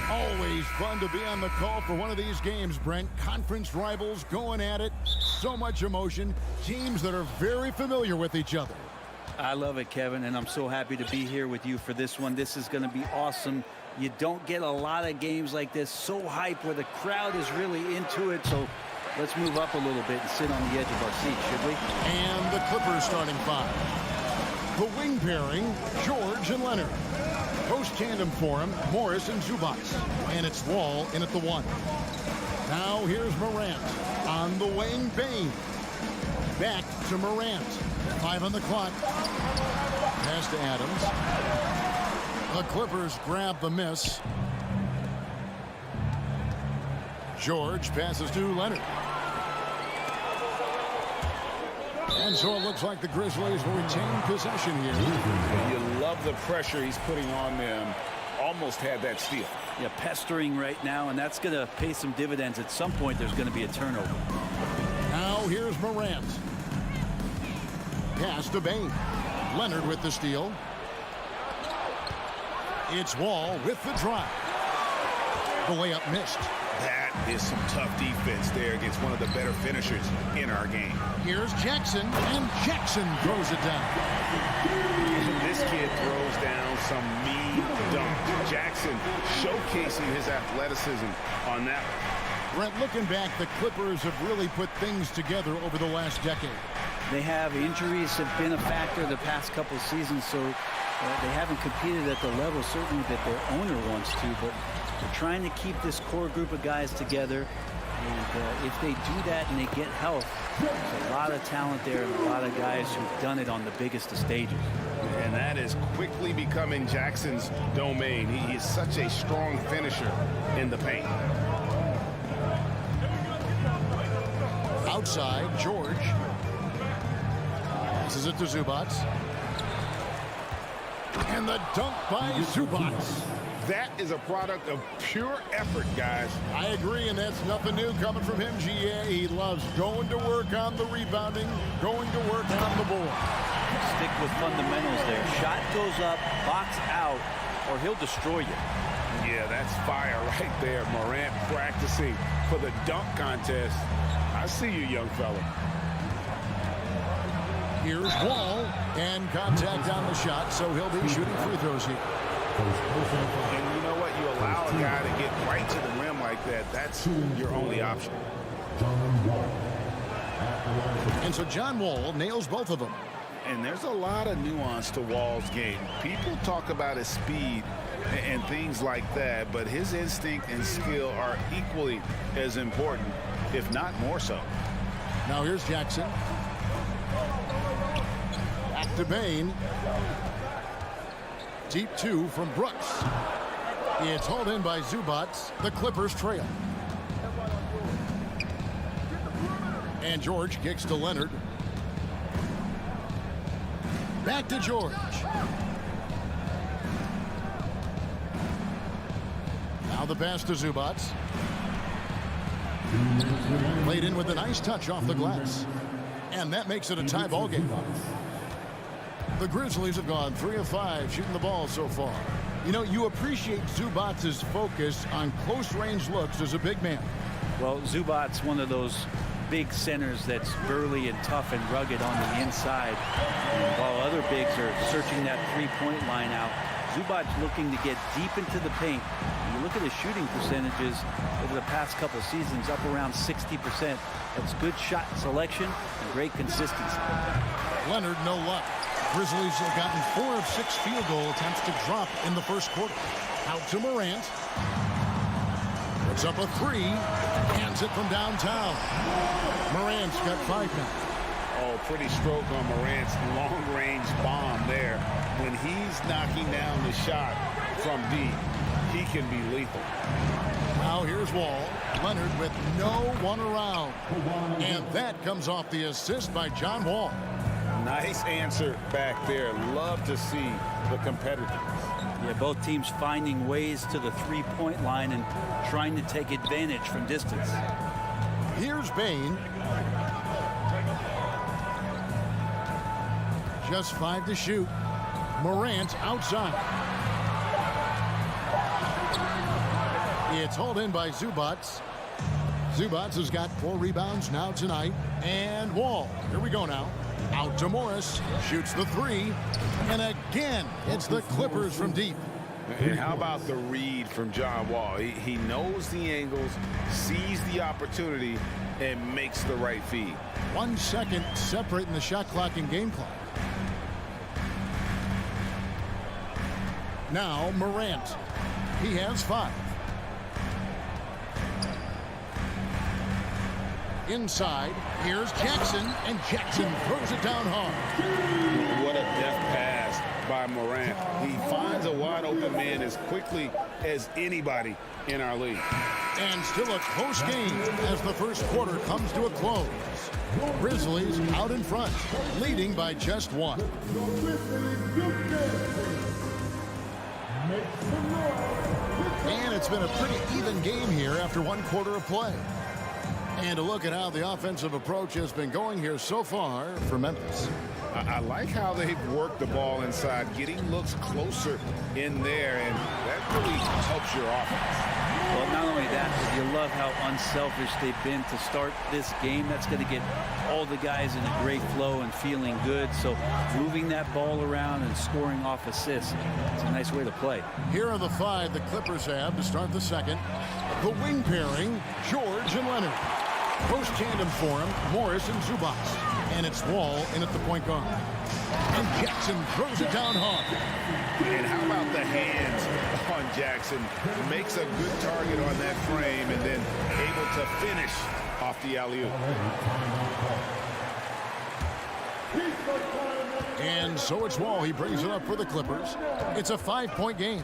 Always fun to be on the call for one of these games, Brent. Conference rivals going at it. So much emotion. Teams that are very familiar with each other. I love it, Kevin, and I'm so happy to be here with you for this one. This is going to be awesome. You don't get a lot of games like this, so hype, where the crowd is really into it. So let's move up a little bit and sit on the edge of our seat, should we? And the Clippers starting five. The wing pairing, George and Leonard. Post tandem for him, Morris and Zubac. And it's Wall in at the one. Now here's Morant. On the wing, Bain. Back to Morant. 5 on the clock. Pass to Adams. The Clippers grab the miss. George passes to Leonard. And so it looks like the Grizzlies will retain possession here. You love the pressure he's putting on them. Almost had that steal. Yeah, pestering right now, and that's going to pay some dividends. At some point, there's going to be a turnover. Now here's Morant. Pass to Bain. Leonard with the steal. It's Wall with the drive. The layup missed. That is some tough defense there against one of the better finishers in our game. Here's Jackson, and Jackson throws it down. This kid throws down some mean dunks. Jackson showcasing his athleticism on that one. Brent, looking back, the Clippers have really put things together over the last decade. They have. Injuries have been a factor the past couple seasons, so they haven't competed at the level certainly that their owner wants to, but they're trying to keep this core group of guys together. And if they do that and they get health, there's a lot of talent there and a lot of guys who've done it on the biggest of stages. And that is quickly becoming Jackson's domain. He is such a strong finisher in the paint. Outside, George. This is it to Zubac. And the dunk by Zubac. That is a product of pure effort, guys. I agree, and that's nothing new coming from him, GA. He loves going to work on the rebounding, going to work on the board. Stick with fundamentals there. Shot goes up, box out, or he'll destroy you. Yeah, that's fire right there. Morant practicing for the dunk contest. I see you, young fella. Here's Wall, and contact on the shot, so he'll be shooting free throws here. And you know what? You allow a guy to get right to the rim like that. That's your only option. And so John Wall nails both of them. And there's a lot of nuance to Wall's game. People talk about his speed and things like that, but his instinct and skill are equally as important, if not more so. Now here's Jackson. Back to Bain. Deep two from Brooks. It's hauled in by Zubac. The Clippers trail. And George kicks to Leonard. Back to George. Now the pass to Zubac. Played in with a nice touch off the glass. And that makes it a tie ball game. The Grizzlies have gone 3 of 5 shooting the ball so far. You know, you appreciate Zubac's focus on close-range looks as a big man. Well, Zubac's one of those big centers that's burly and tough and rugged on the inside. And while other bigs are searching that three-point line out, Zubac's looking to get deep into the paint. When you look at his shooting percentages over the past couple seasons, up around 60%. That's good shot selection and great consistency. Leonard, no luck. Grizzlies have gotten 4 of 6 field goal attempts to drop in the first quarter. Out to Morant. Puts up a 3. Hands it from downtown. Morant's got 5 now. Oh, pretty stroke on Morant's long-range bomb there. When he's knocking down the shot from deep, he can be lethal. Now here's Wall. Leonard with no one around. And that comes off the assist by John Wall. Nice answer back there. Love to see the competitiveness. Yeah, both teams finding ways to the three-point line and trying to take advantage from distance. Here's Bain. Just 5 to shoot. Morant outside. It's hauled in by Zubats. Zubats has got 4 rebounds now tonight. And Wall, here we go now. Out to Morris, shoots the 3. And again, it's the Clippers from deep. And how about the read from John Wall? He knows the angles, sees the opportunity, and makes the right feed. 1 second separating the shot clock and game clock. Now Morant. He has 5. Inside, here's Jackson, and Jackson throws it down hard. What a deft pass by Morant. He finds a wide open man as quickly as anybody in our league. And still a close game as the first quarter comes to a close. Grizzlies out in front, leading by just 1. And it's been a pretty even game here after 1 quarter of play. And a look at how the offensive approach has been going here so far for Memphis. I like how they've worked the ball inside, getting looks closer in there, and that really helps your offense. Well, not only that, but you love how unselfish they've been to start this game. That's going to get all the guys in a great flow and feeling good. So moving that ball around and scoring off assists, it's a nice way to play. Here are the 5 the Clippers have to start the second. The wing pairing, George and Leonard. Post tandem for him, Morris and Zubats. And it's Wall in at the point guard. And Jackson throws it down hard. And how about the hands on Jackson? Makes a good target on that frame and then able to finish off the alley-oop. And so it's Wall. He brings it up for the Clippers. It's a 5-point game.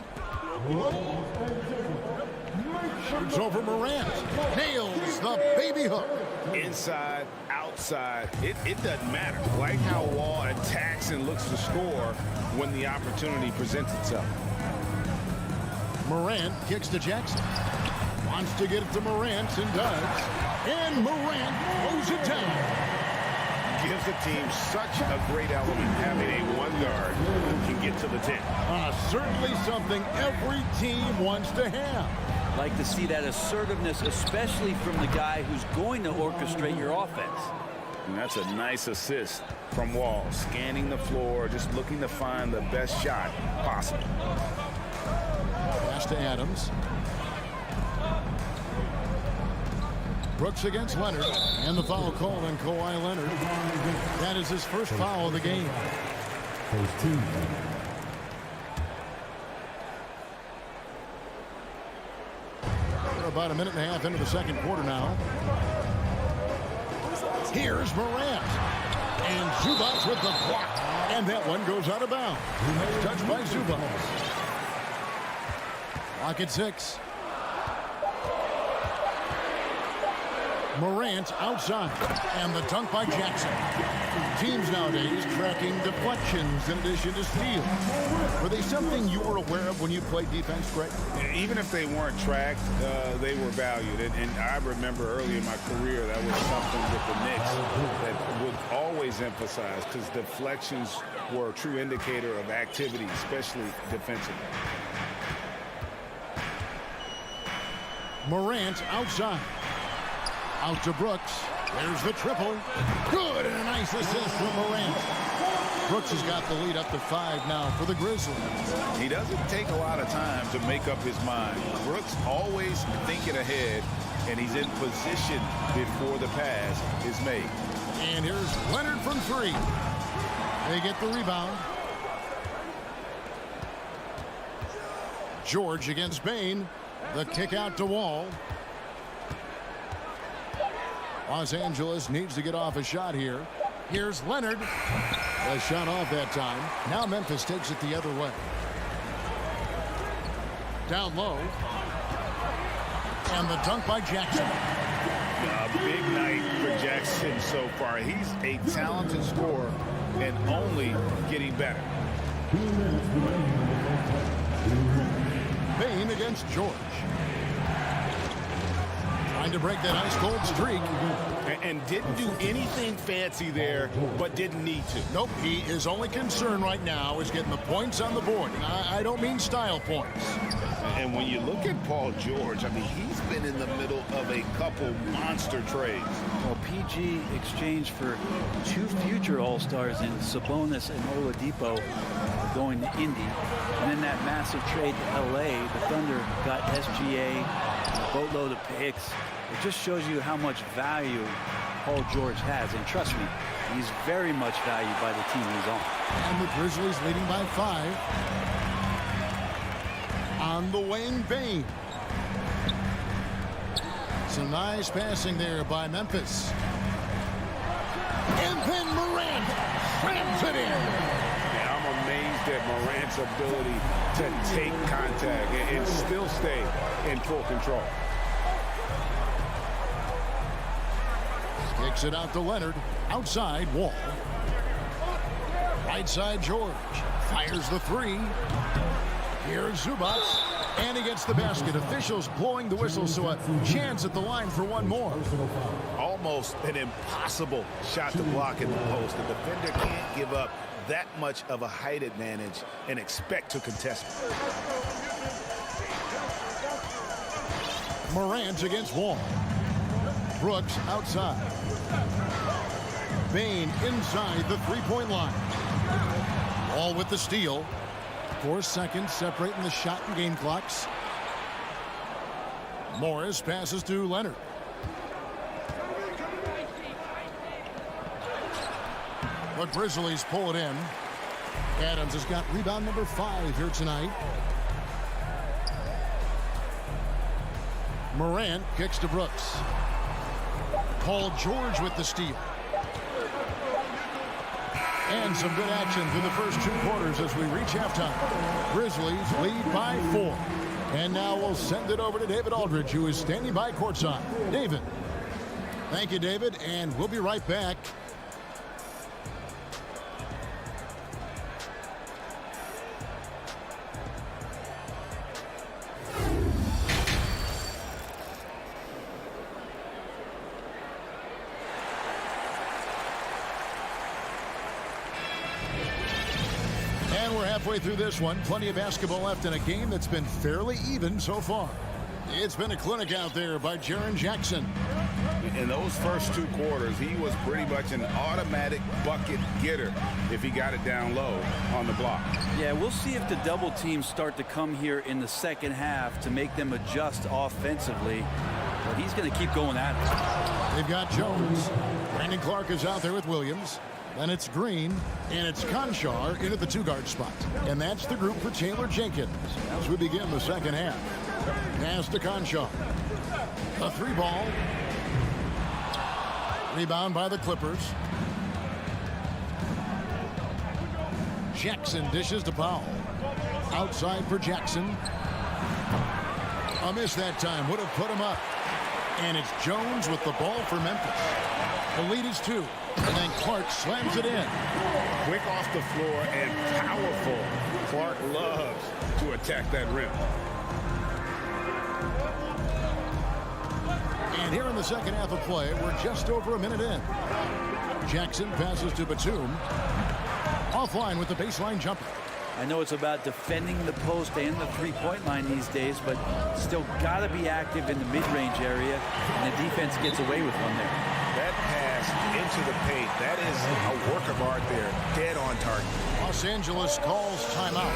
Shoots over Morant. Nails the baby hook. Inside, outside, it doesn't matter. Like how Wall attacks and looks to score when the opportunity presents itself. Morant kicks to Jackson. Wants to get it to Morant and does. And Morant throws it down. Gives the team such a great element having a 1 guard who can get to the 10. Certainly something every team wants to have. Like to see that assertiveness, especially from the guy who's going to orchestrate your offense. And that's a nice assist from Wall, scanning the floor, just looking to find the best shot possible. Pass to Adams. Brooks against Leonard, and the foul called on Kawhi Leonard. That is his first foul of the game. We're about a minute and a half into the second quarter now. Here's Morant. And Zubats with the block. And that one goes out of bounds. Touched by Zubats. Clock at 6. Morant outside. And the dunk by Jackson. Teams nowadays tracking deflections in addition to steals. Were they something you were aware of when you played defense, Greg? Even if they weren't tracked, they were valued. And I remember early in my career, that was something with the Knicks that would always emphasize, because deflections were a true indicator of activity, especially defensively. Morant outside. Out to Brooks. There's the triple. Good, and a nice assist from Morant. Brooks has got the lead up to 5 now for the Grizzlies. He doesn't take a lot of time to make up his mind. Brooks always thinking ahead, and he's in position before the pass is made. And here's Leonard from 3. They get the rebound. George against Bain. The kick out to Wall. Los Angeles needs to get off a shot here. Here's Leonard. A shot off that time. Now Memphis takes it the other way. Down low. And the dunk by Jackson. A big night for Jackson so far. He's a talented scorer and only getting better. Bain against George. Trying to break that ice-cold streak. And didn't do anything fancy there, but didn't need to. Nope, his only concern right now is getting the points on the board. And I don't mean style points. And when you look at Paul George, I mean, he's been in the middle of a couple monster trades. Well, PG exchanged for 2 future All-Stars in Sabonis and Oladipo going to Indy. And then that massive trade to LA, the Thunder got SGA, a boatload of picks. It just shows you how much value Paul George has. And trust me, he's very much valued by the team he's on. And the Grizzlies leading by 5. On the wing, Bane. Some nice passing there by Memphis. And then Morant slams it in. Yeah, I'm amazed at Morant's ability to take contact and still stay in full control. Kicks it out to Leonard. Outside, Wall. Right side, George. Fires the 3. Here's Zubac, and he gets the basket. Officials blowing the whistle, so a chance at the line for one more. Almost an impossible shot to block in the post. The defender can't give up that much of a height advantage and expect to contest it. Morant against Wall. Brooks outside. Bane inside the three-point line. Wall with the steal. 4 seconds separating the shot and game clocks. Morris passes to Leonard. The Grizzlies pull it in. Adams has got rebound number 5 here tonight. Morant kicks to Brooks. Paul George with the steal. And some good action through the first 2 quarters as we reach halftime. Grizzlies lead by 4. And now we'll send it over to David Aldridge, who is standing by courtside. David. Thank you, David, and we'll be right back. Halfway through this one, plenty of basketball left in a game that's been fairly even so far. It's been a clinic out there by Jaren Jackson. In those first 2 quarters, he was pretty much an automatic bucket getter if he got it down low on the block. Yeah, we'll see if the double teams start to come here in the second half to make them adjust offensively. But he's going to keep going at it. They've got Jones. Brandon Clark is out there with Williams. Then it's Green, and it's Conchar in at the 2-guard spot. And that's the group for Taylor Jenkins as we begin the second half. Pass to Conchar. A 3-ball. Rebound by the Clippers. Jackson dishes to Powell. Outside for Jackson. A miss that time. Would have put him up. And it's Jones with the ball for Memphis. The lead is 2. And then Clark slams it in. Quick off the floor and powerful. Clark loves to attack that rim. And here in the second half of play, we're just over a minute in. Jackson passes to Batum. Offline with the baseline jumper. I know it's about defending the post and the 3-point line these days, but still got to be active in the mid-range area, and the defense gets away with one there. That pass into the paint, that is a work of art there, dead on target. Los Angeles calls timeout.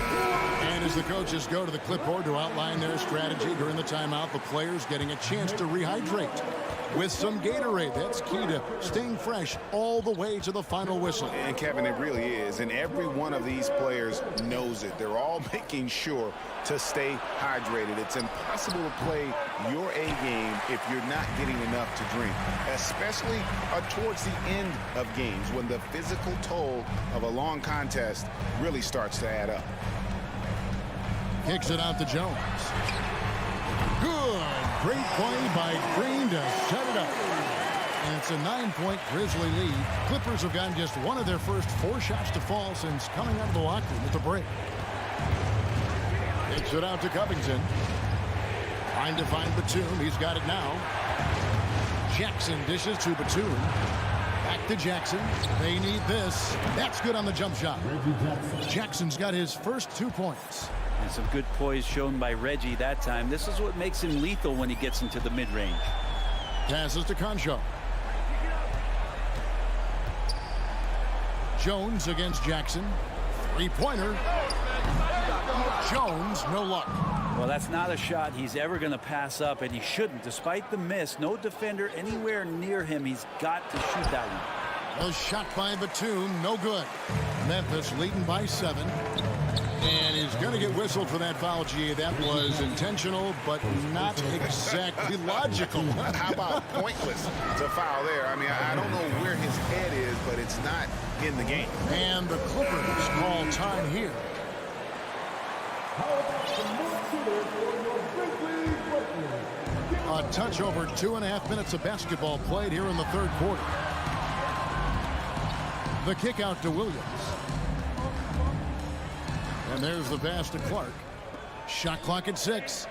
And as the coaches go to the clipboard to outline their strategy during the timeout, the players getting a chance to rehydrate with some Gatorade. That's key to staying fresh all the way to the final whistle. And Kevin, it really is. And every one of these players knows it. They're all making sure to stay hydrated. It's impossible to play your A game if you're not getting enough to drink, especially towards the end of games when the physical toll of a long contest really starts to add up. Kicks it out to Jones. Good. Great play by Green to set it up. And it's a 9-point Grizzly lead. Clippers have gotten just one of their first 4 shots to fall since coming out of the locker room with the break. Kicks it out to Covington. Trying to find Batum. He's got it now. Jackson dishes to Batum. Back to Jackson. They need this. That's good on the jump shot. Jackson's got his first 2 points. And some good poise shown by Reggie that time. This is what makes him lethal when he gets into the mid-range. Passes to Concho. Jones against Jackson. Three-pointer. Jones, no luck. Well, that's not a shot he's ever going to pass up, and he shouldn't. Despite the miss, no defender anywhere near him. He's got to shoot that one. A shot by Batum, no good. Memphis leading by 7. And he's going to get whistled for that foul, G. That was intentional, but not exactly logical. How about pointless to foul there? I mean, I don't know where his head is, but it's not in the game. And the Clippers call time here. A touch over 2.5 minutes of basketball played here in the third quarter. The kick out to Williams. And there's the pass to Clark. Shot clock at 6.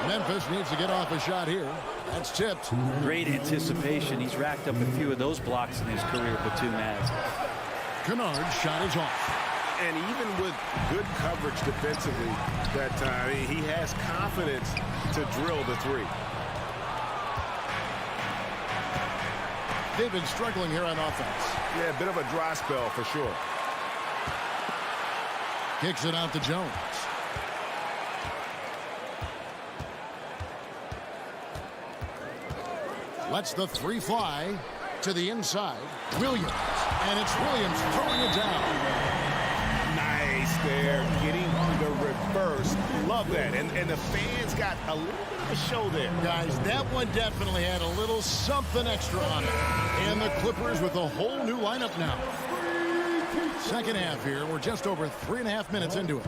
Memphis needs to get off a shot here. That's tipped. Great anticipation. He's racked up a few of those blocks in his career, Batum has. Kennard's shot is off. And even with good coverage defensively that time, he has confidence to drill the 3. They've been struggling here on offense. Yeah, a bit of a dry spell for sure. Kicks it out to Jones. Lets the 3 fly to the inside. Williams. And it's Williams throwing it down. Nice there, getting the reverse. Love that. And the fans got a little bit of a show there. Guys, that one definitely had a little something extra on it. And the Clippers with a whole new lineup now. Second half here. We're just over 3.5 minutes into it.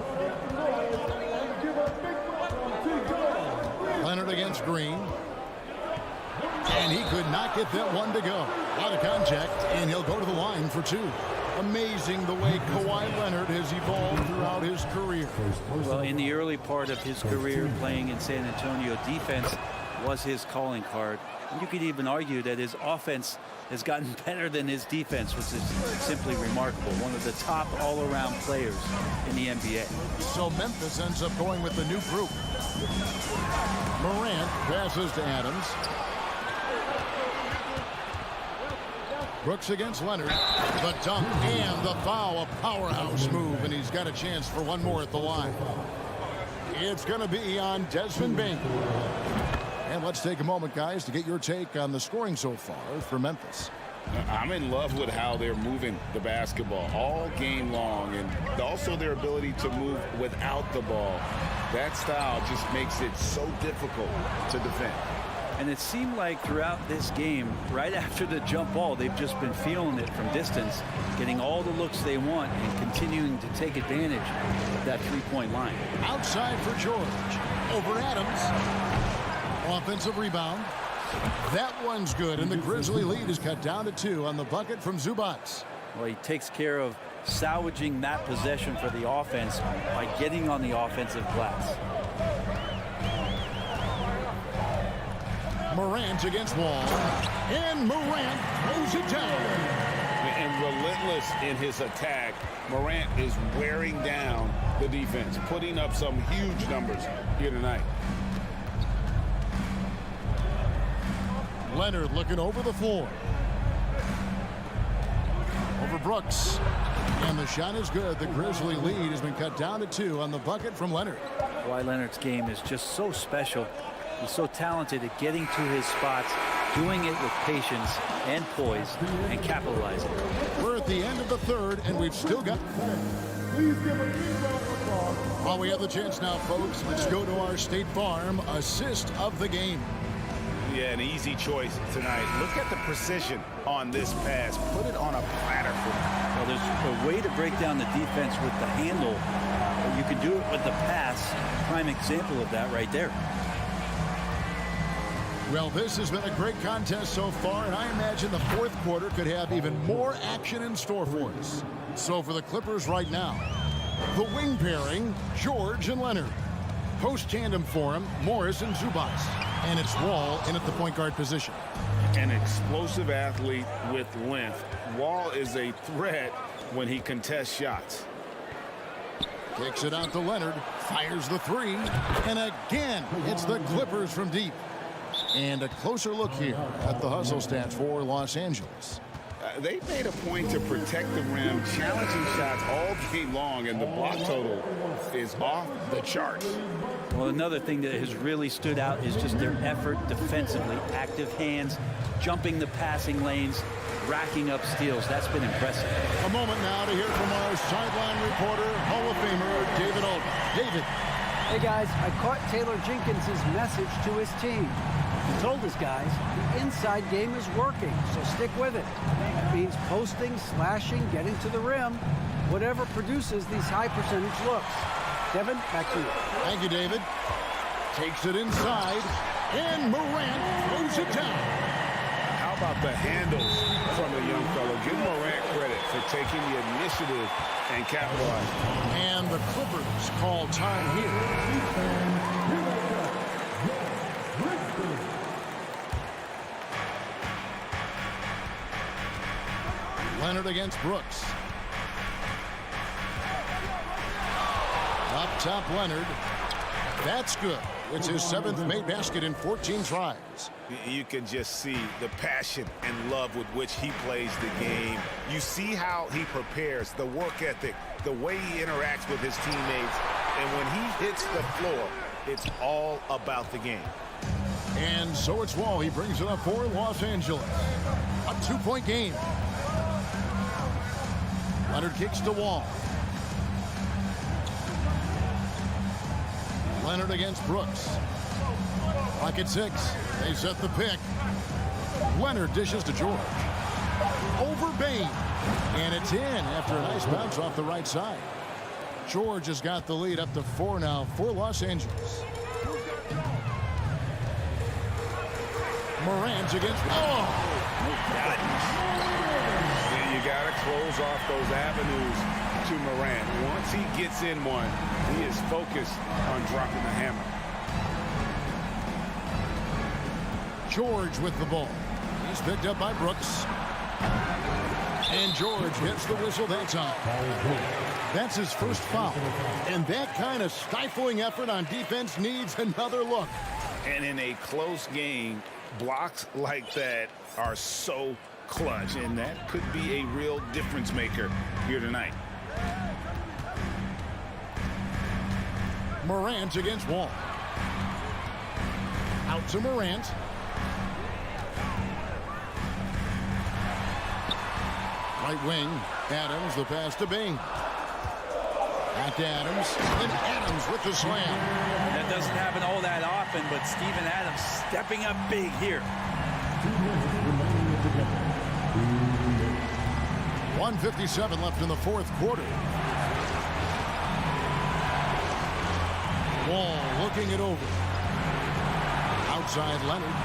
Leonard against Green. And he could not get that one to go. A lot of contact, and he'll go to the line for 2. Amazing the way Kawhi Leonard has evolved throughout his career. Well, in the early part of his career playing in San Antonio, defense was his calling card. And you could even argue that his offense has gotten better than his defense, which is simply remarkable. One of the top all-around players in the NBA. So Memphis ends up going with the new group. Morant passes to Adams. Brooks against Leonard. The dunk and the foul. A powerhouse move, and he's got a chance for one more at the line. It's going to be on Desmond Bain. And let's take a moment, guys, to get your take on the scoring so far for Memphis. I'm in love with how they're moving the basketball all game long, and also their ability to move without the ball. That style just makes it so difficult to defend. And it seemed like throughout this game, right after the jump ball, they've just been feeling it from distance, getting all the looks they want and continuing to take advantage of that three-point line. Outside for George. Over Adams. Offensive rebound. That one's good, and the Grizzly lead is cut down to 2 on the bucket from Zubac. Well, he takes care of salvaging that possession for the offense by getting on the offensive glass. Morant against Wall. And Morant throws it down. And relentless in his attack, Morant is wearing down the defense, putting up some huge numbers here tonight. Leonard looking over the floor. Over Brooks. And the shot is good. The Grizzly lead has been cut down to 2 on the bucket from Leonard. Kawhi Leonard's game is just so special. He's so talented at getting to his spots, doing it with patience and poise, and capitalizing. We're at the end of the third, and we've still got... While we have the chance now, folks, let's go to our State Farm assist of the game. Yeah, an easy choice tonight. Look at the precision on this pass. Put it on a platter for him. Well, there's a way to break down the defense with the handle. You can do it with the pass. Prime example of that right there. Well, this has been a great contest so far, and I imagine the fourth quarter could have even more action in store for us. So for the Clippers right now, the wing pairing, George and Leonard. Post tandem for him, Morris and Zubac. And it's Wall in at the point guard position. An explosive athlete with length. Wall is a threat when he contests shots. Kicks it out to Leonard. Fires the three. And again, it's the Clippers from deep. And a closer look here at the hustle stats for Los Angeles. They made a point to protect the rim, challenging shots all game long, and the block total is off the charts. Well, another thing that has really stood out is just their effort defensively. Active hands, jumping the passing lanes, racking up steals. That's been impressive. A moment now to hear from our sideline reporter, Hall of Famer David Aldridge. David. Hey guys, I caught Taylor Jenkins' message to his team. He told his guys the inside game is working, so stick with it. It means posting, slashing, getting to the rim, whatever produces these high percentage looks. Kevin, back to you. Thank you, David. Takes it inside, and Morant throws it down. How about the handles from the young fellow? Give Morant credit for taking the initiative and capitalizing. And the Clippers call time here. Leonard against Brooks. Up top, Leonard. That's good. It's his 7th made basket in 14 tries. You can just see the passion and love with which he plays the game. You see how he prepares, the work ethic, the way he interacts with his teammates. And when he hits the floor, it's all about the game. And so it's Wall. He brings it up for Los Angeles. A 2-point game. Leonard kicks to Wall. Leonard against Brooks. Clock at 6. They set the pick. Leonard dishes to George. Over Bain. And it's in after a nice bounce off the right side. George has got the lead up to 4 now for Los Angeles. Morant against... Oh! You got to close off those avenues to Morant. Once he gets in one, he is focused on dropping the hammer. George with the ball. He's picked up by Brooks. And George gets the whistle that time. That's his first foul. And that kind of stifling effort on defense needs another look. And in a close game, blocks like that are so clutch, and that could be a real difference maker here tonight. Morant against Wall. Out to Morant. Right wing. Adams, the pass to Bain. Back to Adams. And Adams with the slam. That doesn't happen all that often, but Steven Adams stepping up big here. 1:57 left in the fourth quarter. Wall looking it over. Outside Leonard.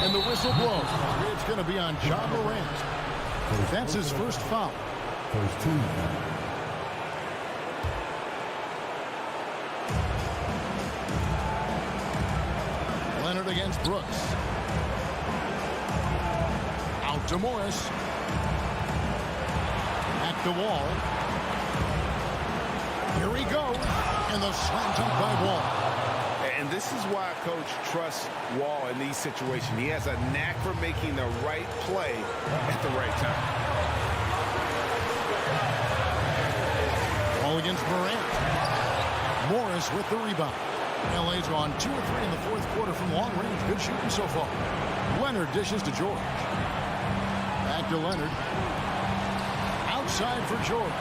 And the whistle blows. It's going to be on John Morant. That's his first foul. First team. Leonard against Brooks. Out to Morris. At the Wall. Here he goes. And the slam dunk by Wall. And this is why Coach trusts Wall in these situations. He has a knack for making the right play at the right time. Ball against Morant. Morris with the rebound. LA's on 2 or 3 in the fourth quarter from long range. Good shooting so far. Leonard dishes to George. Back to Leonard. Outside for George.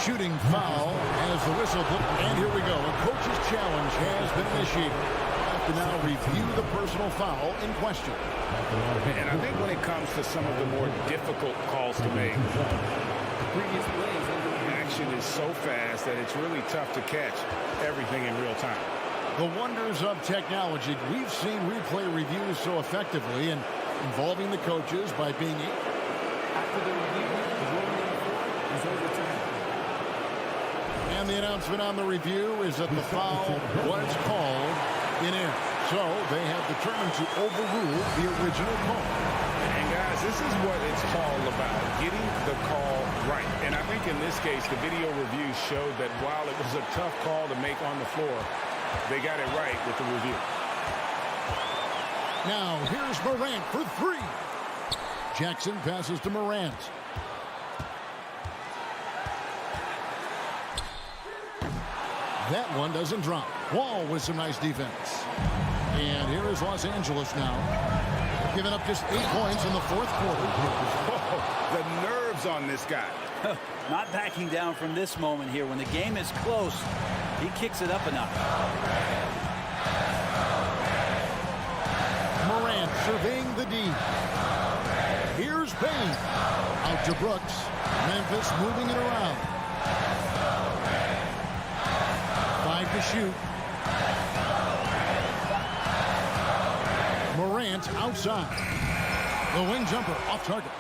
Shooting foul as the whistle. And here we go. A coach's challenge has been initiated. Have to now review the personal foul in question. And I think when it comes to some of the more difficult calls to make, action is so fast that it's really tough to catch everything in real time. The wonders of technology. We've seen replay reviews so effectively and involving the coaches by being After the review, the ruling on the floor is overturned. and the announcement on the review is that the foul was called in air. So they have determined to overrule the original call. And guys, this is what it's all about, getting the call right. And I think in this case, the video review showed that while it was a tough call to make on the floor, they got it right with the review. Now here's Morant for three. Jackson passes to Morant. That one doesn't drop. Wall with some nice defense. And here is Los Angeles now, giving up just 8 points in the fourth quarter. Oh, the nerves on this guy. Not backing down from this moment here. When the game is close, he kicks it up a notch. Morant surveying the D. Here's Bain. Out to Brooks. Memphis moving it around. 5 to shoot. Morant outside. The wing jumper off target.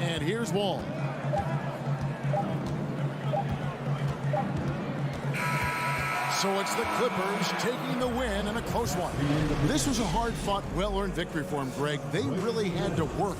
And here's Wall. So it's the Clippers taking the win in a close one. This was a hard-fought, well-earned victory for them, Greg. They really had to work.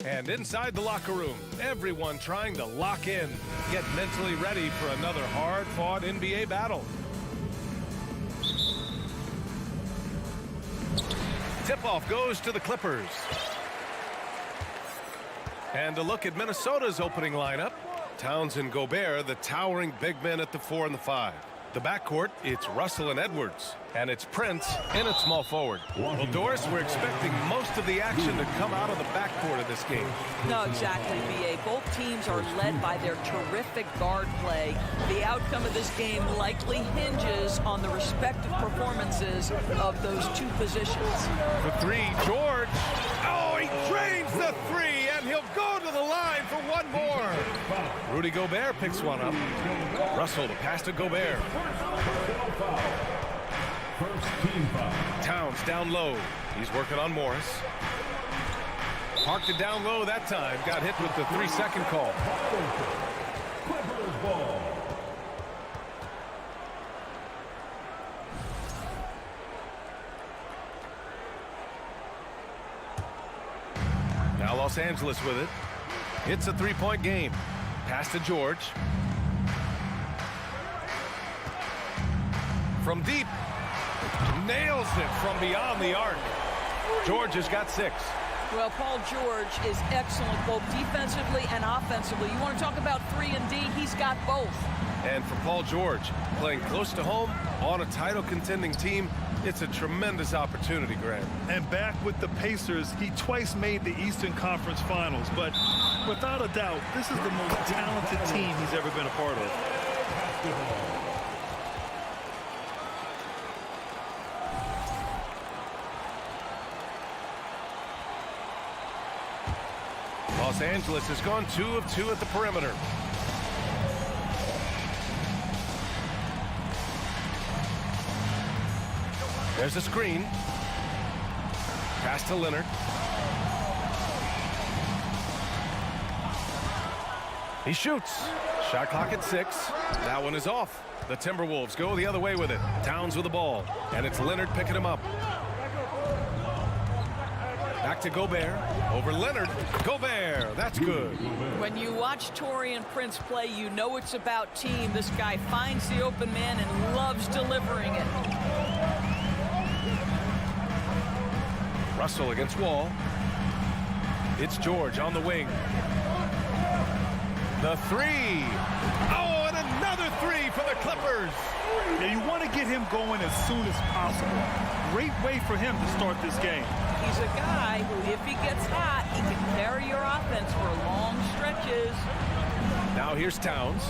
And inside the locker room, everyone trying to lock in, get mentally ready for another hard-fought NBA battle. Tip-off goes to the Clippers. And a look at Minnesota's opening lineup. Towns and Gobert, the towering big men at the 4 and the 5. The backcourt, it's Russell and Edwards. And it's Prince in at small forward. Well, Doris, we're expecting most of the action to come out of the backcourt of this game. No, exactly, B.A. Both teams are led by their terrific guard play. The outcome of this game likely hinges on the respective performances of those two positions. The 3, George. Oh, he drains the 3, and he'll go to the line for one more. Rudy Gobert picks one up. Russell, the pass to Gobert. Towns down low. He's working on Morris. Parked it down low that time. Got hit with the 3-second call. Now Los Angeles with it. It's a 3-point game. Pass to George. From deep. Nails it from beyond the arc. George has got 6. Well, Paul George is excellent both defensively and offensively. You want to talk about 3 and D? He's got both. And for Paul George, playing close to home on a title-contending team, it's a tremendous opportunity, Grant. And back with the Pacers, he twice made the Eastern Conference Finals. But without a doubt, this is the most talented team he's ever been a part of. Los Angeles has gone 2 of 2 at the perimeter. There's a screen. Pass to Leonard. He shoots. Shot clock at 6. That one is off. The Timberwolves go the other way with it. Towns with the ball. And it's Leonard picking him up. Back to Gobert. Over Leonard. Gobert. That's good. When you watch Taurean Prince play, you know it's about team. This guy finds the open man and loves delivering it. Russell against Wall. It's George on the wing. The 3. Oh, and another 3 for the Clippers. Yeah, you want to get him going as soon as possible. Great way for him to start this game. He's a guy who, if he gets hot, he can carry your offense for long stretches. Now here's Towns.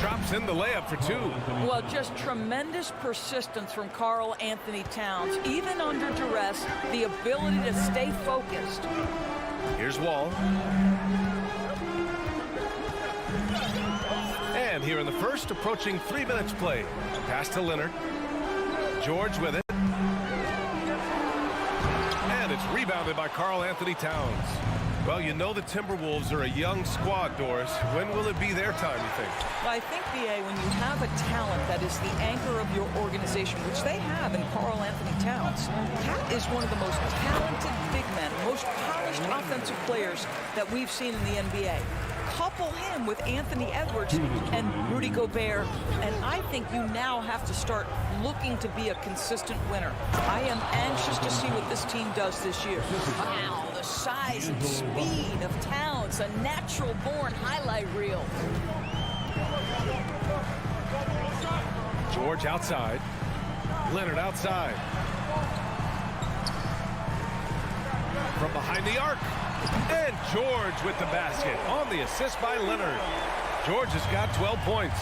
Drops in the layup for 2. Well, just tremendous persistence from Karl Anthony Towns. Even under duress, the ability to stay focused. Here's Wall. And here in the first, approaching 3 minutes play. Pass to Leonard. George with it. And it's rebounded by Karl Anthony Towns. Well, you know the Timberwolves are a young squad, Doris. When will it be their time, you think? Well, I think, B.A., when you have a talent that is the anchor of your organization, which they have in Karl Anthony Towns, Cat is one of the most talented big men, most polished offensive players that we've seen in the NBA. Couple him with Anthony Edwards and Rudy Gobert, and I think you now have to start looking to be a consistent winner. I am anxious to see what this team does this year. Wow, the size and speed of Towns, a natural-born highlight reel. George outside. Leonard outside. From behind the arc. And George with the basket on the assist by Leonard. George has got 12 points.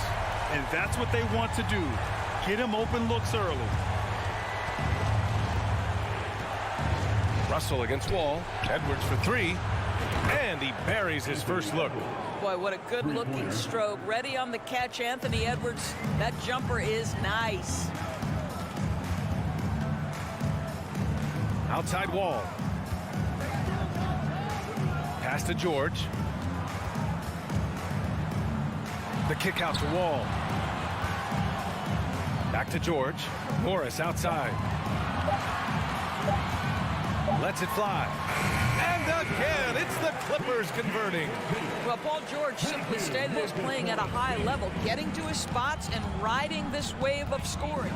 And that's what they want to do. Get him open looks early. Russell against Wall. Edwards for 3. And he buries his first look. Boy, what a good-looking stroke. Ready on the catch, Anthony Edwards. That jumper is nice. Outside Wall. Pass to George. The kick out to Wall. Back to George. Morris outside. Lets it fly. And the Clippers converting. Well, Paul George simply stated as playing at a high level, getting to his spots and riding this wave of scoring.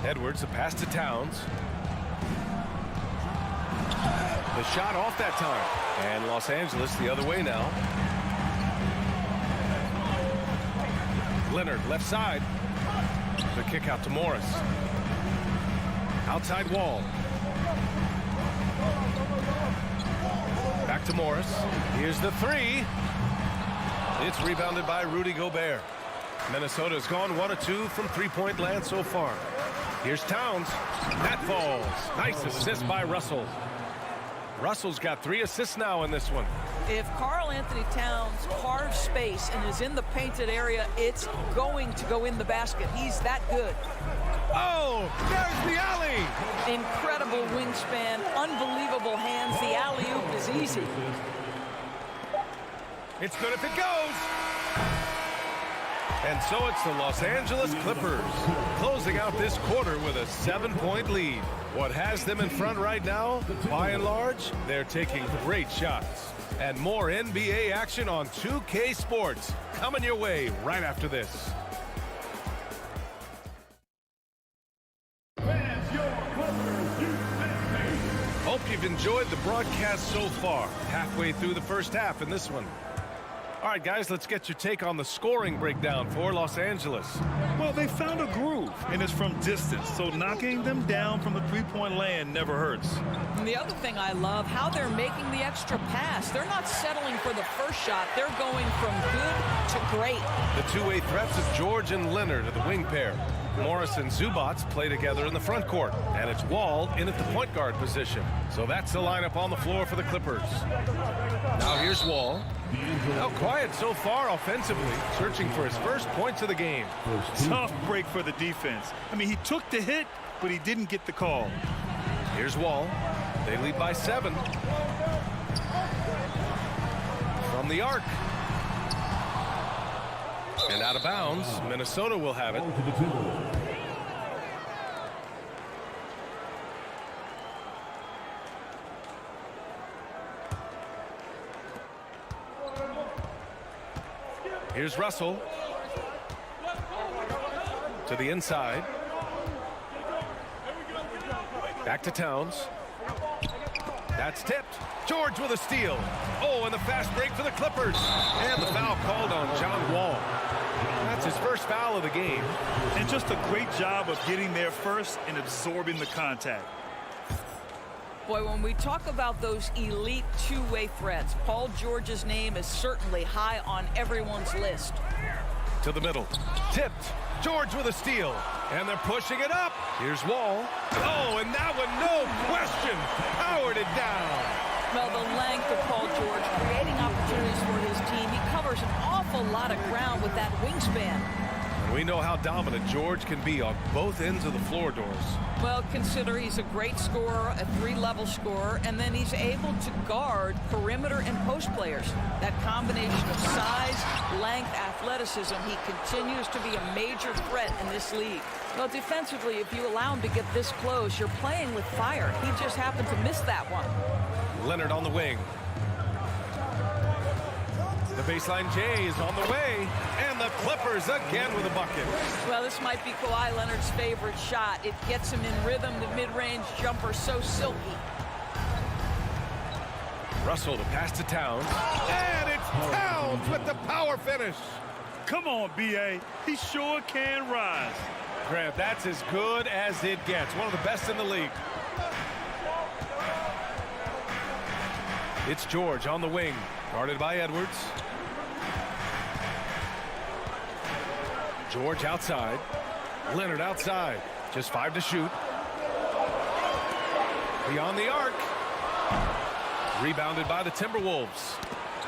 Edwards, the pass to Towns. The shot off that time. And Los Angeles the other way now. Leonard, left side. The kick out to Morris. Outside wall. Back to Morris. Here's the three. It's rebounded by Rudy Gobert. Minnesota's gone 1 of 2 from three-point land so far. Here's Towns. That falls. Nice assist by Russell. Russell's got 3 assists now in this one. If Karl Anthony Towns carves space and is in the painted area, it's going to go in the basket. He's that good. Oh, there's the alley. Incredible wingspan, unbelievable hands. The alley-oop is easy. It's good if it goes. And so it's the Los Angeles Clippers closing out this quarter with a 7-point lead. What has them in front right now, by and large, they're taking great shots. And more NBA action on 2K Sports coming your way right after this. Hope you've enjoyed the broadcast so far. Halfway through the first half in this one. All right, guys, let's get your take on the scoring breakdown for Los Angeles. Well, they found a groove, and it's from distance, so knocking them down from the three-point land never hurts. And the other thing I love, how they're making the extra pass. They're not settling for the first shot. They're going from good to great. The two-way threats of George and Leonard are the wing pair. Morris and Zubac play together in the front court, and it's Wall in at the point guard position. So that's the lineup on the floor for the Clippers. Now here's Wall. Now quiet so far offensively, searching for his first points of the game. Tough break for the defense. I mean, he took the hit, but he didn't get the call. Here's Wall. They lead by 7. From the arc. And out of bounds, Minnesota will have it. Here's Russell. To the inside. Back to Towns. That's tipped. George with a steal. Oh, and the fast break for the Clippers. And the foul called on John Wall. That's his first foul of the game. And just a great job of getting there first and absorbing the contact. Boy, when we talk about those elite two-way threats, Paul George's name is certainly high on everyone's list. To the middle. Tipped. George with a steal. And they're pushing it up. Here's Wall. Oh, and that one, no question, powered it down. Well, the length of Paul George creating opportunities for his team. He covers an awful lot of ground with that wingspan. And we know how dominant George can be on both ends of the floor doors. Well, consider he's a great scorer, a 3-level scorer, and then he's able to guard perimeter and post players. That combination of size, length, athleticism, he continues to be a major threat in this league. Well, defensively, if you allow him to get this close, you're playing with fire. He just happened to miss that one. Leonard on the wing. The baseline J is on the way, and the Clippers again with a bucket. Well, this might be Kawhi Leonard's favorite shot. It gets him in rhythm, the mid-range jumper so silky. Russell to pass to Towns, and it's Towns with the power finish. Come on, B.A. He sure can rise. Grant, that's as good as it gets. One of the best in the league. It's George on the wing, guarded by Edwards. George outside. Leonard outside. Just 5 to shoot. Beyond the arc. Rebounded by the Timberwolves.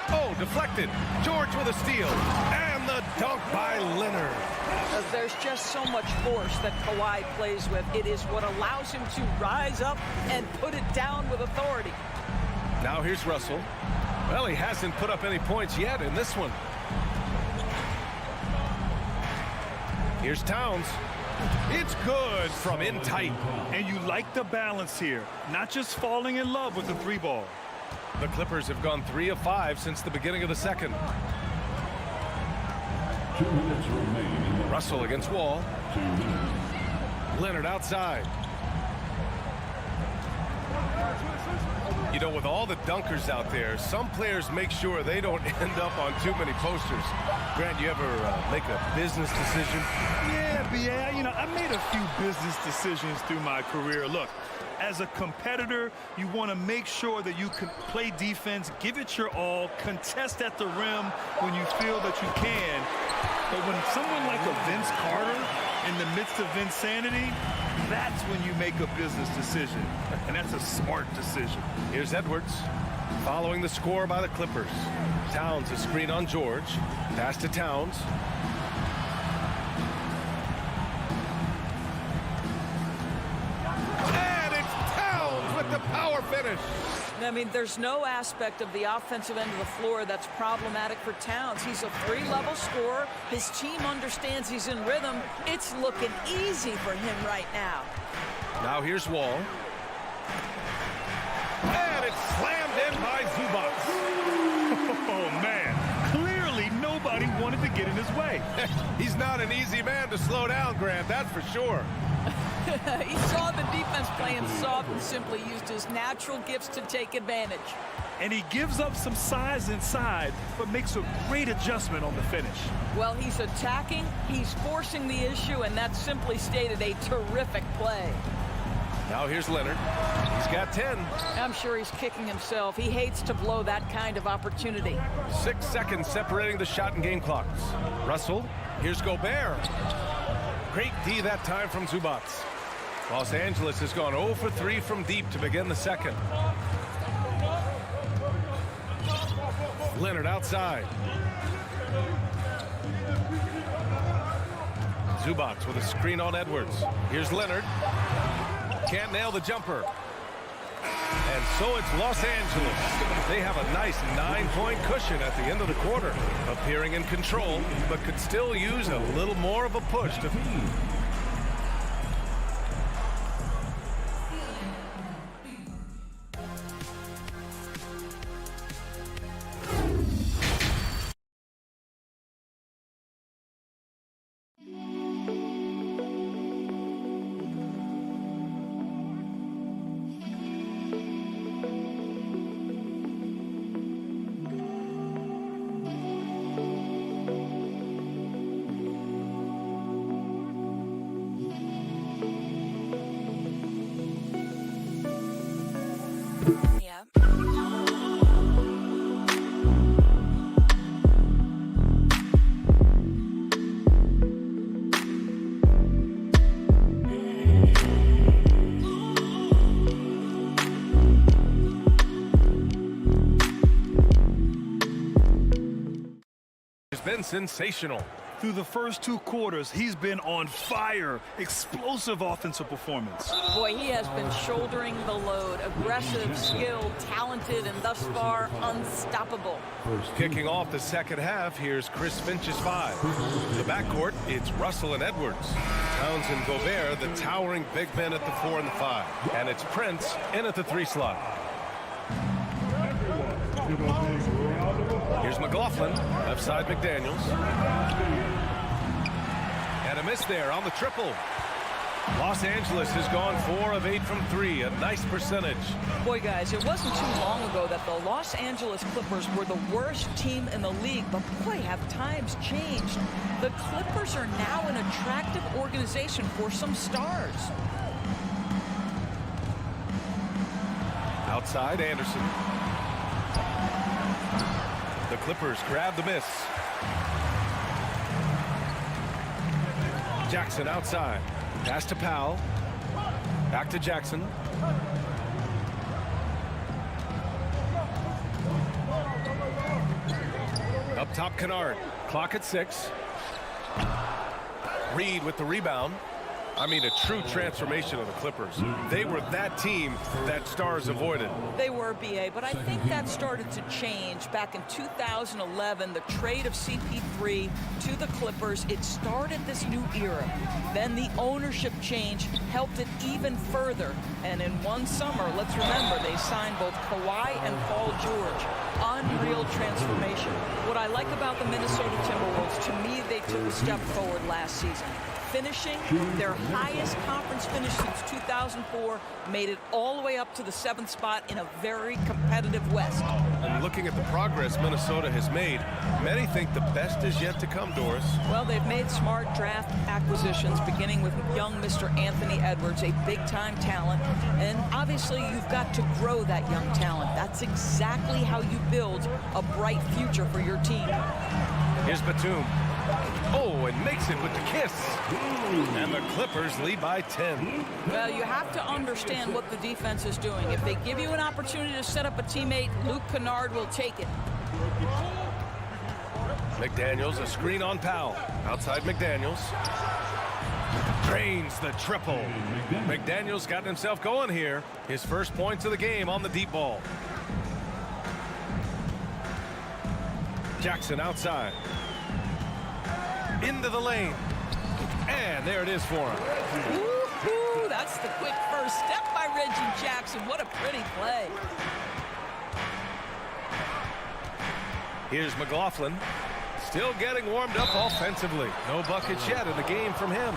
Oh, deflected. George with a steal. And the dunk by Leonard. There's just so much force that Kawhi plays with. It is what allows him to rise up and put it down with authority. Now here's Russell. Well, he hasn't put up any points yet in this one. Here's Towns. It's good from in tight. And you like the balance here, not just falling in love with the 3 ball. The Clippers have gone 3 of 5 since the beginning of the second. 2 minutes remaining. Russell against Wall. 2 minutes. Leonard outside. You know, with all the dunkers out there, some players make sure they don't end up on too many posters. Grant, you ever make a business decision? Yeah, you know, I made a few business decisions through my career. Look, as a competitor, you want to make sure that you can play defense, give it your all, contest at the rim when you feel that you can. But when someone like a Vince Carter in the midst of insanity, that's when you make a business decision. And that's a smart decision. Here's Edwards following the score by the Clippers. Towns a screen on George. Pass to Towns. And it's Towns with the power finish. I mean, there's no aspect of the offensive end of the floor that's problematic for Towns. He's a 3-level scorer. His team understands he's in rhythm. It's looking easy for him right now. Now here's Wall. And it's slammed in by Zubac. Oh, man. Clearly, nobody wanted to get in his way. He's not an easy man to slow down, Grant, that's for sure. He saw the defense playing soft and simply used his natural gifts to take advantage. And he gives up some size inside, but makes a great adjustment on the finish. Well, he's attacking, he's forcing the issue, and that simply stated a terrific play. Now here's Leonard. He's got 10. I'm sure he's kicking himself. He hates to blow that kind of opportunity. 6 seconds separating the shot and game clocks. Russell, here's Gobert. Great D that time from Zubac. Los Angeles has gone 0 for 3 from deep to begin the second. Leonard outside. Zubac with a screen on Edwards. Here's Leonard. Can't nail the jumper. And so it's Los Angeles. They have a nice 9-point cushion at the end of the quarter. Appearing in control, but could still use a little more of a push to... Been sensational. Through the first 2 quarters, he's been on fire. Explosive offensive performance. Boy, he has been shouldering the load. Aggressive, skilled, talented, and thus far unstoppable. Kicking off the second half, here's Chris Finch's 5. The backcourt, it's Russell and Edwards. Towns and Gobert, the towering big men at the 4 and the 5. And it's Prince in at the 3 slot. Here's McLaughlin, left side McDaniels. And a miss there on the triple. Los Angeles has gone 4 of 8 from 3, a nice percentage. Boy, guys, it wasn't too long ago that the Los Angeles Clippers were the worst team in the league, but boy, have times changed. The Clippers are now an attractive organization for some stars. Outside, Anderson. The Clippers grab the miss. Jackson outside. Pass to Powell. Back to Jackson. Up top, Kennard. Clock at 6. Reed with the rebound. I mean, a true transformation of the Clippers. They were that team that stars avoided. They were, BA, but I think that started to change back in 2011, the trade of CP3 to the Clippers. It started this new era. Then the ownership change helped it even further. And in one summer, let's remember, they signed both Kawhi and Paul George. Unreal transformation. What I like about the Minnesota Timberwolves, to me, they took a step forward last season. Finishing their highest conference finish since 2004, made it all the way up to the 7th spot in a very competitive West. And looking at the progress Minnesota has made, many think the best is yet to come, Doris. Well, they've made smart draft acquisitions, beginning with young Mr. Anthony Edwards, a big-time talent. And obviously, you've got to grow that young talent. That's exactly how you build a bright future for your team. Here's Batum. Oh, and makes it with the kiss. And the Clippers lead by 10. Well, you have to understand what the defense is doing. If they give you an opportunity to set up a teammate, Luke Kennard will take it. McDaniels, a screen on Powell. Outside McDaniels. Drains the triple. McDaniels got himself going here. His first points of the game on the deep ball. Jackson outside. Into the lane. And there it is for him. Woo-hoo, that's the quick first step by Reggie Jackson. What a pretty play. Here's McLaughlin. Still getting warmed up offensively. No buckets yet in the game from him.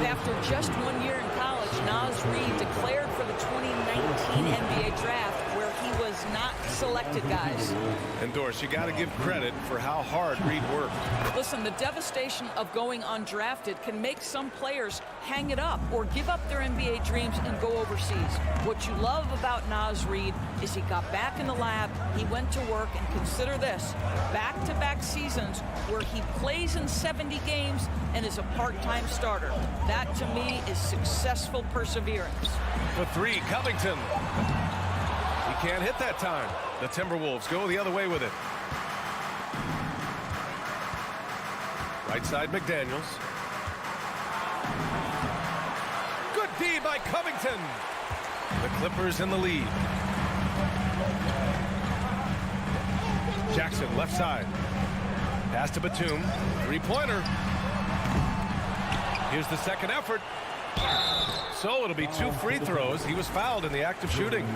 After just 1 year in college, Naz Reid declared for the 2019 NBA draft, where he was not selected, guys. And Doris, you got to give credit for how hard Reid worked. Listen, the devastation of going undrafted can make some players hang it up or give up their NBA dreams and go overseas. What you love about Naz Reid is he got back in the lab, he went to work, and consider this, back-to-back seasons where he plays in 70 games and is a part-time starter. That, to me, is successful perseverance. The three, Covington. He can't hit that time. The Timberwolves go the other way with it. Right side, McDaniels. Good D by Covington. The Clippers in the lead. Jackson, left side. Pass to Batum. Three-pointer. Here's the second effort. So it'll be 2 free throws. He was fouled in the act of shooting.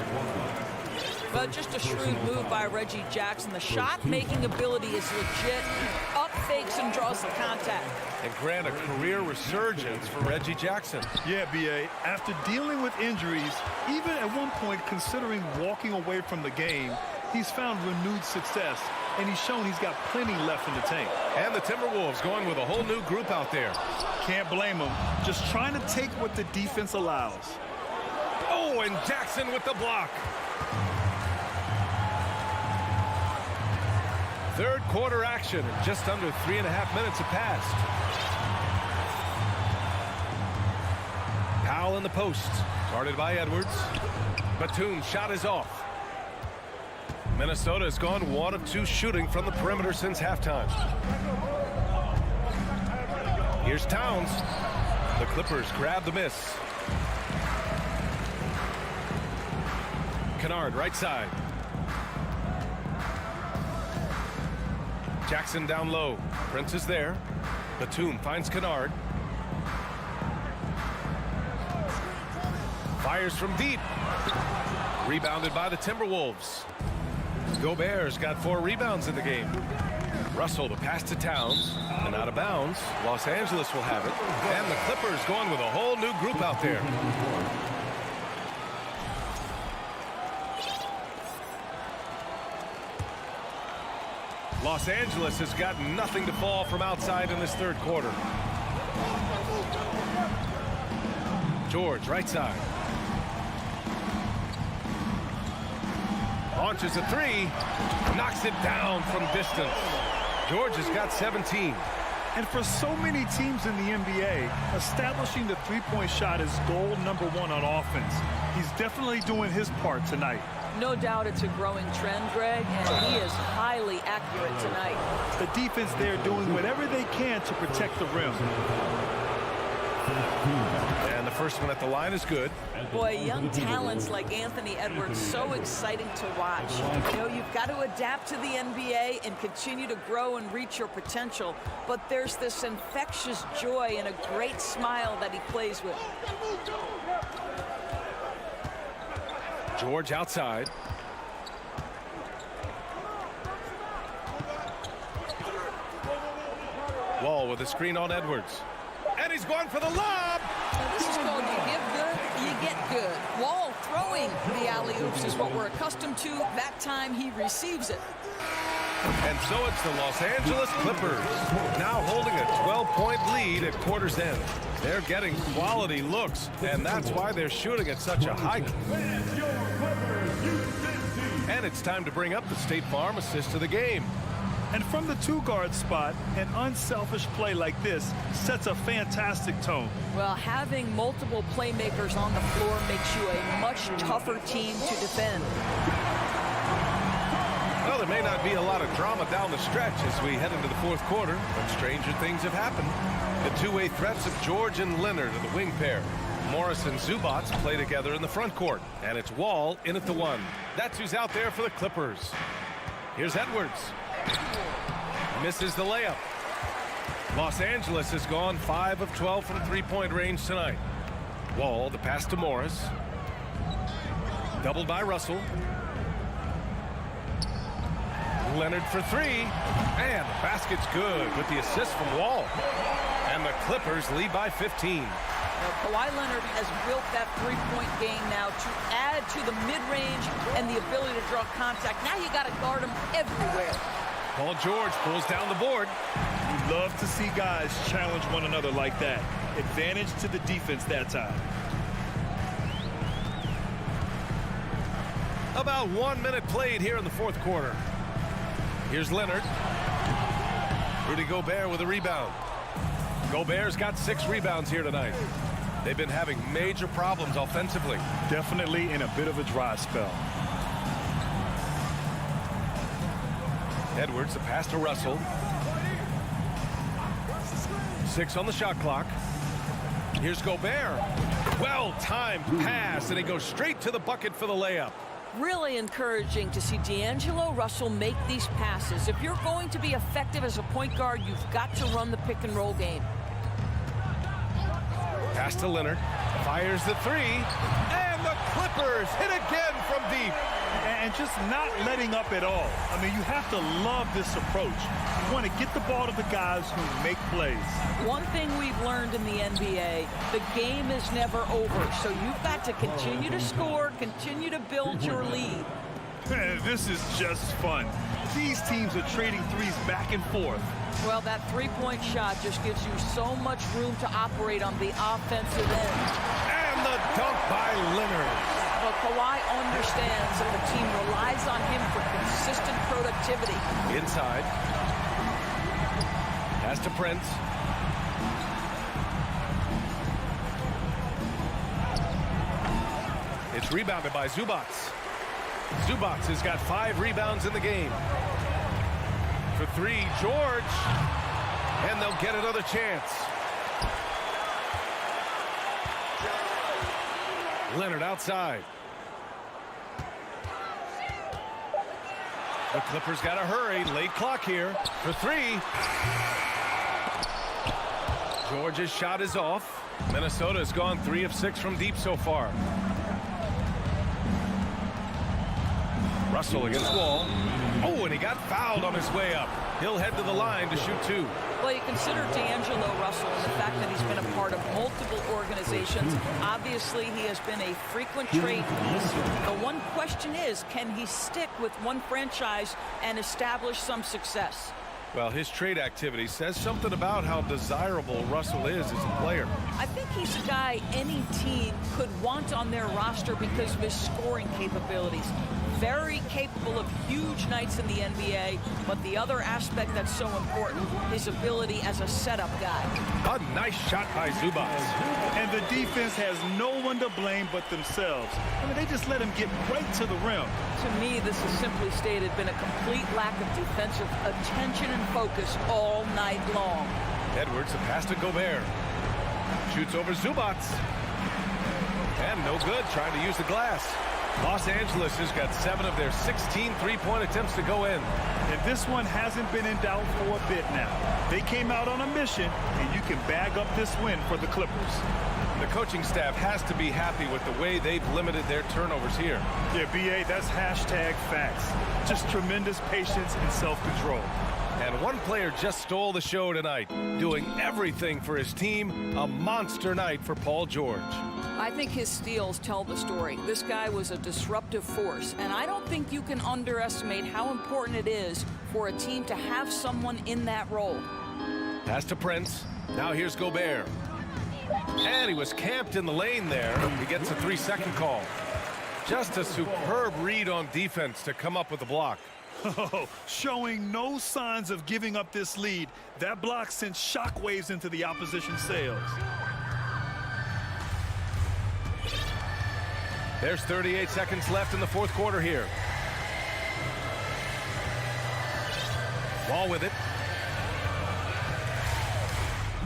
But just a shrewd move by Reggie Jackson. The shot-making ability is legit. Up fakes and draws the contact. And grant a career resurgence for Reggie Jackson. Yeah, B.A., after dealing with injuries, even at one point considering walking away from the game, he's found renewed success, and he's shown he's got plenty left in the tank. And the Timberwolves going with a whole new group out there. Can't blame him. Just trying to take what the defense allows. Oh, and Jackson with the block. Third quarter action, and just under 3.5 minutes have passed. Powell in the post, guarded by Edwards. Batum's shot is off. Minnesota has gone 1 of 2 shooting from the perimeter since halftime. Here's Towns. The Clippers grab the miss. Kennard, right side. Jackson down low. Prince is there. Batum finds Kennard. Fires from deep. Rebounded by the Timberwolves. Gobert's got 4 rebounds in the game. Russell, the pass to Towns, and out of bounds. Los Angeles will have it. And the Clippers going with a whole new group out there. Los Angeles has got nothing to fall from outside in this third quarter. George, right side. Launches a 3, knocks it down from distance. George has got 17. And for so many teams in the NBA, establishing the three-point shot is goal number 1 on offense. He's definitely doing his part tonight. No doubt it's a growing trend, Greg, and he is highly accurate tonight. The defense there doing whatever they can to protect the rim. And first one at the line is good. Boy, young talents like Anthony Edwards, so exciting to watch. You know, you've got to adapt to the NBA and continue to grow and reach your potential. But there's this infectious joy and a great smile that he plays with. George outside. Wall with a screen on Edwards. And he's going for the lob. Now, this is called you give good, you get good. Wall throwing the alley-oops is what we're accustomed to. That time he receives it. And so it's the Los Angeles Clippers now holding a 12-point lead at quarter's end. They're getting quality looks, and that's why they're shooting at such a high. And it's time to bring up the State Farm assist of the game. And from the two-guard spot, an unselfish play like this sets a fantastic tone. Well, having multiple playmakers on the floor makes you a much tougher team to defend. Well, there may not be a lot of drama down the stretch as we head into the fourth quarter, but stranger things have happened. The two-way threats of George and Leonard are the wing pair. Morris and Zubac play together in the front court, and it's Wall in at the one. That's who's out there for the Clippers. Here's Edwards. Misses the layup. Los Angeles has gone 5 of 12 from three-point range tonight. Wall, the pass to Morris. Doubled by Russell. Leonard for three. And the basket's good with the assist from Wall. And the Clippers lead by 15. Now, Kawhi Leonard has built that three-point game now to add to the mid-range and the ability to draw contact. Now you got to guard him everywhere. Paul George pulls down the board. You love to see guys challenge one another like that. Advantage to the defense that time. About 1 minute played here in the fourth quarter. Here's Leonard. Rudy Gobert with a rebound. Gobert's got 6 rebounds here tonight. They've been having major problems offensively. Definitely in a bit of a dry spell. Edwards, the pass to Russell. 6 on the shot clock. Here's Gobert. Well-timed pass, and he goes straight to the bucket for the layup. Really encouraging to see D'Angelo Russell make these passes. If you're going to be effective as a point guard, you've got to run the pick-and-roll game. Pass to Leonard. Fires the three. And the Clippers hit again from deep. And just not letting up at all. I mean, you have to love this approach. You want to get the ball to the guys who make plays. One thing we've learned in the NBA, the game is never over. So you've got to continue to score, continue to build your lead. This is just fun. These teams are trading threes back and forth. Well, that three-point shot just gives you so much room to operate on the offensive end. And the dunk by Leonard. But Kawhi understands that the team relies on him for consistent productivity. Inside. Pass to Prince. It's rebounded by Zubac. Zubac has got 5 rebounds in the game. For 3, George. And they'll get another chance. Leonard outside. The Clippers got to hurry. Late clock here. For 3. George's shot is off. Minnesota has gone 3 of 6 from deep so far. Russell against Wall. Oh, and he got fouled on his way up. He'll head to the line to shoot 2. Well, you consider D'Angelo Russell and the fact that he's been a part of multiple organizations. Obviously, he has been a frequent trade piece. The one question is, can he stick with one franchise and establish some success? Well, his trade activity says something about how desirable Russell is as a player. I think he's a guy any team could want on their roster because of his scoring capabilities. Very capable of huge nights in the NBA, but the other aspect that's so important, his ability as a setup guy. A nice shot by Zubac. And the defense has no one to blame but themselves. I mean, they just let him get right to the rim. To me, this has simply stated been a complete lack of defensive attention and focus all night long. Edwards, a pass to Gobert. Shoots over Zubac. And no good, trying to use the glass. Los Angeles has got 7 of their 16 three-point attempts to go in. And this one hasn't been in doubt for a bit now. They came out on a mission, and you can bag up this win for the Clippers. The coaching staff has to be happy with the way they've limited their turnovers here. Yeah, B.A., that's hashtag facts. Just tremendous patience and self-control. And one player just stole the show tonight, doing everything for his team. A monster night for Paul George. I think his steals tell the story. This guy was a disruptive force, and I don't think you can underestimate how important it is for a team to have someone in that role. Pass to Prince. Now here's Gobert. And he was camped in the lane there. He gets a 3-second call. Just a superb read on defense to come up with the block. Oh, showing no signs of giving up this lead. That block sent shockwaves into the opposition sails. There's 38 seconds left in the fourth quarter here. Ball with it.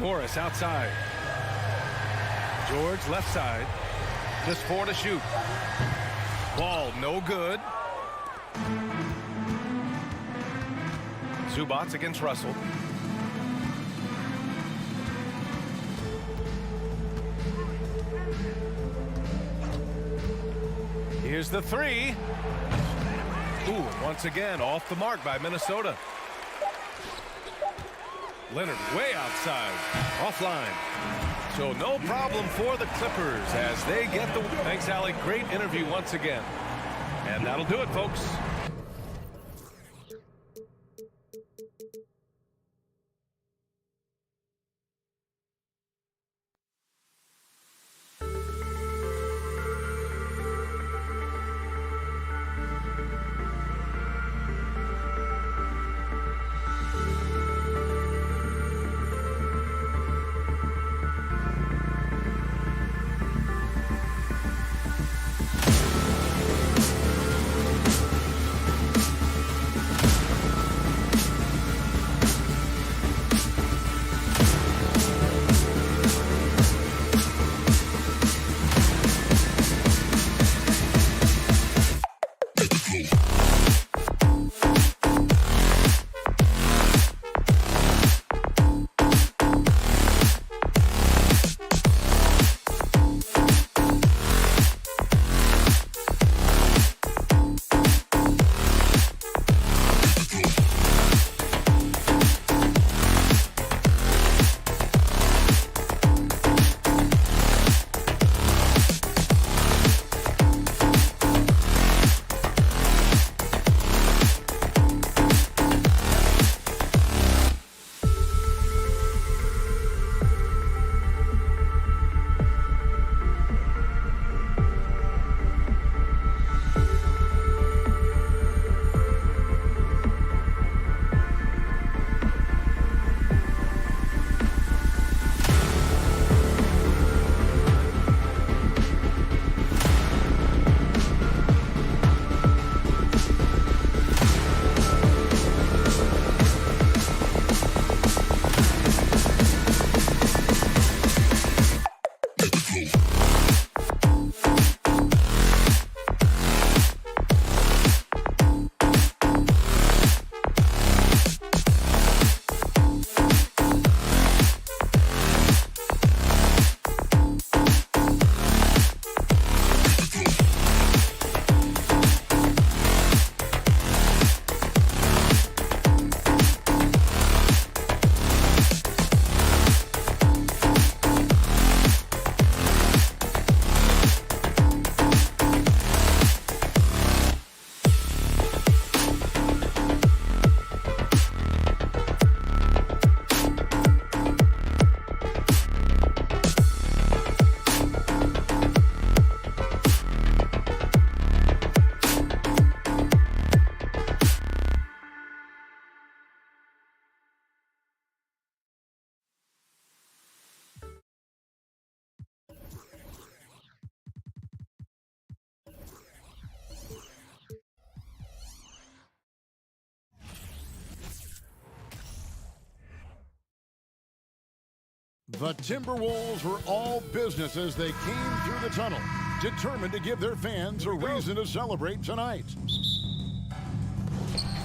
Morris outside. George left side. Just 4 to shoot. Ball no good. Zubac against Russell. Here's the 3. Ooh, once again off the mark by Minnesota. Leonard way outside, offline. So no problem for the Clippers as they get the... Thanks, Allie. Great interview once again. And that'll do it, folks. The Timberwolves were all business as they came through the tunnel. determined to give their fans a reason to celebrate tonight.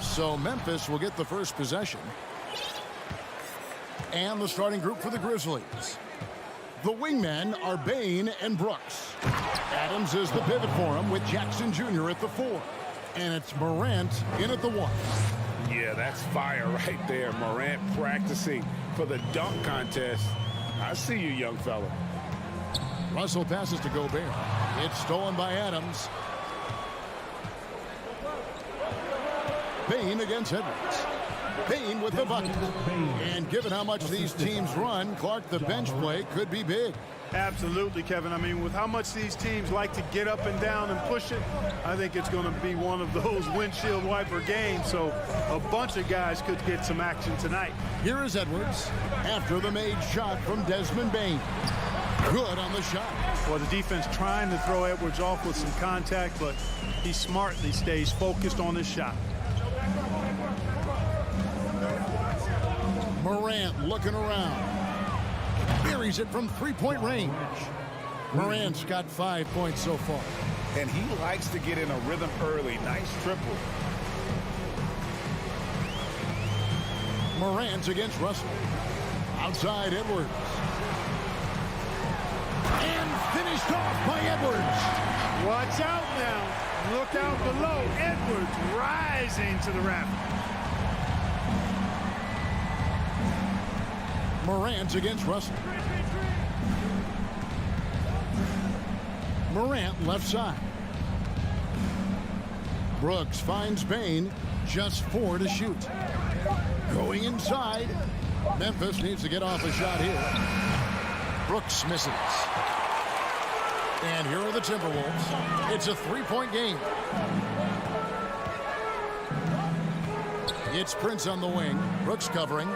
So Memphis will get the first possession. And the starting group for the Grizzlies. The wingmen are Bain and Brooks. Adams is the pivot for him with Jackson Jr. at the 4. And it's Morant in at the 1. Yeah, that's fire right there. Morant practicing for the dunk contest. I see you, young fella. Russell passes to Gobert. It's stolen by Adams. Bain against Edwards. Bain with the bucket. And given how much these teams run, Clark, the bench play could be big. Absolutely, Kevin. I mean, with how much these teams like to get up and down and push it, I think it's going to be one of those windshield wiper games. So a bunch of guys could get some action tonight. Here is Edwards after the made shot from Desmond Bain. Good on the shot. Well, the defense trying to throw Edwards off with some contact, but he smartly stays focused on his shot. Morant looking around. Buries it from three-point range. Morant's got 5 points so far. And he likes to get in a rhythm early. Nice triple. Morant against Russell. Outside Edwards. And finished off by Edwards. Watch out now. Look out below. Edwards rising to the raft. Morant against Russell. Morant left side. Brooks finds Bain. Just 4 to shoot. Going inside. Memphis needs to get off a shot here. Brooks misses. And here are the Timberwolves. It's a 3-point game. It's Prince on the wing. Brooks covering.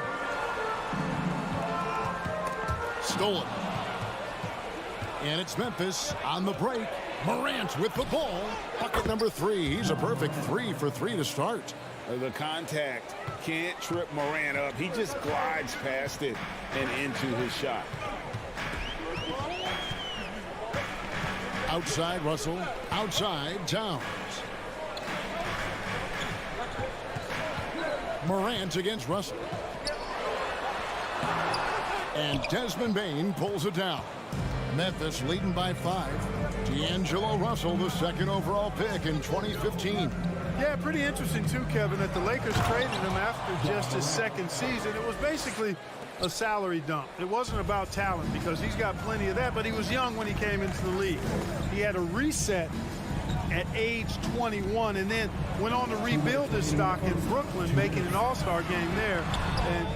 Stolen. And it's Memphis on the break. Morant with the ball. Bucket number 3. He's a perfect 3 for 3 to start. The contact can't trip Morant up. He just glides past it and into his shot. Outside Russell. Outside Towns. Morant against Russell. And Desmond Bain pulls it down. Memphis leading by 5. D'Angelo Russell, the 2nd overall pick in 2015. Yeah, pretty interesting too, Kevin, that the Lakers traded him after just his 2nd season. It was basically a salary dump. It wasn't about talent because he's got plenty of that, but he was young when he came into the league. He had a reset at age 21 and then went on to rebuild his stock in Brooklyn, making an all-star game there. And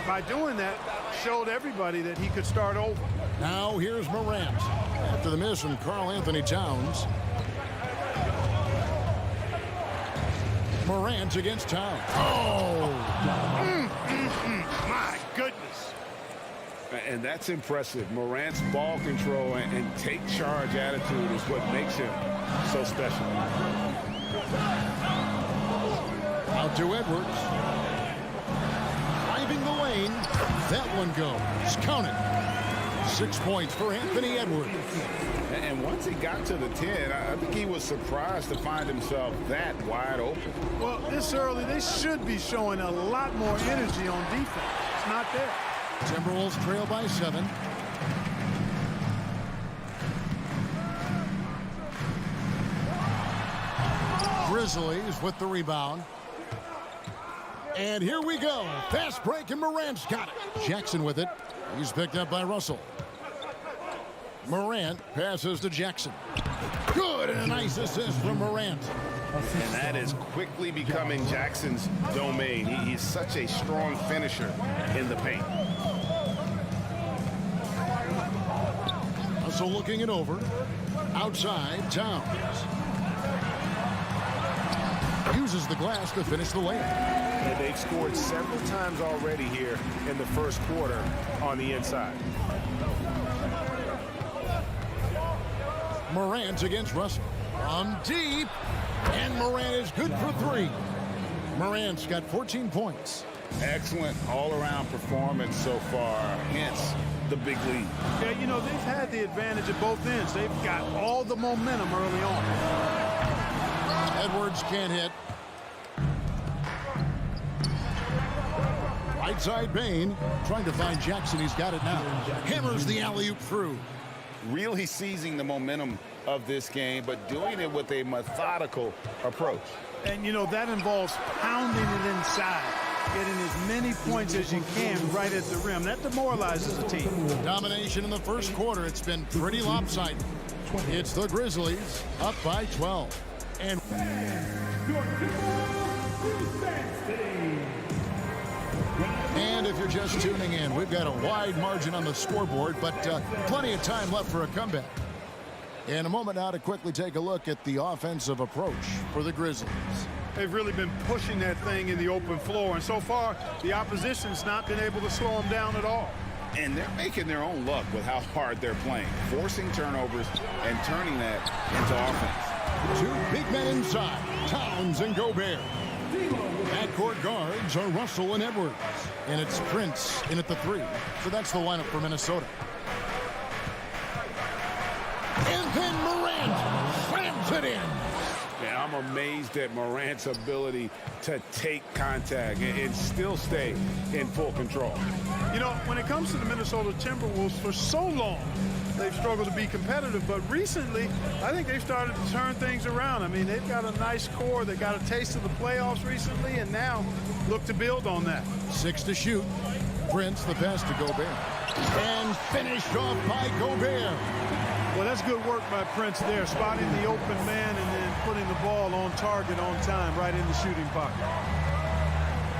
by doing that, showed everybody that he could start over. Now here's Morant after the miss from Karl Anthony Towns. Morant against Towns. Oh! My goodness. And that's impressive. Morant's ball control and take charge attitude is what makes him so special. Out to Edwards. Driving the lane. That one goes. Count it. 6 points for Anthony Edwards. And once he got to the 10, I think he was surprised to find himself that wide open. Well, this early, they should be showing a lot more energy on defense. It's not there. Timberwolves trail by 7. Grizzlies with the rebound. And here we go. Fast break, and Morant's got it. Jackson with it. He's picked up by Russell. Morant passes to Jackson. Good, and a nice assist from Morant. And that is quickly becoming Jackson's domain. He's such a strong finisher in the paint. Russell looking it over. Outside, Towns. Uses the glass to finish the layup. And they've scored several times already here in the first quarter on the inside. Morant against Russell. From deep. And Morant is good for 3. Morant's got 14 points. Excellent all-around performance so far, hence the big lead. Yeah, you know, they've had the advantage at both ends. They've got all the momentum early on. Edwards can't hit. Right side Bain trying to find Jackson. He's got it now. Hammers the alley-oop through. Really seizing the momentum of this game, but doing it with a methodical approach. And, you know, that involves pounding it inside, getting as many points as you can right at the rim. That demoralizes the team. Domination in the first quarter. It's been pretty lopsided. It's the Grizzlies up by 12. And if you're just tuning in, we've got a wide margin on the scoreboard, but plenty of time left for a comeback. In a moment now to quickly take a look at the offensive approach for the Grizzlies. They've really been pushing that thing in the open floor, and so far the opposition's not been able to slow them down at all. And they're making their own luck with how hard they're playing, forcing turnovers and turning that into offense. Two big men inside, Towns and Gobert. Backcourt guards are Russell and Edwards. And it's Prince in at the 3. So that's the lineup for Minnesota. And then Morant slams it in. Yeah, I'm amazed at Morant's ability to take contact and still stay in full control. You know, when it comes to the Minnesota Timberwolves, for so long, they've struggled to be competitive, but recently, I think they've started to turn things around. I mean, they've got a nice core. They got a taste of the playoffs recently, and now look to build on that. 6 to shoot. Prince the pass to Gobert. And finished off by Gobert. Well, that's good work by Prince there, spotting the open man and then putting the ball on target on time right in the shooting pocket.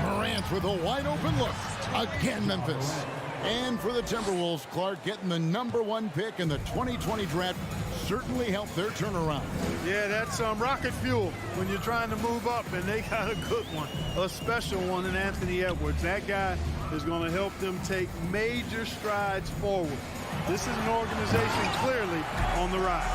Morant with a wide open look. Again, Memphis. And for the Timberwolves, Clark getting the #1 pick in the 2020 draft certainly helped their turnaround. Yeah, that's rocket fuel when you're trying to move up, and they got a good one, a special one in Anthony Edwards. That guy is going to help them take major strides forward. This is an organization clearly on the rise.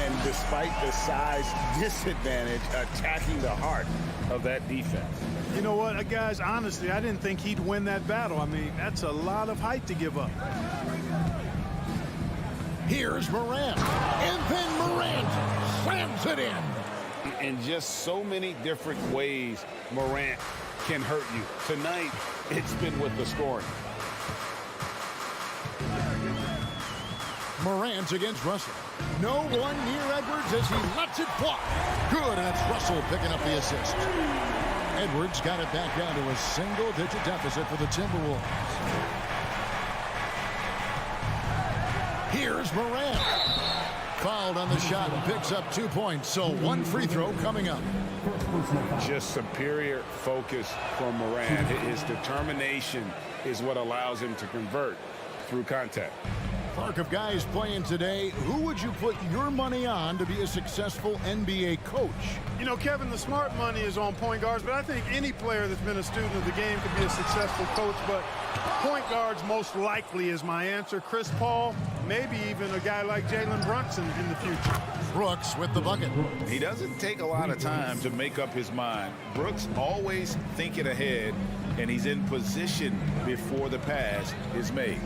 And despite the size disadvantage, attacking the heart of that defense. You know what, guys, honestly, I didn't think he'd win that battle. I mean, that's a lot of height to give up. Here's Morant. And then Morant slams it in. In just so many different ways, Morant can hurt you. Tonight, it's been with the scoring. Morant against Russell. No one near Edwards as he lets it fly. Good, and it's Russell picking up the assist. Edwards got it back down to a single-digit deficit for the Timberwolves. Here's Morant. Fouled on the shot and picks up 2 points, so 1 free throw coming up. Just superior focus from Morant. His determination is what allows him to convert through contact. Clark, of guys playing today, who would you put your money on to be a successful NBA coach? You know, Kevin, the smart money is on point guards, but I think any player that's been a student of the game could be a successful coach, but point guards most likely is my answer. Chris Paul, maybe even a guy like Jalen Brunson in the future. Brooks with the bucket. He doesn't take a lot of time to make up his mind. Brooks always thinking ahead, and he's in position before the pass is made.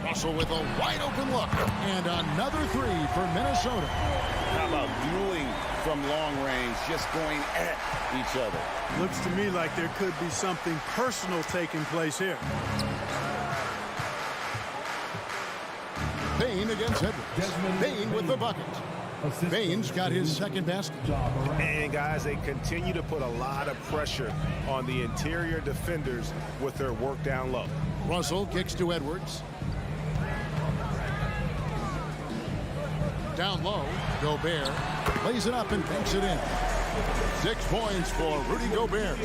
Russell with a wide open look. And another 3 for Minnesota. How about dueling from long range, just going at each other? Looks to me like there could be something personal taking place here. Bain against Edwards. Bain with the bucket. Bain's got his second basket. And guys, they continue to put a lot of pressure on the interior defenders with their work down low. Russell kicks to Edwards. Down low, Gobert lays it up and banks it in. 6 points for Rudy Gobert.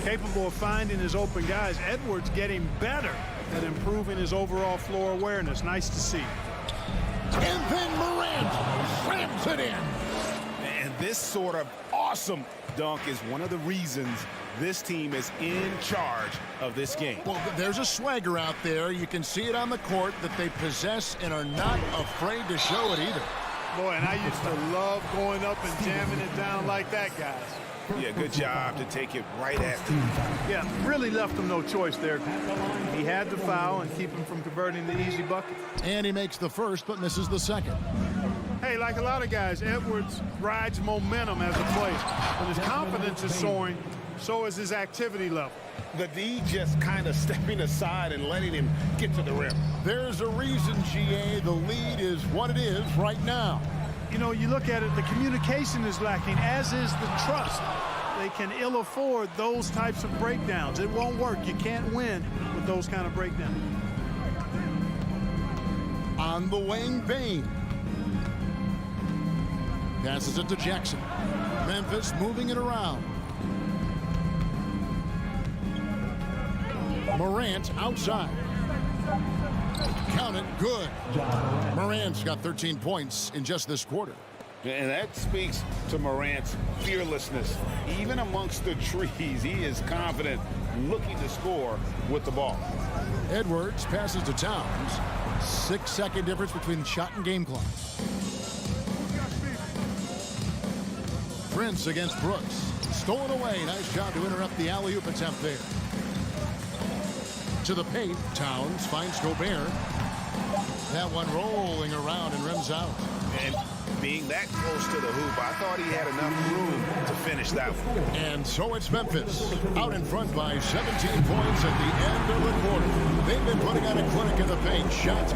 Capable of finding his open guys. Edwards getting better at improving his overall floor awareness. Nice to see. And then Morant slams it in. And this sort of awesome dunk is one of the reasons this team is in charge of this game. Well, there's a swagger out there. You can see it on the court that they possess and are not afraid to show it either. Boy, and I used to love going up and jamming it down like that, guys. Yeah, good job to take it right at them. Yeah, really left him no choice there. He had to foul and keep him from converting the easy bucket. And he makes the first but misses the second. Hey, like a lot of guys, Edwards rides momentum as a player. When his confidence is soaring, so is his activity level. The D just kind of stepping aside and letting him get to the rim. There's a reason, GA, the lead is what it is right now. You know, you look at it, the communication is lacking, as is the trust. They can ill afford those types of breakdowns. It won't work. You can't win with those kind of breakdowns. On the wing, Bain. Passes it to Jackson. Memphis moving it around. Morant outside. Count it, good. Morant's got 13 points in just this quarter. And that speaks to Morant's fearlessness. Even amongst the trees, he is confident, looking to score with the ball. Edwards passes to Towns. 6-second difference between shot and game clock. Prince against Brooks. Stolen away. Nice job to interrupt the alley-oop attempt there. To the paint, Towns finds Gobert. That one rolling around and rims out. And being that close to the hoop, I thought he had enough room to finish that one. And so it's Memphis, out in front by 17 points at the end of the quarter. They've been putting on a clinic in the paint. Shot.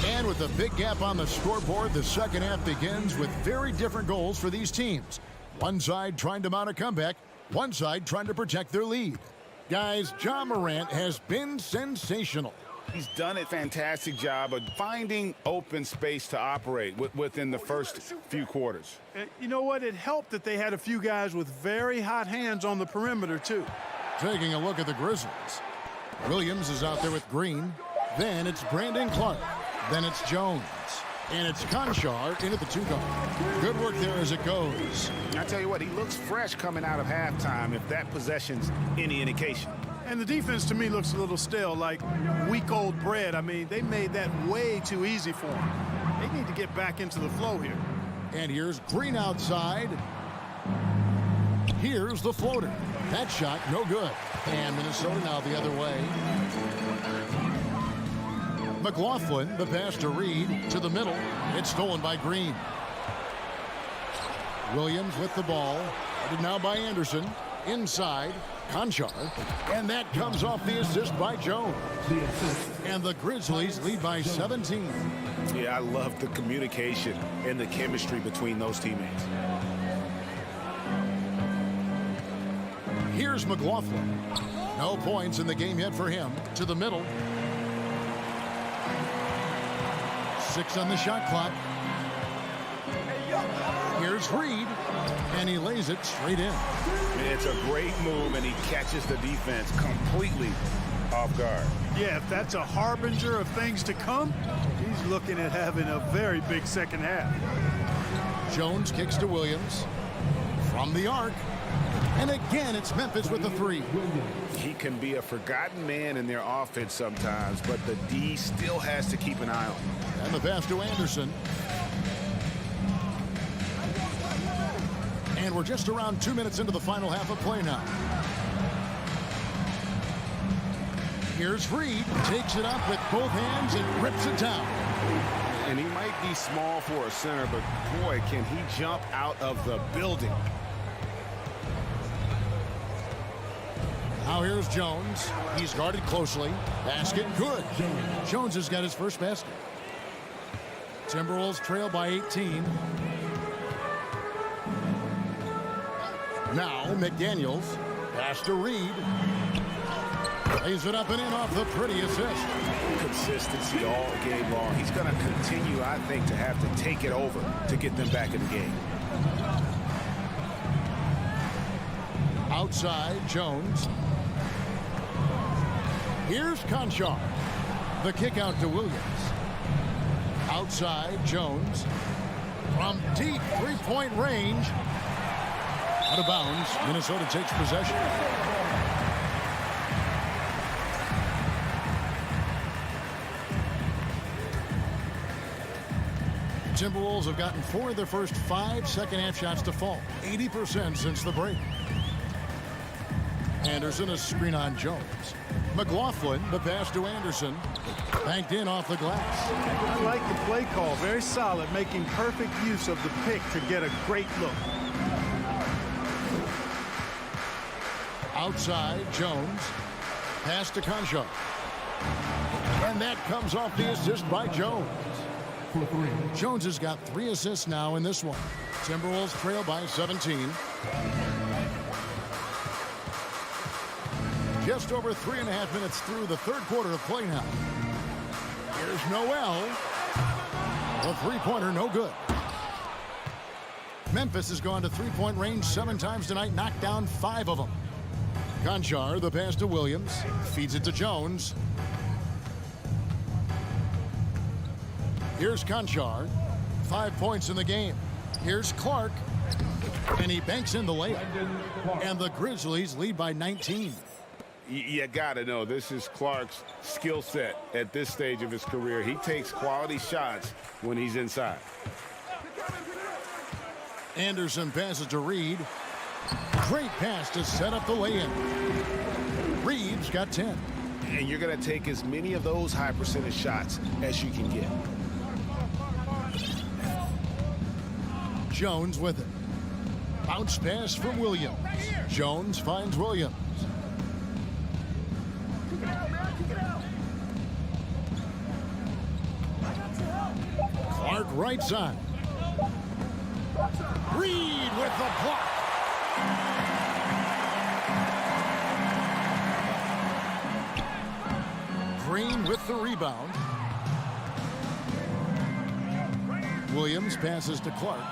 And with a big gap on the scoreboard, the second half begins with very different goals for these teams. One side trying to mount a comeback, one side trying to protect their lead. Guys, Ja Morant has been sensational. He's done a fantastic job of finding open space to operate within the first few quarters. You know what? It helped that they had a few guys with very hot hands on the perimeter, too. Taking a look at the Grizzlies. Williams is out there with Green. Then it's Brandon Clark. Then it's Jones. And it's Conchar into the two-guard. Good work there as it goes. I tell you what, he looks fresh coming out of halftime if that possession's any indication. And the defense to me looks a little stale, like week-old bread. I mean, they made that way too easy for him. They need to get back into the flow here. And here's Green outside. Here's the floater. That shot, no good. And Minnesota now the other way. McLaughlin, the pass to Reed, to the middle. It's stolen by Green. Williams with the ball. Headed now by Anderson. Inside, Conchar. And that comes off the assist by Jones. And the Grizzlies lead by 17. Yeah, I love the communication and the chemistry between those teammates. Here's McLaughlin. No points in the game yet for him. To the middle. 6 on the shot clock. Here's Reed. And he lays it straight in. It's a great move, and he catches the defense completely off guard. Yeah, if that's a harbinger of things to come, he's looking at having a very big second half. Jones kicks to Williams. From the arc. And again, it's Memphis with the three. He can be a forgotten man in their offense sometimes, but the D still has to keep an eye on him. And the pass to Anderson. And we're just around 2 minutes into the final half of play now. Here's Reed. Takes it up with both hands and rips it down. And he might be small for a center, but boy, can he jump out of the building. Now here's Jones. He's guarded closely. Basket good. Jones has got his first basket. Timberwolves trail by 18. Now McDaniels. Pass to Reed. Lays it up and in off the pretty assist. Consistency all game long. He's going to continue, I think, to have to take it over to get them back in the game. Outside, Jones. Here's Conchar. The kick out to Williams. Outside, Jones. From deep three-point range. Out of bounds. Minnesota takes possession. Timberwolves have gotten 4 of their first 5 second-half shots to fall. 80% since the break. Anderson, a screen on Jones. McLaughlin, the pass to Anderson. Banked in off the glass. I like the play call. Very solid, making perfect use of the pick to get a great look. Outside, Jones. Pass to Conchar. And that comes off the assist by Jones. Jones has got 3 assists now in this one. Timberwolves trail by 17. Just over 3.5 minutes through the third quarter of play now. Here's Noel. The three-pointer, no good. Memphis has gone to three-point range 7 times tonight, knocked down 5 of them. Conchar, the pass to Williams. Feeds it to Jones. Here's Conchar. 5 points in the game. Here's Clark. And he banks in the layup. And the Grizzlies lead by 19. You got to know, this is Clark's skill set at this stage of his career. He takes quality shots when he's inside. Anderson passes to Reed. Great pass to set up the lay-in. Reed's got 10. And you're going to take as many of those high percentage shots as you can get. Jones with it. Bounce pass from Williams. Jones finds Williams. Clark right side. Reed with the block. Green with the rebound. Williams passes to Clark.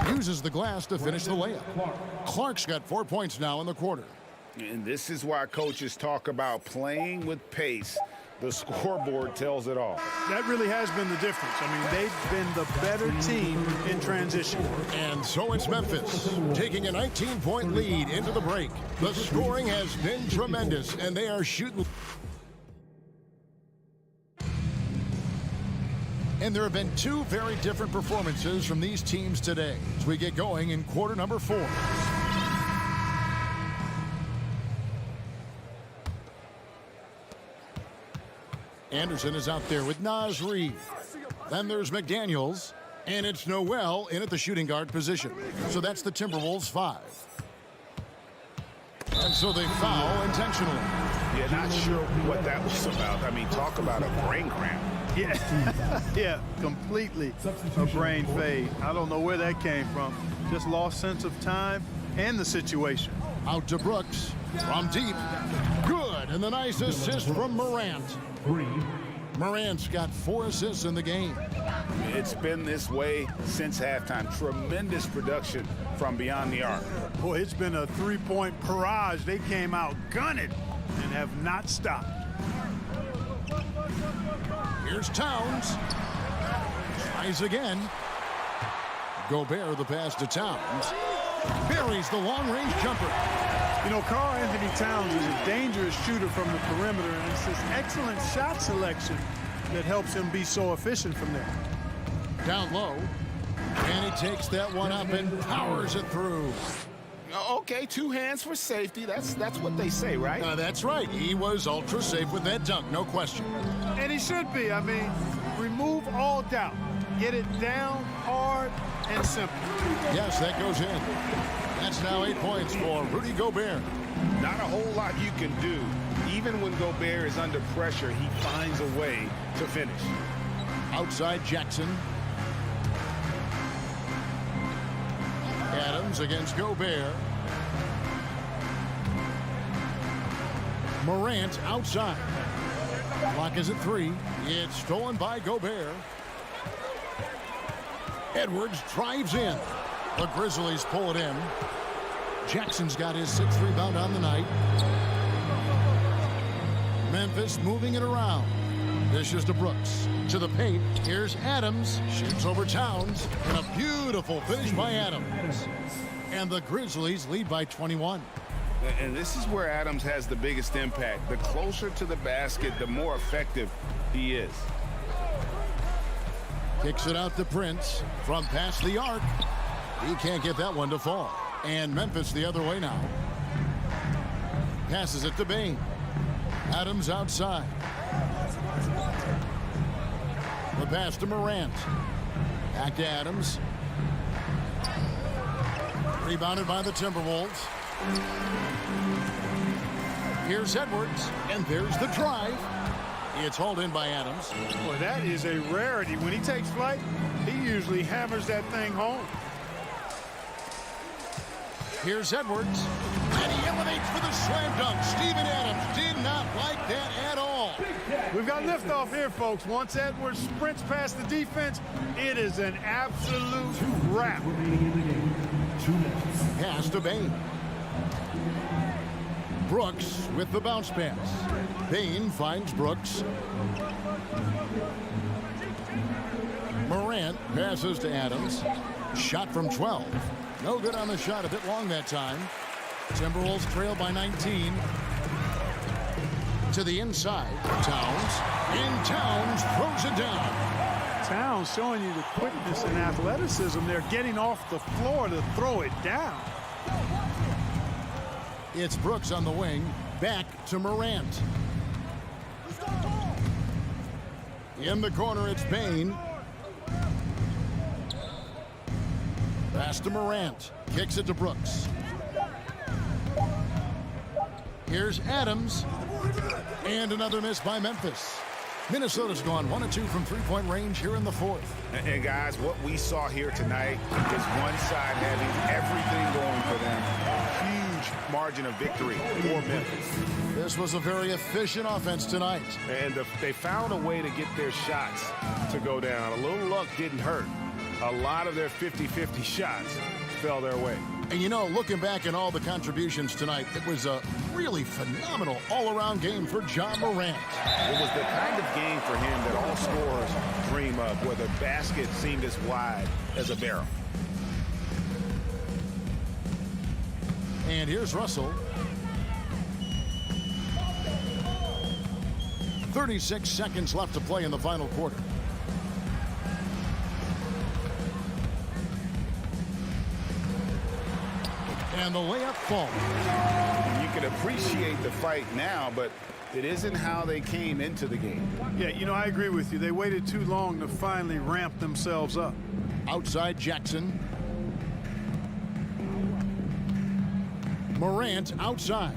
Uses the glass to finish the layup. Clark's got 4 points now in the quarter. And this is why coaches talk about playing with pace. The scoreboard tells it all. That really has been the difference. I mean, they've been the better team in transition. And so it's Memphis taking a 19-point lead into the break. The scoring has been tremendous, and they are shooting. And there have been 2 very different performances from these teams today as we get going in quarter number 4. Anderson is out there with Naz Reid. Then there's McDaniels. And it's Noel in at the shooting guard position. So that's the Timberwolves 5. And so they foul intentionally. Yeah, not sure what that was about. I mean, talk about a brain cramp. Yeah, yeah, completely a brain fade. I don't know where that came from. Just lost sense of time and the situation. Out to Brooks from deep. Good, and the nice assist from Morant. Morant's got 4 assists in the game. It's been this way since halftime. Tremendous production from beyond the arc. Boy, it's been a 3-point barrage. They came out gunning and have not stopped. Here's Towns. Tries again. Gobert the pass to Towns. Buries the long-range jumper. You know, Karl Anthony Towns is a dangerous shooter from the perimeter, and it's this excellent shot selection that helps him be so efficient from there. Down low. And he takes that one up and powers it through. Okay, 2 hands for safety. That's what they say, right? That's right. He was ultra safe with that dunk, no question. And he should be. I mean, remove all doubt. Get it down hard and simple. Yes, that goes in. That's now 8 points for Rudy Gobert. Not a whole lot you can do. Even when Gobert is under pressure, he finds a way to finish. Outside Jackson. Adams against Gobert. Morant outside. Clock is at 3. It's stolen by Gobert. Edwards drives in. The Grizzlies pull it in. Jackson's got his 6th rebound on the night. Memphis moving it around. Dishes to Brooks. To the paint. Here's Adams. Shoots over Towns. And a beautiful finish by Adams. And the Grizzlies lead by 21. And this is where Adams has the biggest impact. The closer to the basket, the more effective he is. Kicks it out to Prince from past the arc. He can't get that one to fall. And Memphis the other way now. Passes it to Bain. Adams outside. The pass to Morant. Back to Adams. Rebounded by the Timberwolves. Here's Edwards. And there's the drive. It's hauled in by Adams. Boy, that is a rarity. When he takes flight, he usually hammers that thing home. Here's Edwards. And he eliminates for the slam dunk. Steven Adams did not like that at all. We've got liftoff here, folks. Once Edwards sprints past the defense, it is an absolute wrap. Pass to Bain. Brooks with the bounce pass. Bain finds Brooks. Morant passes to Adams. Shot from 12. No good on the shot. A bit long that time. Timberwolves trail by 19. To the inside. Towns. And Towns throws it down. Towns showing you the quickness and athleticism. They're getting off the floor to throw it down. It's Brooks on the wing. Back to Morant. In the corner, it's Bain. Pass to Morant. Kicks it to Brooks. Here's Adams. And another miss by Memphis. Minnesota's gone 1 of 2 from three-point range here in the 4th. And guys, what we saw here tonight is one side having everything going for them. Huge margin of victory for Memphis. This was a very efficient offense tonight. And they found a way to get their shots to go down. A little luck didn't hurt. A lot of their 50-50 shots fell their way. And you know, looking back at all the contributions tonight, it was a really phenomenal all-around game for John Morant. It was the kind of game for him that all scorers dream of, where the basket seemed as wide as a barrel. And here's Russell. 36 seconds left to play in the final quarter. And the layup falls. You can appreciate the fight now, but it isn't how they came into the game. Yeah, you know, I agree with you. They waited too long to finally ramp themselves up. Outside Jackson. Morant outside.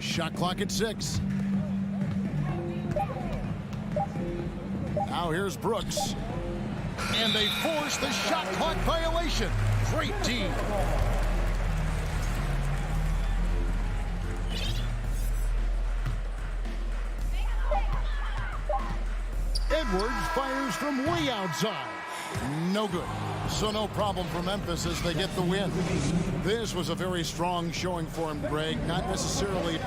Shot clock at 6. Now here's Brooks. And they force the shot clock violation. Great team. Edwards fires from way outside. No good. So no problem for Memphis as they get the win. This was a very strong showing for him, Greg. Not necessarily...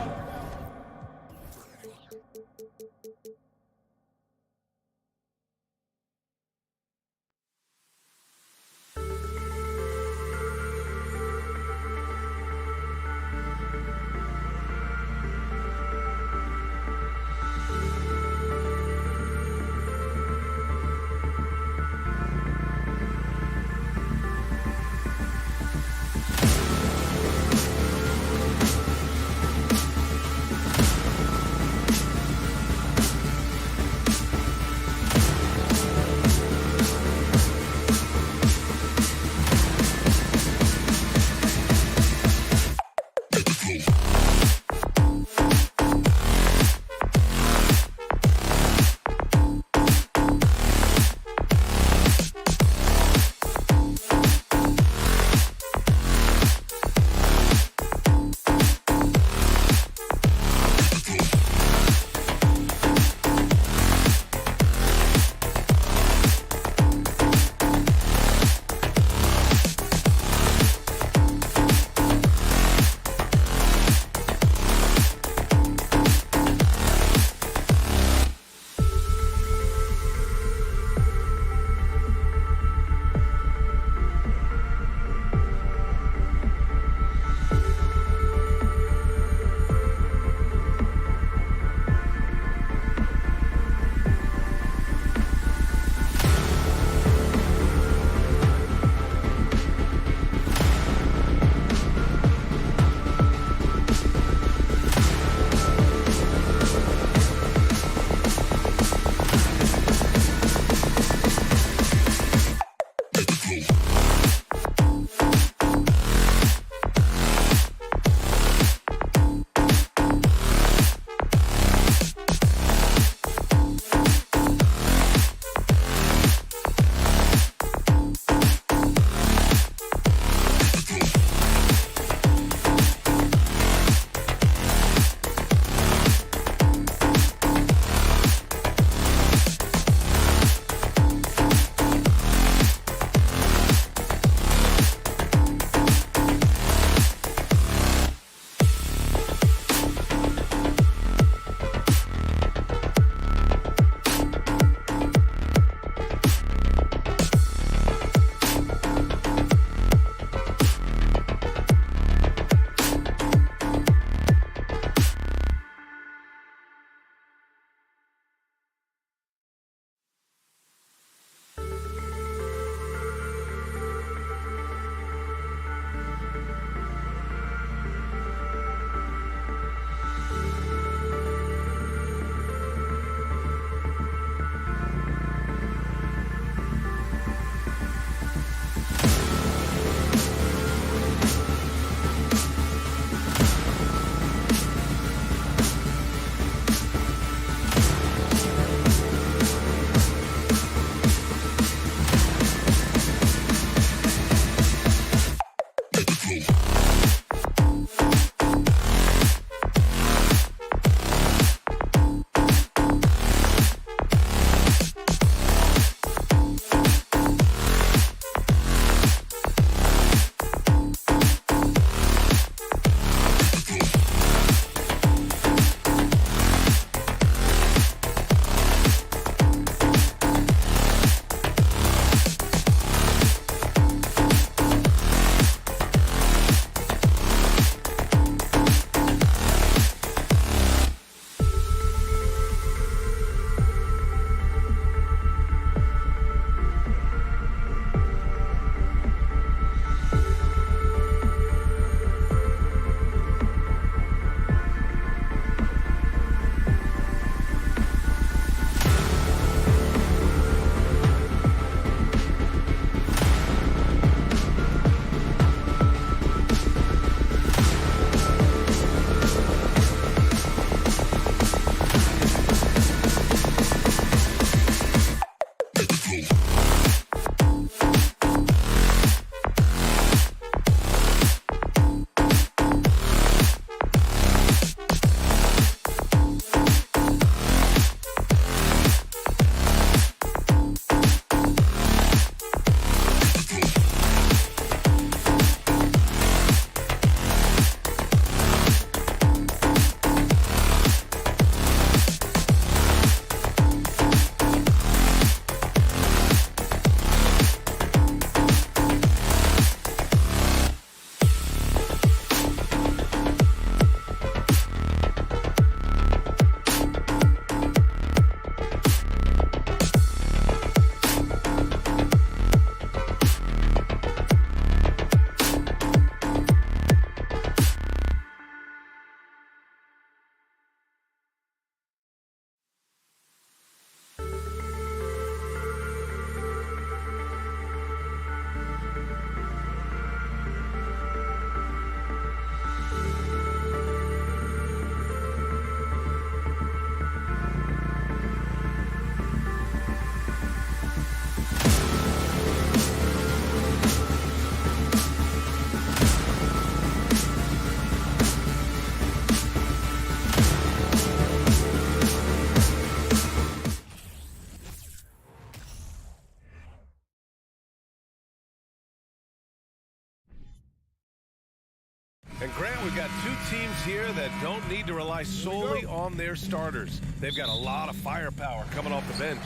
And Grant, we've got two teams here that don't need to rely solely on their starters. They've got a lot of firepower coming off the bench.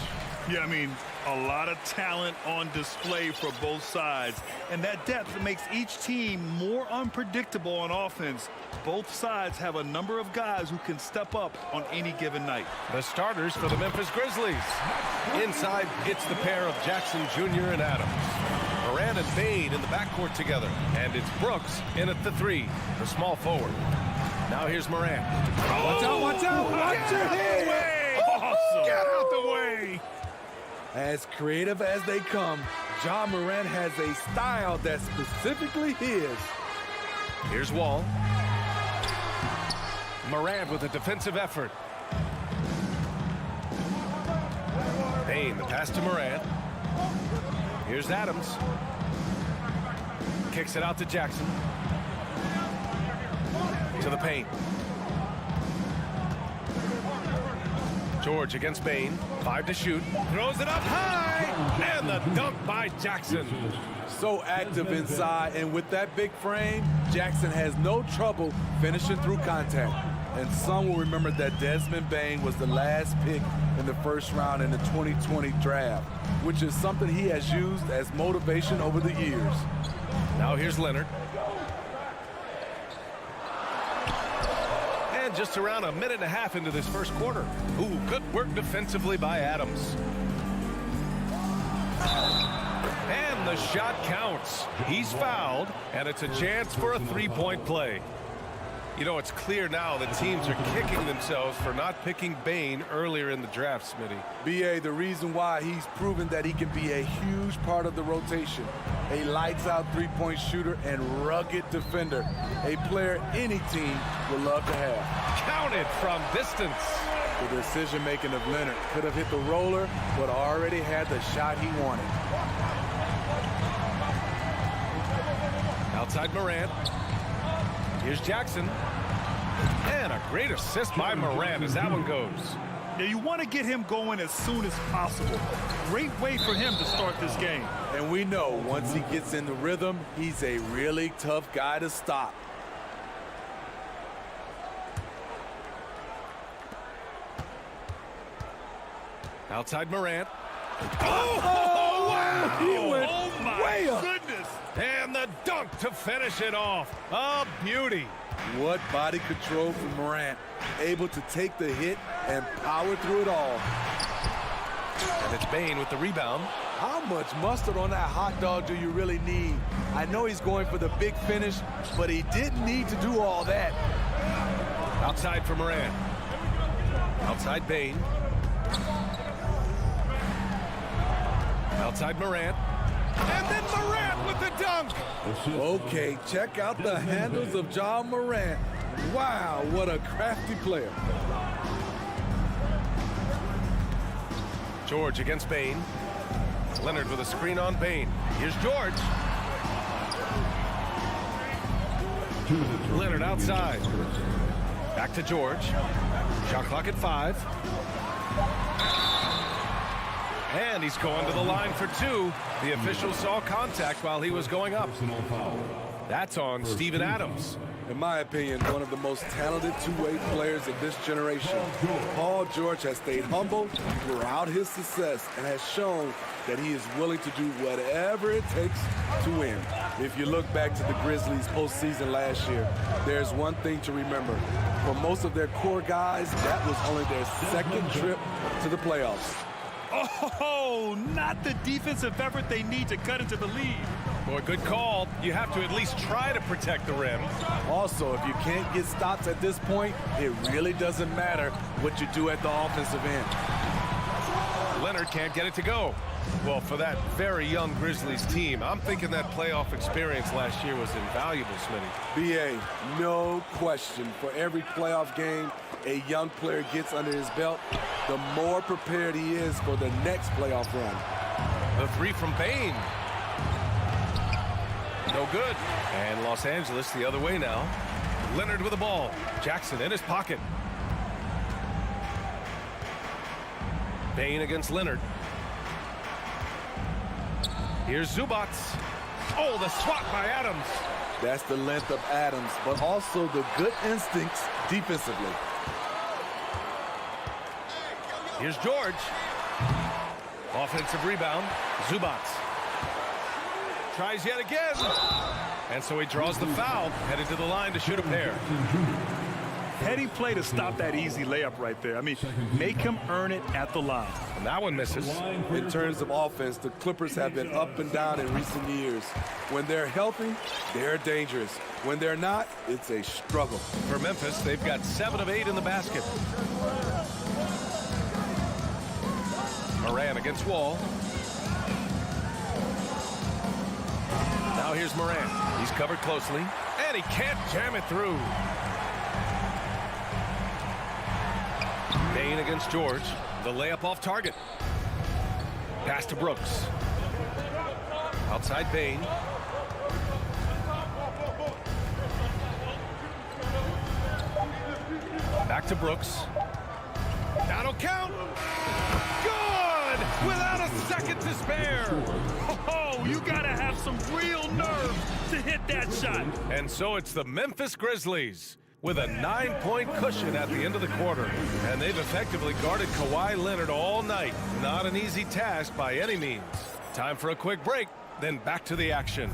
Yeah, I mean, a lot of talent on display for both sides. And that depth makes each team more unpredictable on offense. Both sides have a number of guys who can step up on any given night. The starters for the Memphis Grizzlies. Inside, it's the pair of Jackson Jr. and Adams. Moran and Bade in the backcourt together. And it's Brooks in at the three, the small forward. Now here's Moran. Watch out, watch out, watch your head. Awesome. Get out the way. As creative as they come, Ja Morant has a style that's specifically his. Here's Wall. Morant with a defensive effort. Payne, the pass to Morant. Here's Adams. Kicks it out to Jackson. To the paint. George against Bane. 5 to shoot. Throws it up high. And the dunk by Jackson. So active inside, and with that big frame, Jackson has no trouble finishing through contact. And some will remember that Desmond Bane was the last pick in the first round in the 2020 draft, which is something he has used as motivation over the years. Now here's Leonard. And just around a minute and a half into this first quarter. Ooh, good work defensively by Adams. And the shot counts. He's fouled, and it's a chance for a three-point play. You know, it's clear now that teams are kicking themselves for not picking Bane earlier in the draft, Smitty. B.A., the reason why he's proven that he can be a huge part of the rotation. A lights-out three-point shooter and rugged defender. A player any team would love to have. Counted from distance. The decision-making of Leonard could have hit the roller, but already had the shot he wanted. Outside Morant. Here's Jackson. And a great assist by Morant as that one goes. Now you want to get him going as soon as possible. Great way for him to start this game. And we know once he gets in the rhythm, he's a really tough guy to stop. Outside Morant. Oh, wow! He went Oh my way up. goodness! And the dunk to finish it off. A beauty. What body control from Morant. Able to take the hit and power through it all. And it's Bane with the rebound. How much mustard on that hot dog do you really need? I know he's going for the big finish, but he didn't need to do all that. Outside for Morant. Outside Bane. Outside Morant. And then Morant with the dunk. Okay, check out the handles of John Morant. Wow, what a crafty player. George against Bane. Leonard with a screen on Bane. Here's George. Leonard outside. Back to George. Shot clock at 5. And he's going to the line for 2. The official saw contact while he was going up. That's on Steven Adams. In my opinion, one of the most talented two-way players of this generation. Paul George has stayed humble throughout his success and has shown that he is willing to do whatever it takes to win. If you look back to the Grizzlies postseason last year, there's one thing to remember. For most of their core guys, that was only their second trip to the playoffs. Oh, not the defensive effort they need to cut into the lead. Boy, good call. You have to at least try to protect the rim. Also, if you can't get stops at this point, it really doesn't matter what you do at the offensive end. Leonard can't get it to go. Well, for that very young Grizzlies team, I'm thinking that playoff experience last year was invaluable, Smitty. B.A., no question. For every playoff game a young player gets under his belt, the more prepared he is for the next playoff run. The 3 from Bane. No good. And Los Angeles the other way now. Leonard with the ball. Jackson in his pocket. Bane against Leonard. Here's Zubac. Oh, the swat by Adams. That's the length of Adams, but also the good instincts defensively. Here's George. Offensive rebound. Zubac. Tries yet again. And so he draws the foul. Headed to the line to shoot a pair. Heady play to stop that easy layup right there. I mean, make him earn it at the line. And that one misses. In terms of offense, the Clippers have been up and down in recent years. When they're healthy, they're dangerous. When they're not, it's a struggle. For Memphis, they've got 7 of 8 in the basket. Morant against Wall. Now here's Morant. He's covered closely, and he can't jam it through. Bane against George. The layup off target. Pass to Brooks. Outside Bane. Back to Brooks. That'll count. Good! Without a second to spare. Oh, you gotta have some real nerve to hit that shot. And so it's the Memphis Grizzlies with a 9-point cushion at the end of the quarter. And they've effectively guarded Kawhi Leonard all night. Not an easy task by any means. Time for a quick break, then back to the action.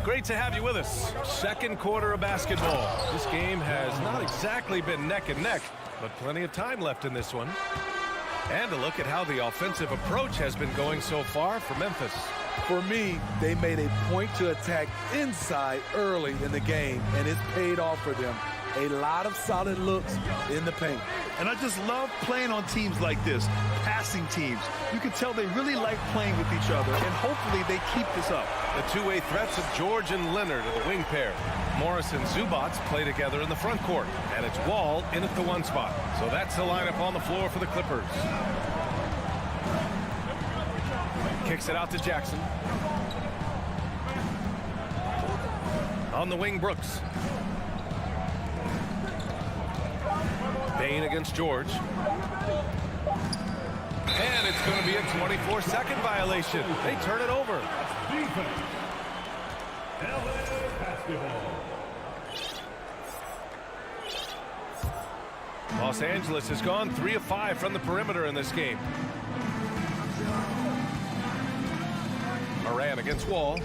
Great to have you with us. Second quarter of basketball. This game has not exactly been neck and neck, but plenty of time left in this one. And a look at how the offensive approach has been going so far for Memphis. For me, they made a point to attack inside early in the game, and it paid off for them. A lot of solid looks in the paint. And I just love playing on teams like this, passing teams. You can tell they really like playing with each other, and hopefully they keep this up. The two-way threats of George and Leonard are the wing pair. Morris and Zubac play together in the front court, and it's Wall in at the 1 spot. So that's the lineup on the floor for the Clippers. Kicks it out to Jackson. On the wing, Brooks. Bain against George. And it's going to be a 24-second violation. They turn it over. Defense. LA basketball. Los Angeles has gone 3 of 5 from the perimeter in this game. Moran against Wall.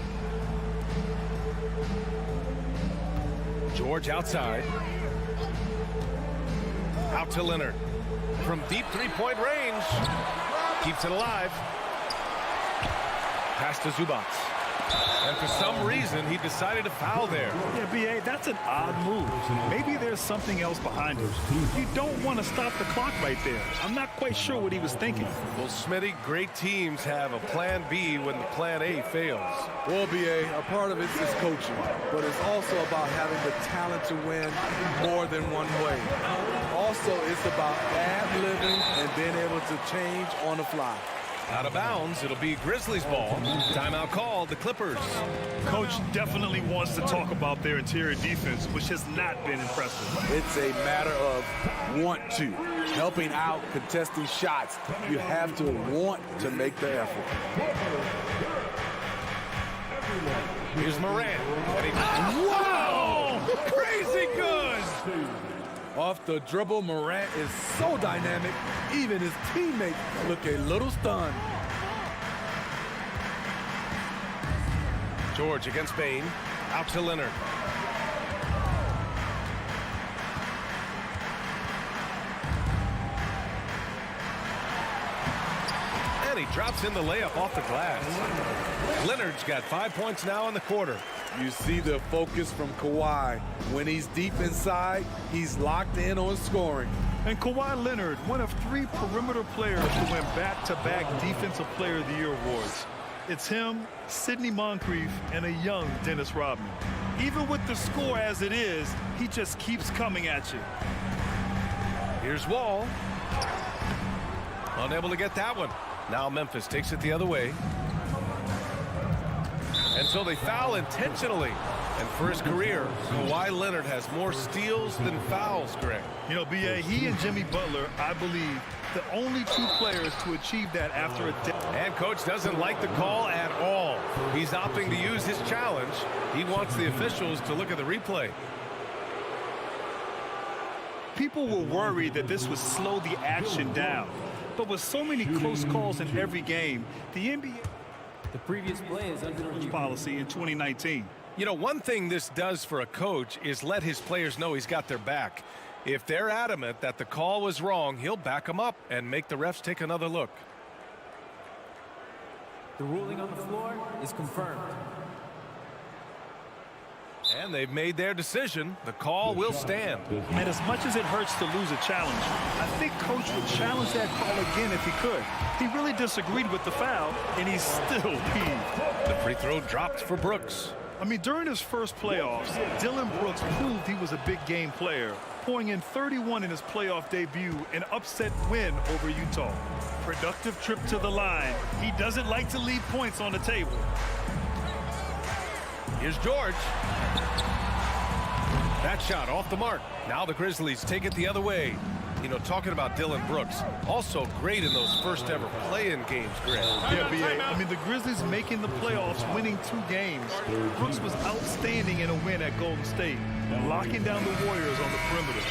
George outside. Out to Leonard. From deep three-point range. Keeps it alive. Pass to Zubac. And for some reason, he decided to foul there. Yeah, B.A., that's an odd move. Maybe there's something else behind it. You don't want to stop the clock right there. I'm not quite sure what he was thinking. Well, Smitty, great teams have a plan B when the plan A fails. Well, B.A., a part of it is coaching, but it's also about having the talent to win more than one way. Also, it's about ad-libbing and being able to change on the fly. Out of bounds, it'll be Grizzlies ball. Timeout called, the Clippers. Coach definitely wants to talk about their interior defense, which has not been impressive. It's a matter of want to. Helping out, contesting shots. You have to want to make the effort. Here's Moran. Wow! Crazy good! Off the dribble, Morant is so dynamic, even his teammates look a little stunned. George against Bain. Out to Leonard. And he drops in the layup off the glass. Leonard's got 5 points now in the quarter. You see the focus from Kawhi. When he's deep inside, he's locked in on scoring. And Kawhi Leonard, one of 3 perimeter players to win back-to-back Defensive Player of the Year awards. It's him, Sidney Moncrief, and a young Dennis Rodman. Even with the score as it is, he just keeps coming at you. Here's Wall. Unable to get that one. Now Memphis takes it the other way. And so they foul intentionally. And for his career, Kawhi Leonard has more steals than fouls, Greg. You know, B.A., he and Jimmy Butler, I believe, the only 2 players to achieve that after a decade. And coach doesn't like the call at all. He's opting to use his challenge. He wants the officials to look at the replay. People were worried that this would slow the action down. But with so many close calls in every game, the NBA... The previous play is under policy in 2019. You know, one thing this does for a coach is let his players know he's got their back. If they're adamant that the call was wrong, he'll back them up and make the refs take another look. The ruling on the floor is confirmed. And they've made their decision. The call will stand. And as much as it hurts to lose a challenge, I think Coach would challenge that call again if he could. He really disagreed with the foul, and he's still peeved. The free throw dropped for Brooks. I mean, during his first playoffs, Dillon Brooks proved he was a big game player, pouring in 31 in his playoff debut, an upset win over Utah. Productive trip to the line. He doesn't like to leave points on the table. Here's George. That shot off the mark. Now the Grizzlies take it the other way. You know, talking about Dillon Brooks, also great in those first ever play-in games, Greg. Yeah, B.A. I mean, the Grizzlies making the playoffs, winning 2 games. Brooks was outstanding in a win at Golden State, locking down the Warriors on the perimeter.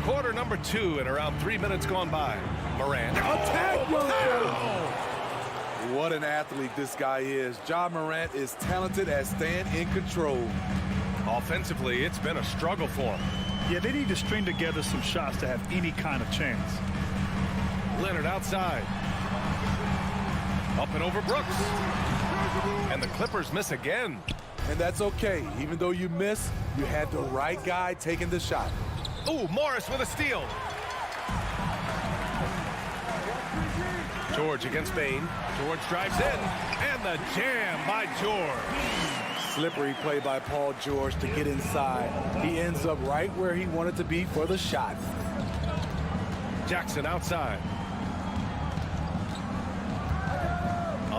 Quarter number 2 and around 3 minutes gone by. Moran. What an athlete this guy is. Ja Morant is talented at staying in control. Offensively, it's been a struggle for him. Yeah, they need to string together some shots to have any kind of chance. Leonard outside. Up and over Brooks. And the Clippers miss again. And that's okay. Even though you miss, you had the right guy taking the shot. Ooh, Morris with a steal. George against Bain. George drives in, and the jam by George. Slippery play by Paul George to get inside. He ends up right where he wanted to be for the shot. Jackson outside.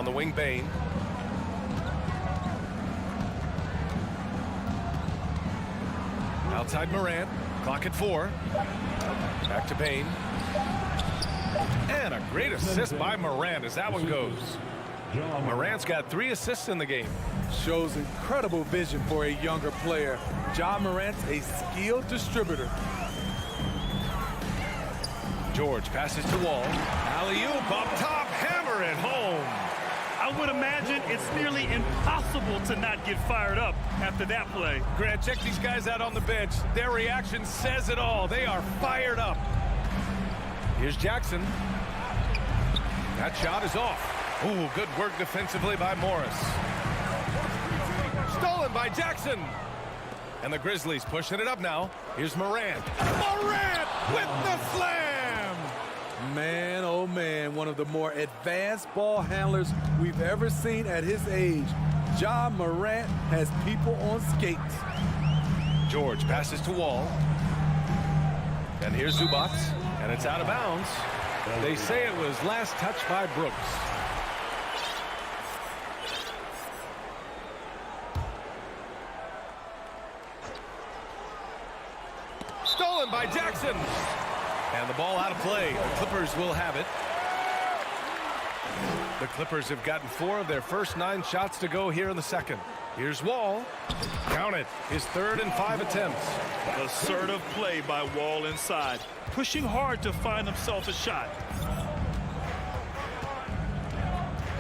the wing, Bain. Outside Morant. Clock at 4. Back to Bain. And a great assist by Morant as that one goes. Morant's got 3 assists in the game. Shows incredible vision for a younger player. Ja Morant's a skilled distributor. George passes to Wall. Alley-oop up top, hammer it home. I would imagine it's nearly impossible to not get fired up after that play. Grant, check these guys out on the bench. Their reaction says it all. They are fired up. Here's Jackson. That shot is off. Ooh, good work defensively by Morris. Stolen by Jackson. And the Grizzlies pushing it up now. Here's Morant. Morant with the slam! Man, oh man, one of the more advanced ball handlers we've ever seen at his age. Ja Morant has people on skates. George passes to Wall. And here's Zubac. And it's out of bounds. They say it was last touched by Brooks. Stolen by Jackson. And the ball out of play. The Clippers will have it. The Clippers have gotten 4 of their first 9 shots to go here in the second. Here's Wall. Count it. His 3rd and 5 attempts. Assertive play by Wall inside. Pushing hard to find himself a shot.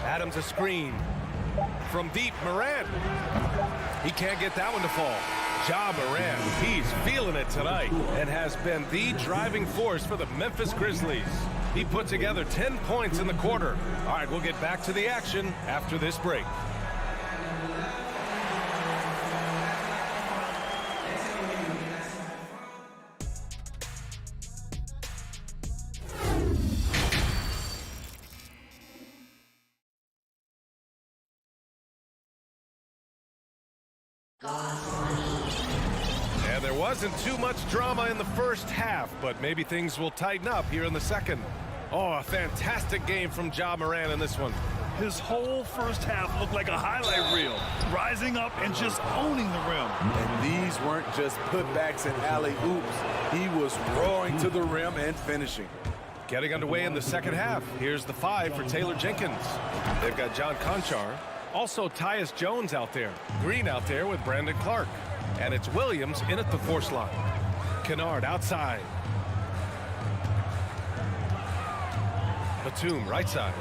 Adams a screen. From deep, Morant. He can't get that one to fall. Ja Morant, he's feeling it tonight and has been the driving force for the Memphis Grizzlies. He put together 10 points in the quarter. All right, we'll get back to the action after this break. And there wasn't too much drama in the first half, but maybe things will tighten up here in the second. Oh, a fantastic game from Ja Morant in this one. His whole first half looked like a highlight reel, rising up and just owning the rim. And these weren't just putbacks and alley-oops. He was roaring to the rim and finishing. Getting underway in the second half. Here's the 5 for Taylor Jenkins. They've got John Conchar. Also Tyus Jones out there. Green out there with Brandon Clark. And it's Williams in at the 4 slot. Kennard outside. Batum right side.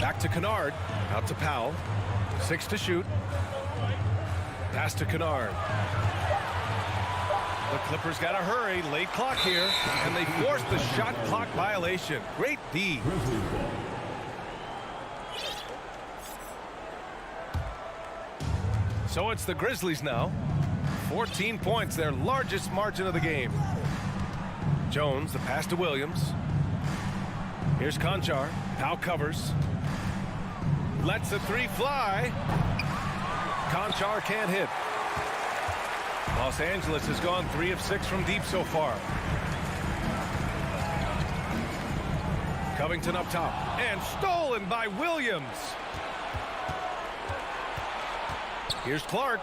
Back to Kennard. Out to Powell. 6 to shoot. Pass to Kennard. The Clippers got to hurry. Late clock here. And they forced the shot clock violation. Great D. So it's the Grizzlies now. 14 points, their largest margin of the game. Jones, the pass to Williams. Here's Conchar. Powell covers. Lets the 3 fly. Conchar can't hit. Los Angeles has gone 3 of 6 from deep so far. Covington up top. And stolen by Williams. Here's Clark.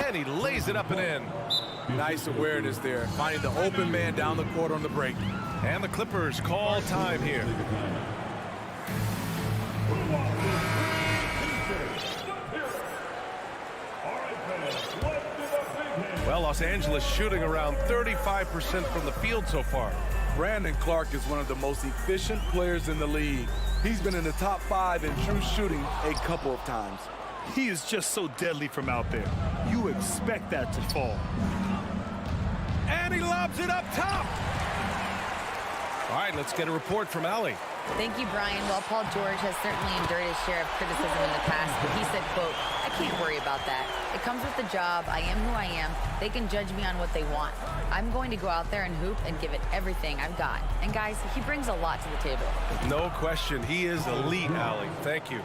And he lays it up and in. Nice awareness there, finding the open man down the court on the break. And the Clippers call time here. Well, Los Angeles shooting around 35% from the field so far. Brandon Clark is one of the most efficient players in the league. He's been in the top 5 in true shooting a couple of times. He is just so deadly from out there. You expect that to fall. And he lobs it up top. All right, let's get a report from Allie. Thank you, Brian. Well, Paul George has certainly endured his share of criticism in the past, but he said, quote, "I can't worry about that. It comes with the job. I am who I am. They can judge me on what they want. I'm going to go out there and hoop and give it everything I've got." And guys, he brings a lot to the table. No question. He is elite, Allie. Thank you.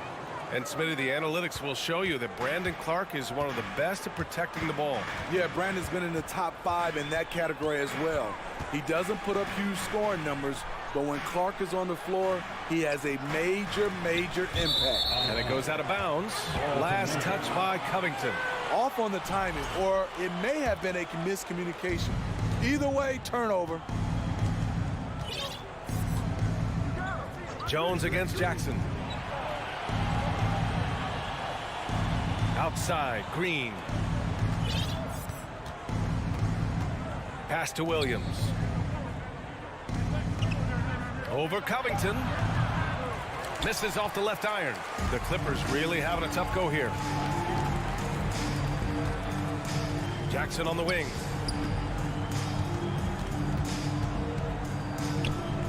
And Smitty, the analytics will show you that Brandon Clark is one of the best at protecting the ball. Yeah, Brandon's been in the top 5 in that category as well. He doesn't put up huge scoring numbers, but when Clark is on the floor, he has a major, major impact. And it goes out of bounds. Last touch by Covington. Off on the timing, or it may have been a miscommunication. Either way, turnover. Jones against Jackson. Outside, Green. Pass to Williams. Over Covington. Misses off the left iron. The Clippers really having a tough go here. Jackson on the wing.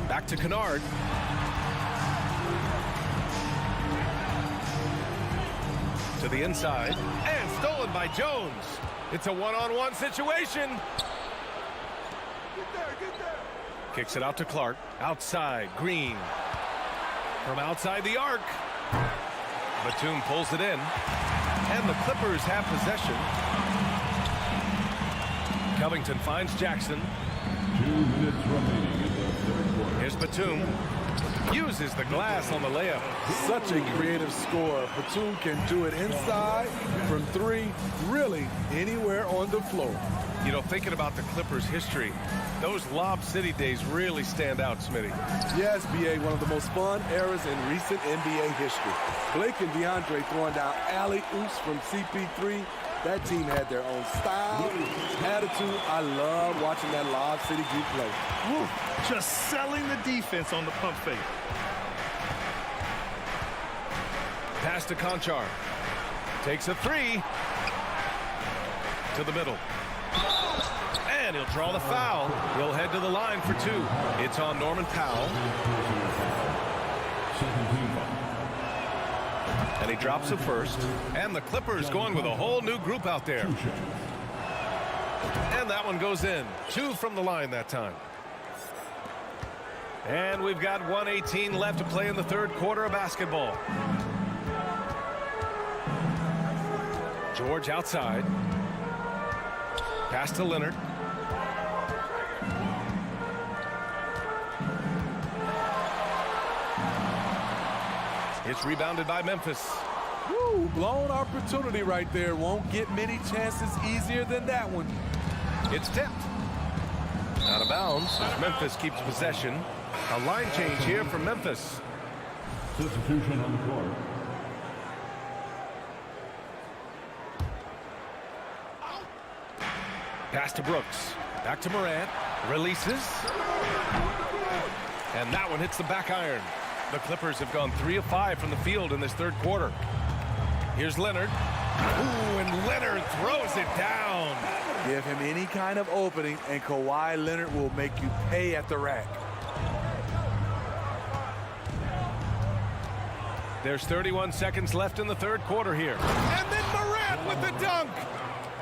Back to Kennard. To the inside. And stolen by Jones. It's a one-on-one situation. Kicks it out to Clark. Outside, Green. From outside the arc. Batum pulls it in. And the Clippers have possession. Covington finds Jackson. 2 minutes remaining in the third quarter. Here's Batum. Uses the glass on the layup. Such a creative scorer. Batum can do it inside, from 3, really anywhere on the floor. You know, thinking about the Clippers' history, those Lob City days really stand out, Smitty. Yes, B.A., one of the most fun eras in recent NBA history. Blake and DeAndre throwing down alley-oops from CP3. That team had their own style, attitude. I love watching that Lob City group play. Woo, just selling the defense on the pump fake. Pass to Conchar. Takes a 3. To the middle. And he'll draw the foul. He'll head to the line for 2. It's on Norman Powell. And he drops it first. And the Clippers going with a whole new group out there. And that one goes in. 2 from the line that time. And we've got 1:18 left to play in the third quarter of basketball. George outside. Pass to Leonard. It's rebounded by Memphis. Woo, blown opportunity right there. Won't get many chances easier than that one. It's tipped. Out of bounds. Memphis keeps possession. A line change here for Memphis. Substitution on the court. Pass to Brooks. Back to Morant. Releases. And that one hits the back iron. The Clippers have gone 3 of 5 from the field in this third quarter. Here's Leonard. Ooh, and Leonard throws it down. Give him any kind of opening, and Kawhi Leonard will make you pay at the rack. There's 31 seconds left in the third quarter here. And then Morant with the dunk.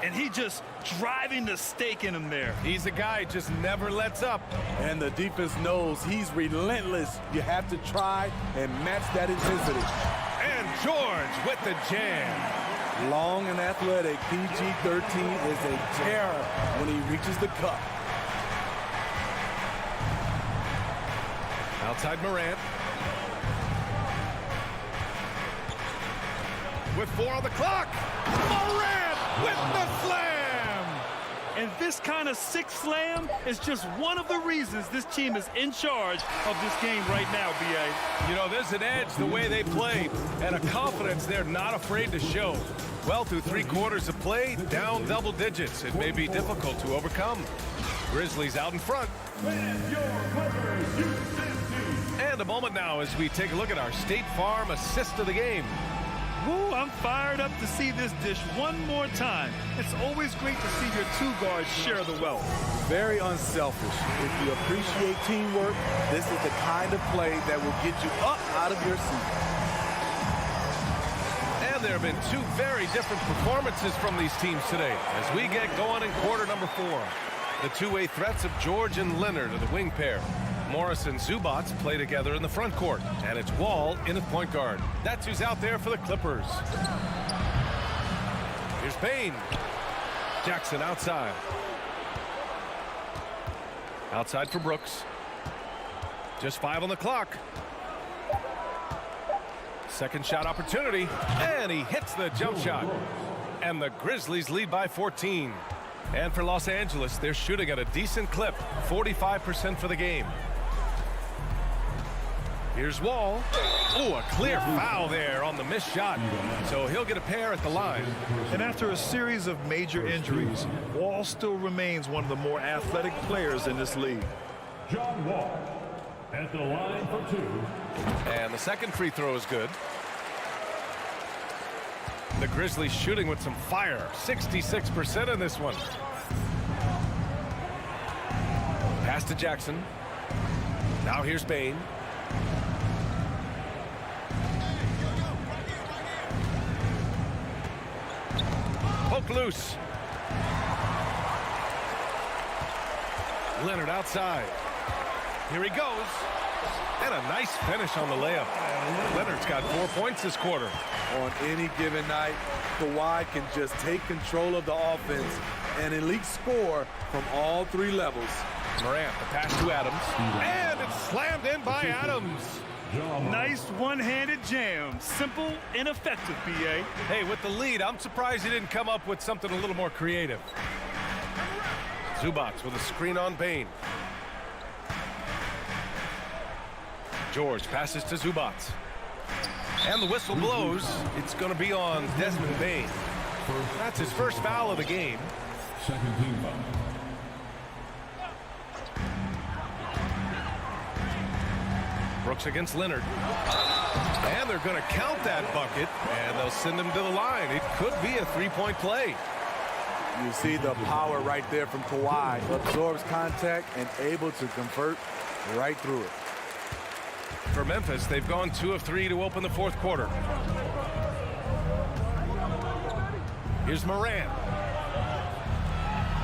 And he just driving the stake in him there. He's a guy who just never lets up. And the defense knows he's relentless. You have to try and match that intensity. And George with the jam. Long and athletic, PG-13 is a terror when he reaches the cup. Outside Morant. With 4 on the clock. Morant with the slam. And this kind of 6 slam is just one of the reasons this team is in charge of this game right now, B.A. You know, there's an edge the way they play and a confidence they're not afraid to show. Well, through 3 quarters of play, down double digits. It may be difficult to overcome. Grizzlies out in front. And a moment now as we take a look at our State Farm assist of the game. Woo, I'm fired up to see this dish one more time. It's always great to see your 2 guards share the wealth. Very unselfish. If you appreciate teamwork, this is the kind of play that will get you up out of your seat. And there have been 2 very different performances from these teams today as we get going in quarter number 4. The two-way threats of George and Leonard are the wing pair. Morris and Zubats play together in the front court. And it's Wall in at point guard. That's who's out there for the Clippers. Here's Bain. Jackson outside. Outside for Brooks. Just 5 on the clock. Second shot opportunity. And he hits the jump shot. And the Grizzlies lead by 14. And for Los Angeles, they're shooting at a decent clip. 45% for the game. Here's Wall. Oh, a clear foul there on the missed shot. So he'll get a pair at the line. And after a series of major injuries, Wall still remains one of the more athletic players in this league. John Wall at the line for 2. And the second free throw is good. The Grizzlies shooting with some fire. 66% in this one. Pass to Jackson. Now here's Bain. Poke loose. Leonard outside. Here he goes. And a nice finish on the layup. Leonard's got 4 points this quarter. On any given night, Kawhi can just take control of the offense and elite score from all 3 levels. Morant, the pass to Adams. And it's slammed in by Adams. Nice one-handed jam. Simple and effective, B.A. Hey, with the lead, I'm surprised he didn't come up with something a little more creative. Zubats with a screen on Bain. George passes to Zubats. And the whistle blows. It's going to be on Desmond Bain. That's his first foul of the game. Second team foul. Brooks against Leonard. And they're going to count that bucket. And they'll send him to the line. It could be a 3-point play. You see the power right there from Kawhi. Absorbs contact and able to convert right through it. For Memphis, they've gone 2 of 3 to open the fourth quarter. Here's Morant.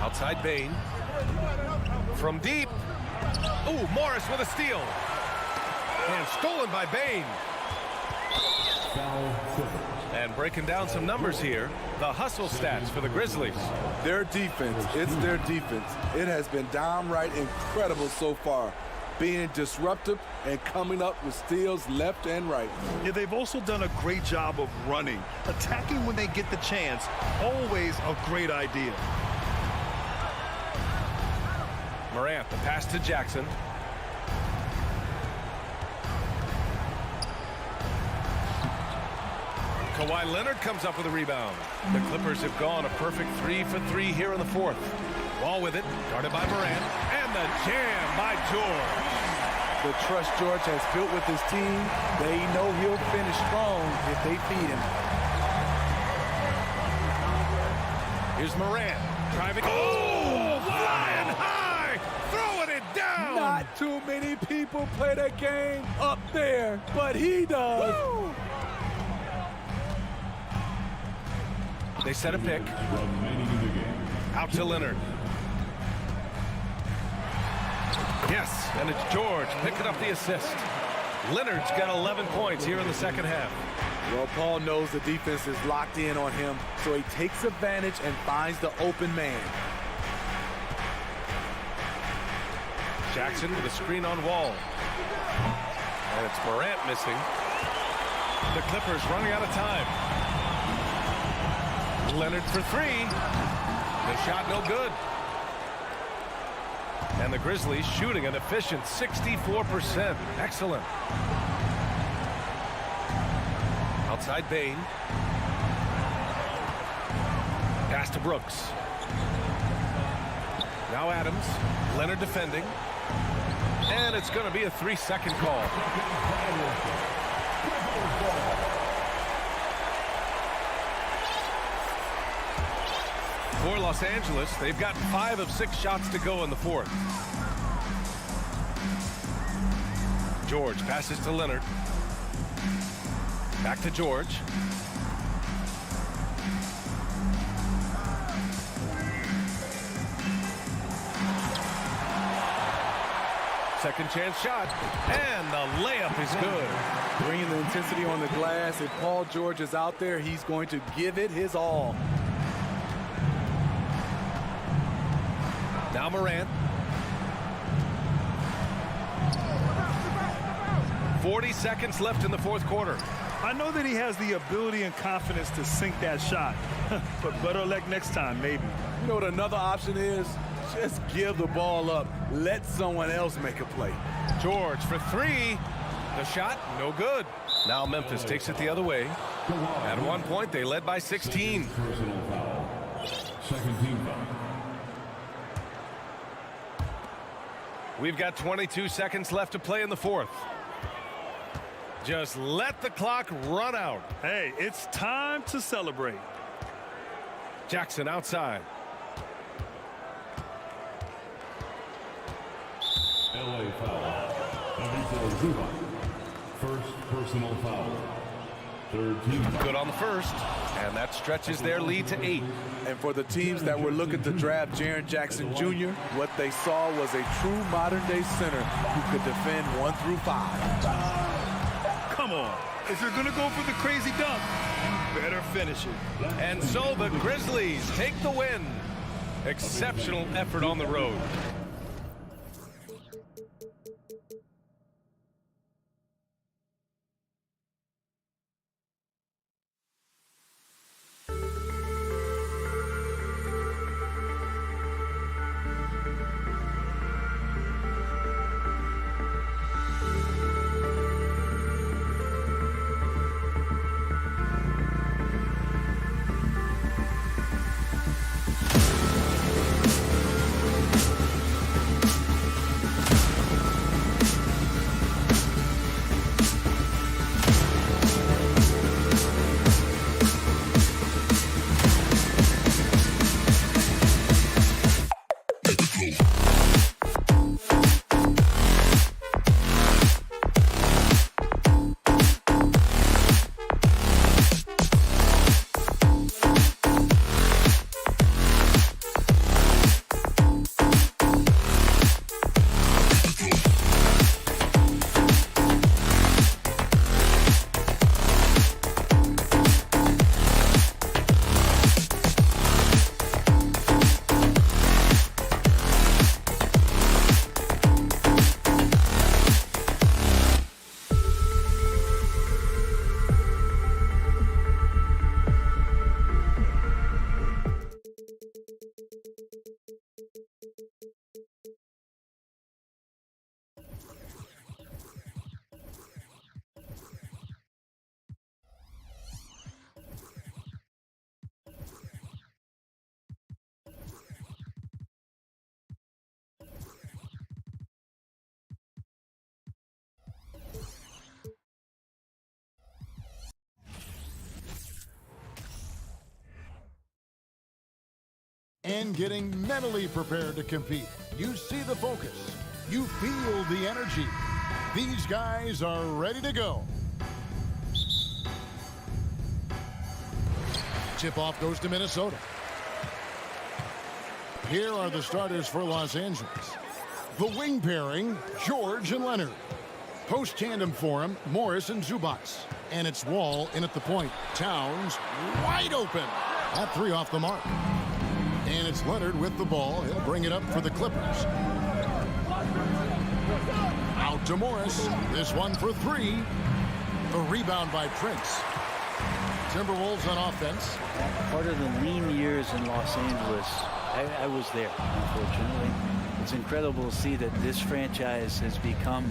Outside Bain. From deep. Ooh, Morris with a steal. And stolen by Bain. And breaking down some numbers here, the hustle stats for the Grizzlies. Their defense, it's their defense. It has been downright incredible so far. Being disruptive and coming up with steals left and right. Yeah, they've also done a great job of running. Attacking when they get the chance, always a great idea. Morant, the pass to Jackson. Kawhi Leonard comes up with a rebound. The Clippers have gone a perfect 3 for 3 here in the fourth. Wall with it, guarded by Morant, and the jam by George. The trust George has built with his team, they know he'll finish strong if they feed him. Here's Morant, driving. Oh, flying high, throwing it down. Not too many people play that game up there, but he does. Woo! They set a pick. Out to Leonard. Yes, and it's George picking up the assist. Leonard's got 11 points here in the second half. Well, Paul knows the defense is locked in on him, so he takes advantage and finds the open man. Jackson with a screen on Wall. And it's Morant missing. The Clippers running out of time. Leonard for 3. The shot no good. And the Grizzlies shooting an efficient 64%. Excellent. Outside Bain. Pass to Brooks. Now Adams. Leonard defending. And it's going to be a 3-second call. For Los Angeles, they've got 5 of 6 shots to go in the fourth. George passes to Leonard. Back to George. Second chance shot. And the layup is good. Bringing the intensity on the glass. If Paul George is out there, he's going to give it his all. Now Morant. 40 seconds left in the fourth quarter. I know that he has the ability and confidence to sink that shot, but better luck next time, maybe. You know what another option is? Just give the ball up. Let someone else make a play. George for three. The shot, no good. Now Memphis takes it the other way. At one point, they led by 16. Personal foul. Second team foul. We've got 22 seconds left to play in the fourth. Just let the clock run out. Hey, it's time to celebrate. Jackson outside. LA foul. Zubac. First personal foul. Third team foul. Good on the first. And that stretches their lead to 8. And for the teams that were looking to draft Jaren Jackson Jr., what they saw was a true modern-day center who could defend 1 through 5. Come on. If you're going to go for the crazy dunk, you better finish it. And so the Grizzlies take the win. Exceptional effort on the road. And getting mentally prepared to compete. You see the focus. You feel the energy. These guys are ready to go. Tip-off goes to Minnesota. Here are the starters for Los Angeles. The wing pairing, George and Leonard. Post tandem for him, Morris and Zubac. And it's Wall in at the point. Towns wide open. That three off the mark. And it's Leonard with the ball. He'll bring it up for the Clippers. Out to Morris. This one for three. The rebound by Prince. Timberwolves on offense. Part of the lean years in Los Angeles, I was there, unfortunately. It's incredible to see that this franchise has become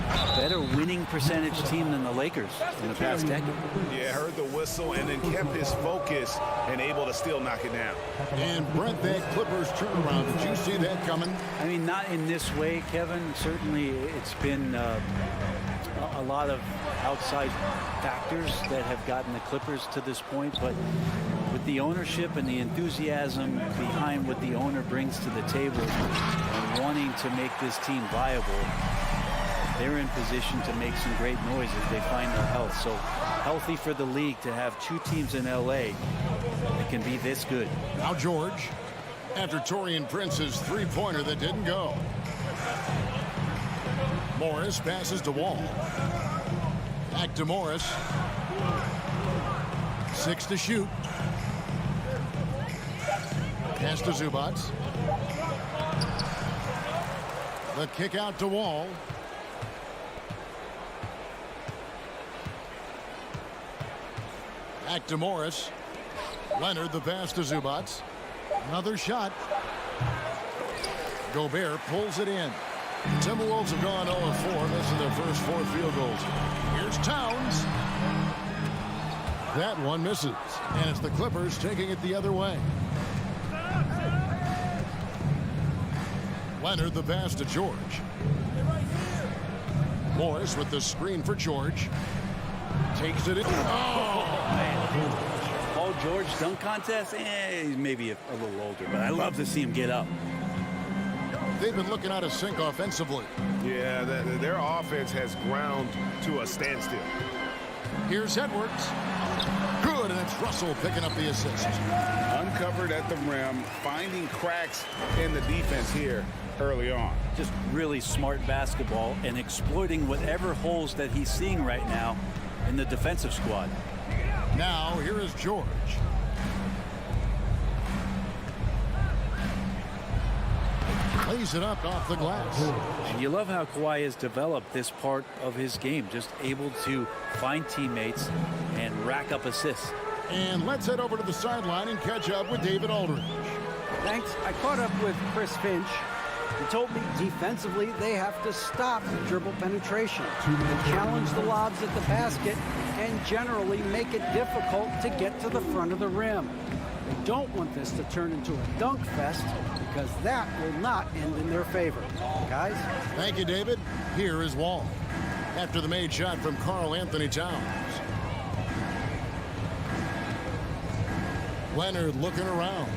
a better winning percentage team than the Lakers in the past decade. Yeah, heard the whistle and then kept his focus and able to still knock it down. And Brent, that Clippers turnaround, did you see that coming? I mean, not in this way, Kevin. Certainly it's been a lot of outside factors that have gotten the Clippers to this point, but with the ownership and the enthusiasm behind what the owner brings to the table and wanting to make this team viable, they're in position to make some great noise as they find their health. So healthy for the league to have two teams in LA that can be this good. Now George, after Taurean Prince's three-pointer that didn't go. Morris passes to Wall. Back to Morris. 6 to shoot. Pass to Zubac. The kick out to Wall. Back to Morris. Leonard, the pass to Zubac. Another shot. Gobert pulls it in. The Timberwolves have gone 0-4, missing their first 4 field goals. Here's Towns. That one misses, and it's the Clippers taking it the other way. Leonard, the pass to George. Morris with the screen for George. Takes it in. Oh, man. Paul George dunk contest? He's maybe a little older, but I love to see him get up. They've been looking out of sync offensively. Yeah, their offense has ground to a standstill. Here's Edwards. Good, and it's Russell picking up the assist. Uncovered at the rim, finding cracks in the defense here early on. Just really smart basketball and exploiting whatever holes that he's seeing right now in the defensive squad. Now, here is George. Lays it up off the glass. And you love how Kawhi has developed this part of his game, just able to find teammates and rack up assists. And let's head over to the sideline and catch up with David Aldridge. Thanks. I caught up with Chris Finch. He told me defensively they have to stop dribble penetration and challenge the lobs at the basket and generally make it difficult to get to the front of the rim. They don't want this to turn into a dunk fest because that will not end in their favor. Guys? Thank you, David. Here is Wall. After the made shot from Karl Anthony Towns. Leonard looking around.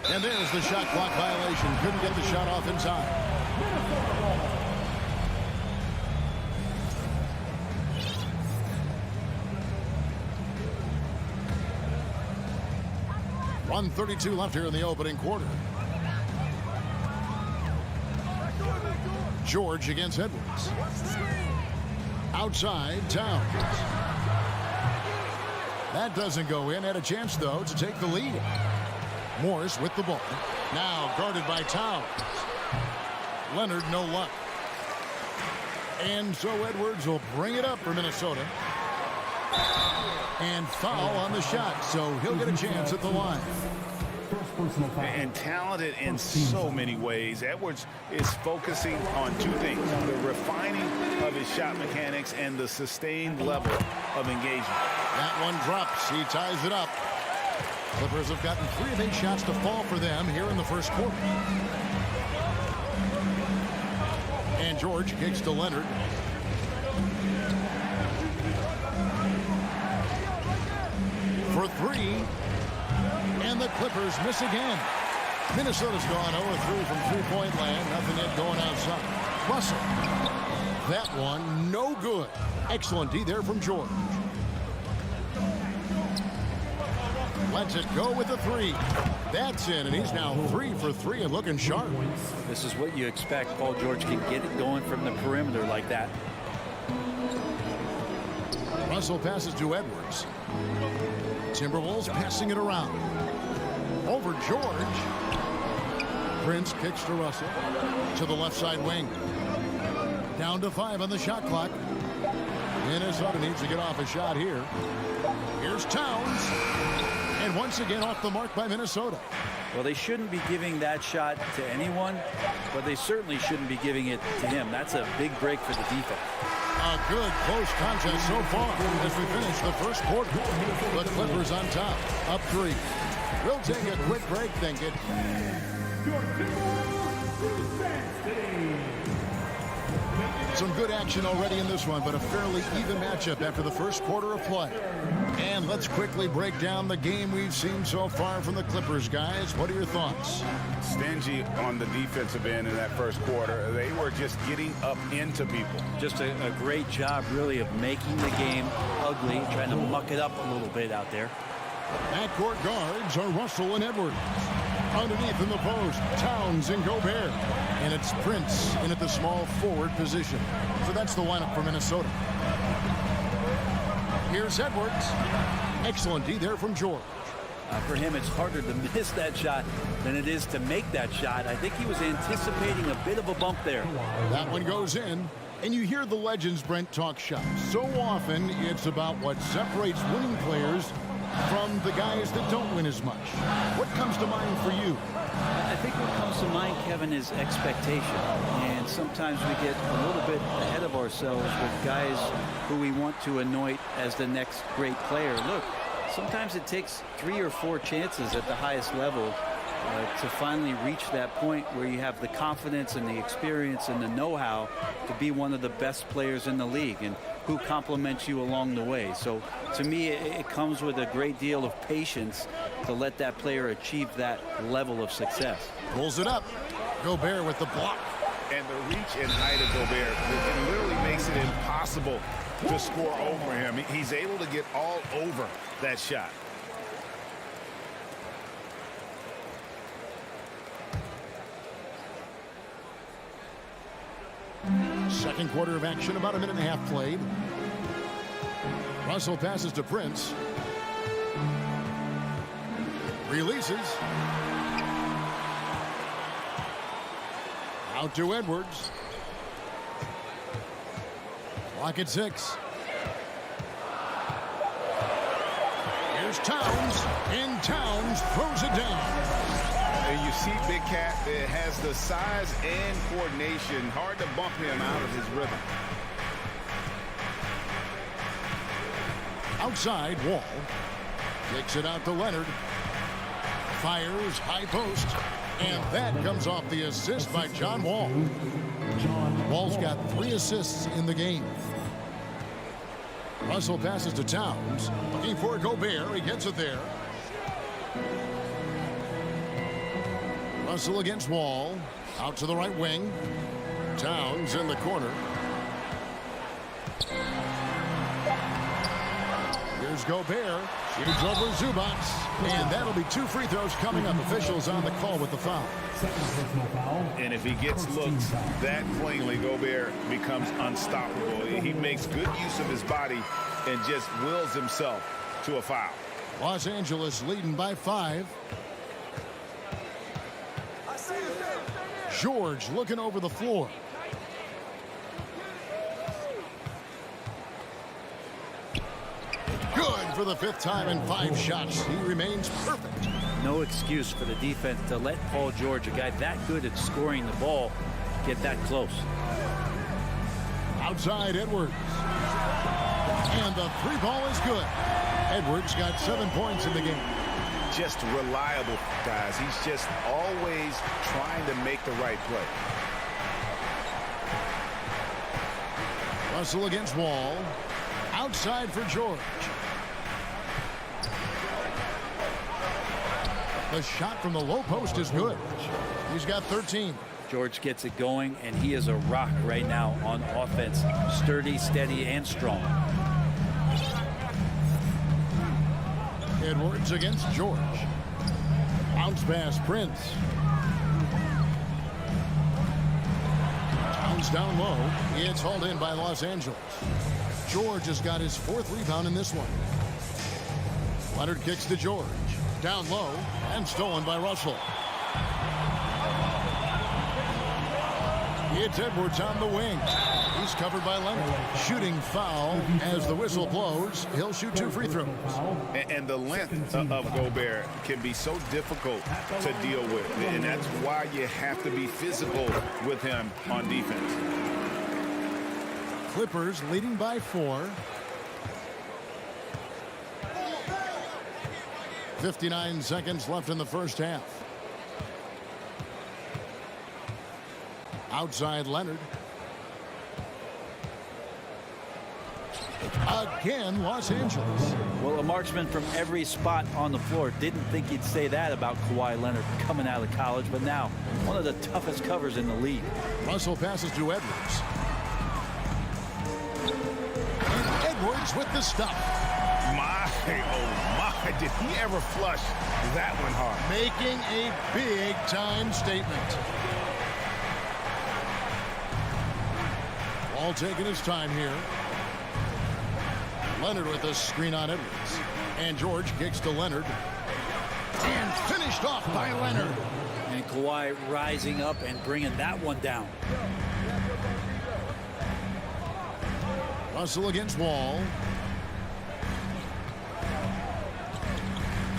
And there's the shot clock violation. Couldn't get the shot off in time. 1:32 left here in the opening quarter. George against Edwards. Outside, Towns. That doesn't go in. Had a chance, though, to take the lead. Morris with the ball. Now guarded by Towns. Leonard, no luck. And so Edwards will bring it up for Minnesota. And foul on the shot, so he'll get a chance at the line. And talented in so many ways. Edwards is focusing on two things: the refining of his shot mechanics and the sustained level of engagement. That one drops. He ties it up. Clippers have gotten 3 of 8 shots to fall for them here in the first quarter. And George kicks to Leonard. For 3. And the Clippers miss again. Minnesota's gone 0-3 from three-point land. Nothing yet going outside. Russell. That one no good. Excellent D there from George. Lets it go with the 3. That's in, and he's now 3 for 3 and looking sharp. This is what you expect. Paul George can get it going from the perimeter like that. Russell passes to Edwards. Timberwolves passing it around. Over George. Prince kicks to Russell. To the left side wing. Down to 5 on the shot clock. Minnesota needs to get off a shot here. Here's Towns. And once again off the mark by Minnesota. Well, they shouldn't be giving that shot to anyone, but they certainly shouldn't be giving it to him. That's a big break for the defense. A good close contest so far as we finish the first quarter. The Clippers on top, up 3. We'll take a quick break, then get some good action already in this one, but a fairly even matchup after the first quarter of play. And let's quickly break down the game we've seen so far from the Clippers, guys. What are your thoughts? Stingy on the defensive end in that first quarter. They were just getting up into people. Just a great job, really, of making the game ugly, trying to muck it up a little bit out there. Backcourt guards are Russell and Edwards. Underneath in the post, Towns and Gobert. And it's Prince in at the small forward position. So that's the lineup for Minnesota. Here's Edwards. Excellent D there from George. For him, it's harder to miss that shot than it is to make that shot. I think he was anticipating a bit of a bump there. That one goes in. And you hear the legends, Brent, talk shop. So often, it's about what separates winning players from the guys that don't win as much. What comes to mind for you? I think what comes to mind, Kevin, is expectation. And sometimes we get a little bit ahead of ourselves with guys who we want to anoint as the next great player. Look, sometimes it takes 3 or 4 chances at the highest level to finally reach that point where you have the confidence and the experience and the know-how to be one of the best players in the league, and who compliments you along the way. So to me, it comes with a great deal of patience to let that player achieve that level of success. Pulls it up. Gobert with the block. And the reach and height of Gobert, it literally makes it impossible to score over him. He's able to get all over that shot. Second quarter of action, about a minute and a half played. Russell passes to Prince. Releases. Out to Edwards. Clock at 6. Here's Towns, and Towns throws it down. And you see Big Cat that has the size and coordination. Hard to bump him out of his rhythm. Outside, Wall. Kicks it out to Leonard. Fires, high post. And that comes off the assist by John Wall. Wall's got 3 assists in the game. Russell passes to Towns. Looking for Gobert. He gets it there. Russell against Wall. Out to the right wing. Towns in the corner. Here's Gobert. Shoots over Zubac. And that'll be 2 free throws coming up. Officials on the call with the foul. And if he gets looks that cleanly, Gobert becomes unstoppable. He makes good use of his body and just wills himself to a foul. Los Angeles leading by 5. George looking over the floor. Good for the 5th time in 5 shots. He remains perfect. No excuse for the defense to let Paul George, a guy that good at scoring the ball, get that close. Outside Edwards. And the 3 ball is good. Edwards got 7 points in the game. Just reliable, guys. He's just always trying to make the right play. Russell against Wall. Outside for George. The shot from the low post is good. He's got 13. George gets it going, and he is a rock right now on offense. Sturdy, steady, and strong. Edwards against George. Bounce pass, Prince. Towns down low. It's hauled in by Los Angeles. George has got his 4th rebound in this one. Leonard kicks to George. Down low and stolen by Russell. It's Edwards on the wing. He's covered by Leonard. Shooting foul as the whistle blows. He'll shoot 2 free throws. And the length of Gobert can be so difficult to deal with. And that's why you have to be physical with him on defense. Clippers leading by 4. 59 seconds left in the first half. Outside Leonard. Again, Los Angeles. Well, a marksman from every spot on the floor. Didn't think he'd say that about Kawhi Leonard coming out of college, but now one of the toughest covers in the league. Russell passes to Edwards. And Edwards with the stop. My, oh my, did he ever flush that one hard? Making a big-time statement. All taking his time here. Leonard with a screen on Edwards. And George kicks to Leonard. And finished off by Leonard. And Kawhi rising up and bringing that one down. Russell against Wall.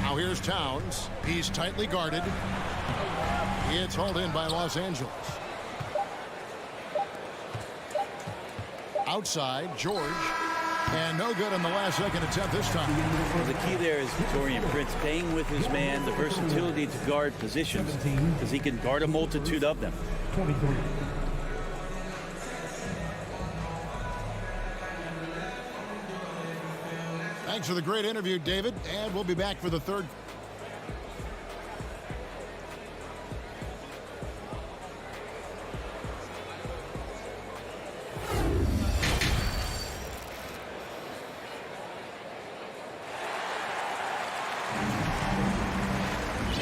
Now here's Towns. He's tightly guarded. It's hauled in by Los Angeles. Outside, George. And no good on the last second attempt this time. Well, the key there is Torian Prince staying with his man, the versatility to guard positions, because he can guard a multitude of them. 23. Thanks for the great interview, David. And we'll be back for the third.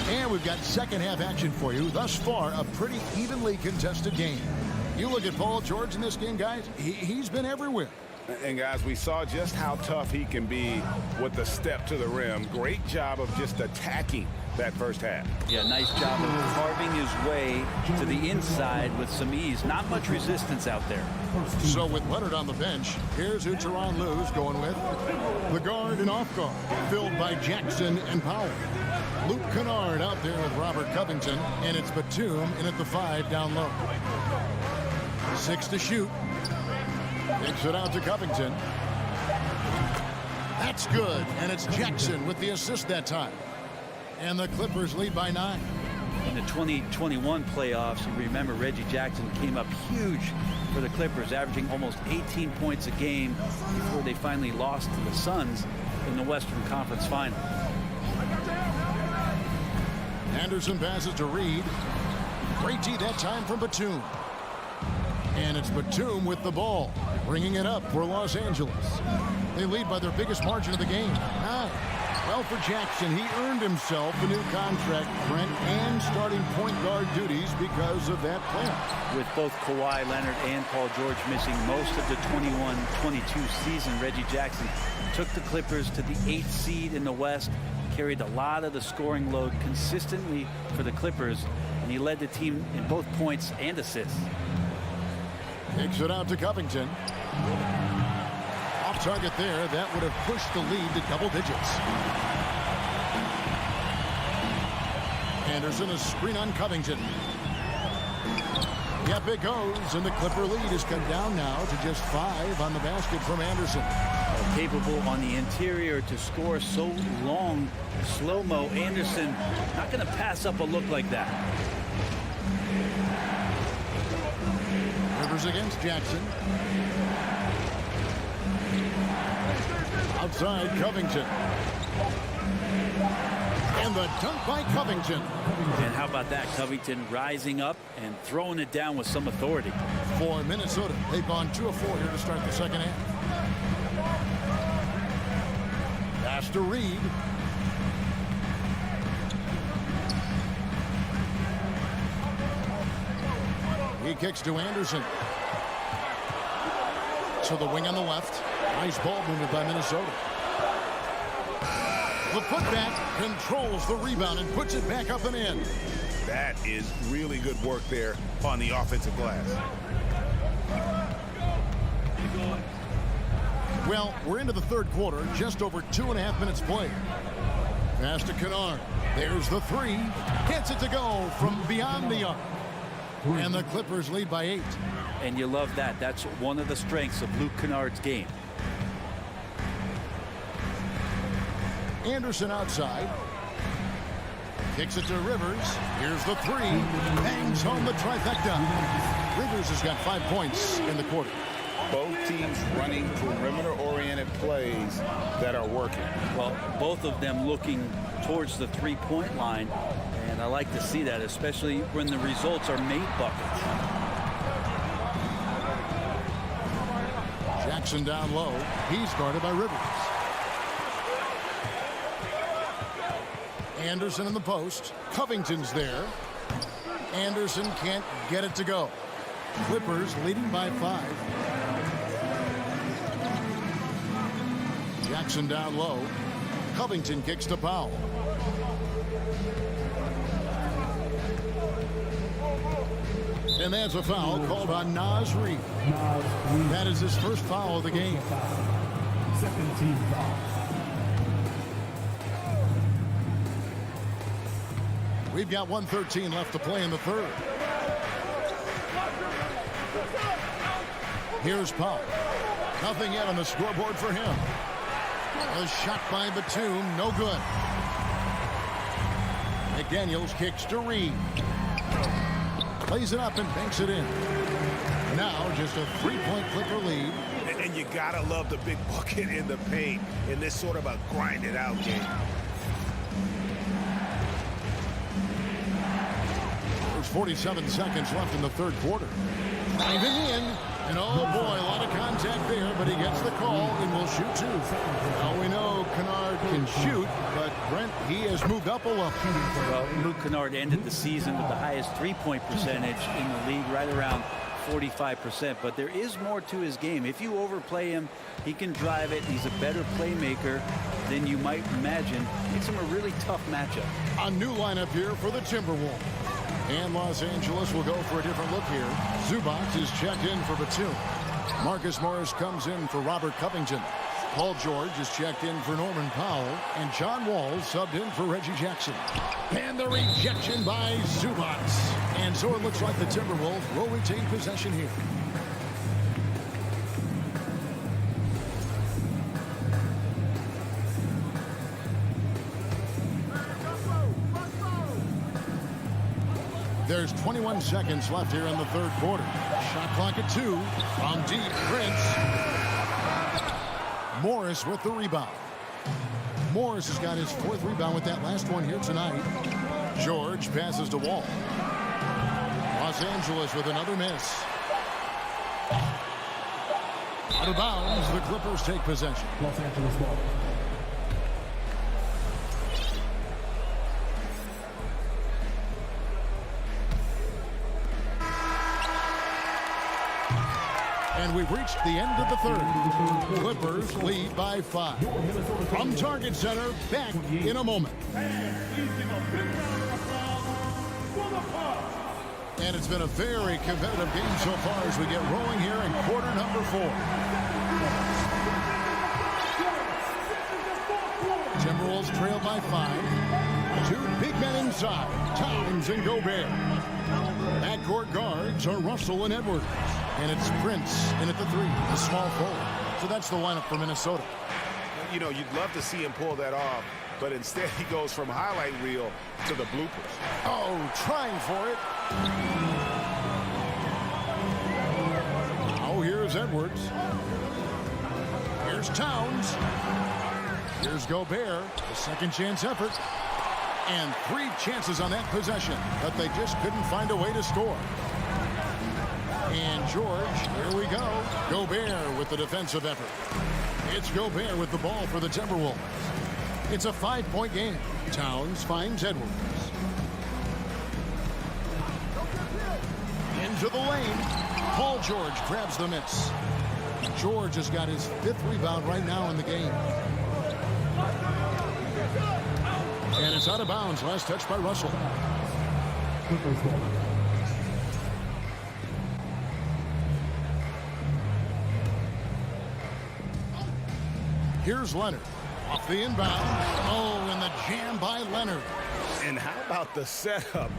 And we've got second half action for you. Thus far, a pretty evenly contested game. You look at Paul George in this game, guys. He's been everywhere. And guys, we saw just how tough he can be with the step to the rim. Great job of just attacking that first half. Yeah, nice job of carving his way to the inside with some ease. Not much resistance out there. So with Leonard on the bench, here's who Tyronn Lue's going with. The guard and off guard, filled by Jackson and Powell. Luke Kennard out there with Robert Covington, and it's Batum in at the 5 down low. 6 to shoot. Kicks it out to Covington. That's good, and it's Jackson with the assist that time. And the Clippers lead by 9. In the 2021 playoffs, you remember Reggie Jackson came up huge for the Clippers, averaging almost 18 points a game before they finally lost to the Suns in the Western Conference Final. Anderson passes to Reed. Great D that time from Batum. And it's Batum with the ball, bringing it up for Los Angeles. They lead by their biggest margin of the game, 9. Well, for Jackson, he earned himself a new contract, Brent, and starting point guard duties because of that playoff. With both Kawhi Leonard and Paul George missing most of the 21-22 season, Reggie Jackson took the Clippers to the 8th seed in the West, carried a lot of the scoring load consistently for the Clippers, and he led the team in both points and assists. Kicks it out to Covington. Off target there. That would have pushed the lead to double digits. Anderson, a screen on Covington. Yep, it goes, and the Clipper lead is cut down now to just 5 on the basket from Anderson. Capable on the interior to score so long. Slow-mo. Anderson not going to pass up a look like that. Rivers against Jackson. Outside, Covington. And the dunk by Covington. And how about that? Covington rising up and throwing it down with some authority. For Minnesota, they've gone 2 of 4 here to start the second half. Pass to Reed. He kicks to Anderson. To the wing on the left. Nice ball movement by Minnesota. The putback controls the rebound and puts it back up and in. That is really good work there on the offensive glass. Well, we're into the third quarter, just over 2.5 minutes played. Pass to Kennard. There's the 3. Gets it to go from beyond the arc. And the Clippers lead by 8. And you love that. That's one of the strengths of Luke Kennard's game. Anderson outside. Kicks it to Rivers. Here's the 3. Bangs home the trifecta. Rivers has got 5 points in the quarter. Both teams running perimeter-oriented plays that are working. Well, both of them looking towards the three-point line. And I like to see that, especially when the results are made buckets. Jackson down low. He's guarded by Rivers. Anderson in the post. Covington's there. Anderson can't get it to go. Clippers leading by 5. Jackson down low. Covington kicks to Powell. And that's a foul called on Naz Reid. That is his first foul of the game. Second team foul. We've got 1:13 left to play in the third. Here's Powell. Nothing yet on the scoreboard for him. A shot by Batum, no good. McDaniels kicks to Reed. Plays it up and banks it in. Now just a 3-point Clipper lead. And you gotta love the big bucket in the paint in this sort of a grinded out game. There's 47 seconds left in the third quarter. Driving in. And oh boy, a lot of contact there, but he gets the call and will shoot 2. Now we know Kennard can shoot, but Brent, he has moved up a level. Well, Luke Kennard ended the season with the highest three-point percentage in the league, right around 45%. But there is more to his game. If you overplay him, he can drive it. He's a better playmaker than you might imagine. Makes him a really tough matchup. A new lineup here for the Timberwolves. And Los Angeles will go for a different look here. Zubac is checked in for Batum. Marcus Morris comes in for Robert Covington. Paul George is checked in for Norman Powell. And John Wall subbed in for Reggie Jackson. And the rejection by Zubac. And so it looks like the Timberwolves will retain possession here. There's 21 seconds left here in the third quarter. Shot clock at 2. From deep, Prince. Morris with the rebound. Morris has got his 4th rebound with that last one here tonight. George passes to Wall. Los Angeles with another miss. Out of bounds, the Clippers take possession. Los Angeles ball. And we've reached the end of the third. Clippers lead by 5. From Target Center, back in a moment. And it's been a very competitive game so far as we get rolling here in quarter number 4. Timberwolves trail by 5. 2 big men inside, Towns and Gobert. Backcourt guards are Russell and Edwards. And it's Prince in at the 3, the small forward. So that's the lineup for Minnesota. You know, you'd love to see him pull that off, but instead he goes from highlight reel to the bloopers. Oh, trying for it. Oh, here's Edwards. Here's Towns. Here's Gobert, a second chance effort. And 3 chances on that possession, but they just couldn't find a way to score. And George, here we go. Gobert with the defensive effort. It's Gobert with the ball for the Timberwolves. It's a 5-point game. Towns finds Edwards. Into the lane. Paul George grabs the miss. George has got his 5th rebound right now in the game. And it's out of bounds. Last touch by Russell. Here's Leonard. Off the inbound. Oh, and the jam by Leonard. And how about the setup?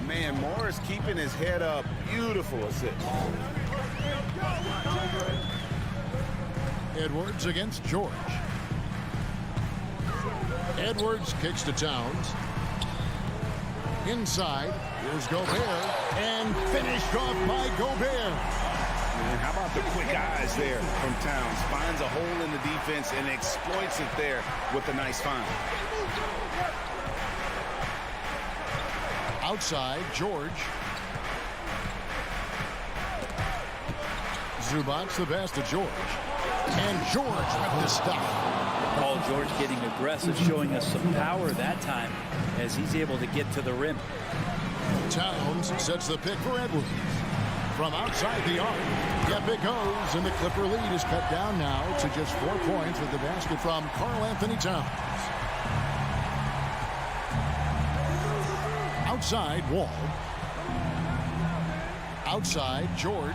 Man, Morris keeping his head up. Beautiful assist. Edwards against George. Edwards kicks to Towns. Inside, here's Gobert. And finished off by Gobert. Man, how about the quick eyes there from Towns? Finds a hole in the defense and exploits it there with a nice find. Outside, George. Zubac the best to George. And George with the stop. Paul George getting aggressive, showing us some power that time as he's able to get to the rim. Towns sets the pick for Edwards. From outside the arc, yep, it goes, and the Clipper lead is cut down now to just 4 points with the basket from Karl Anthony Towns. Outside, Wall. Outside, George.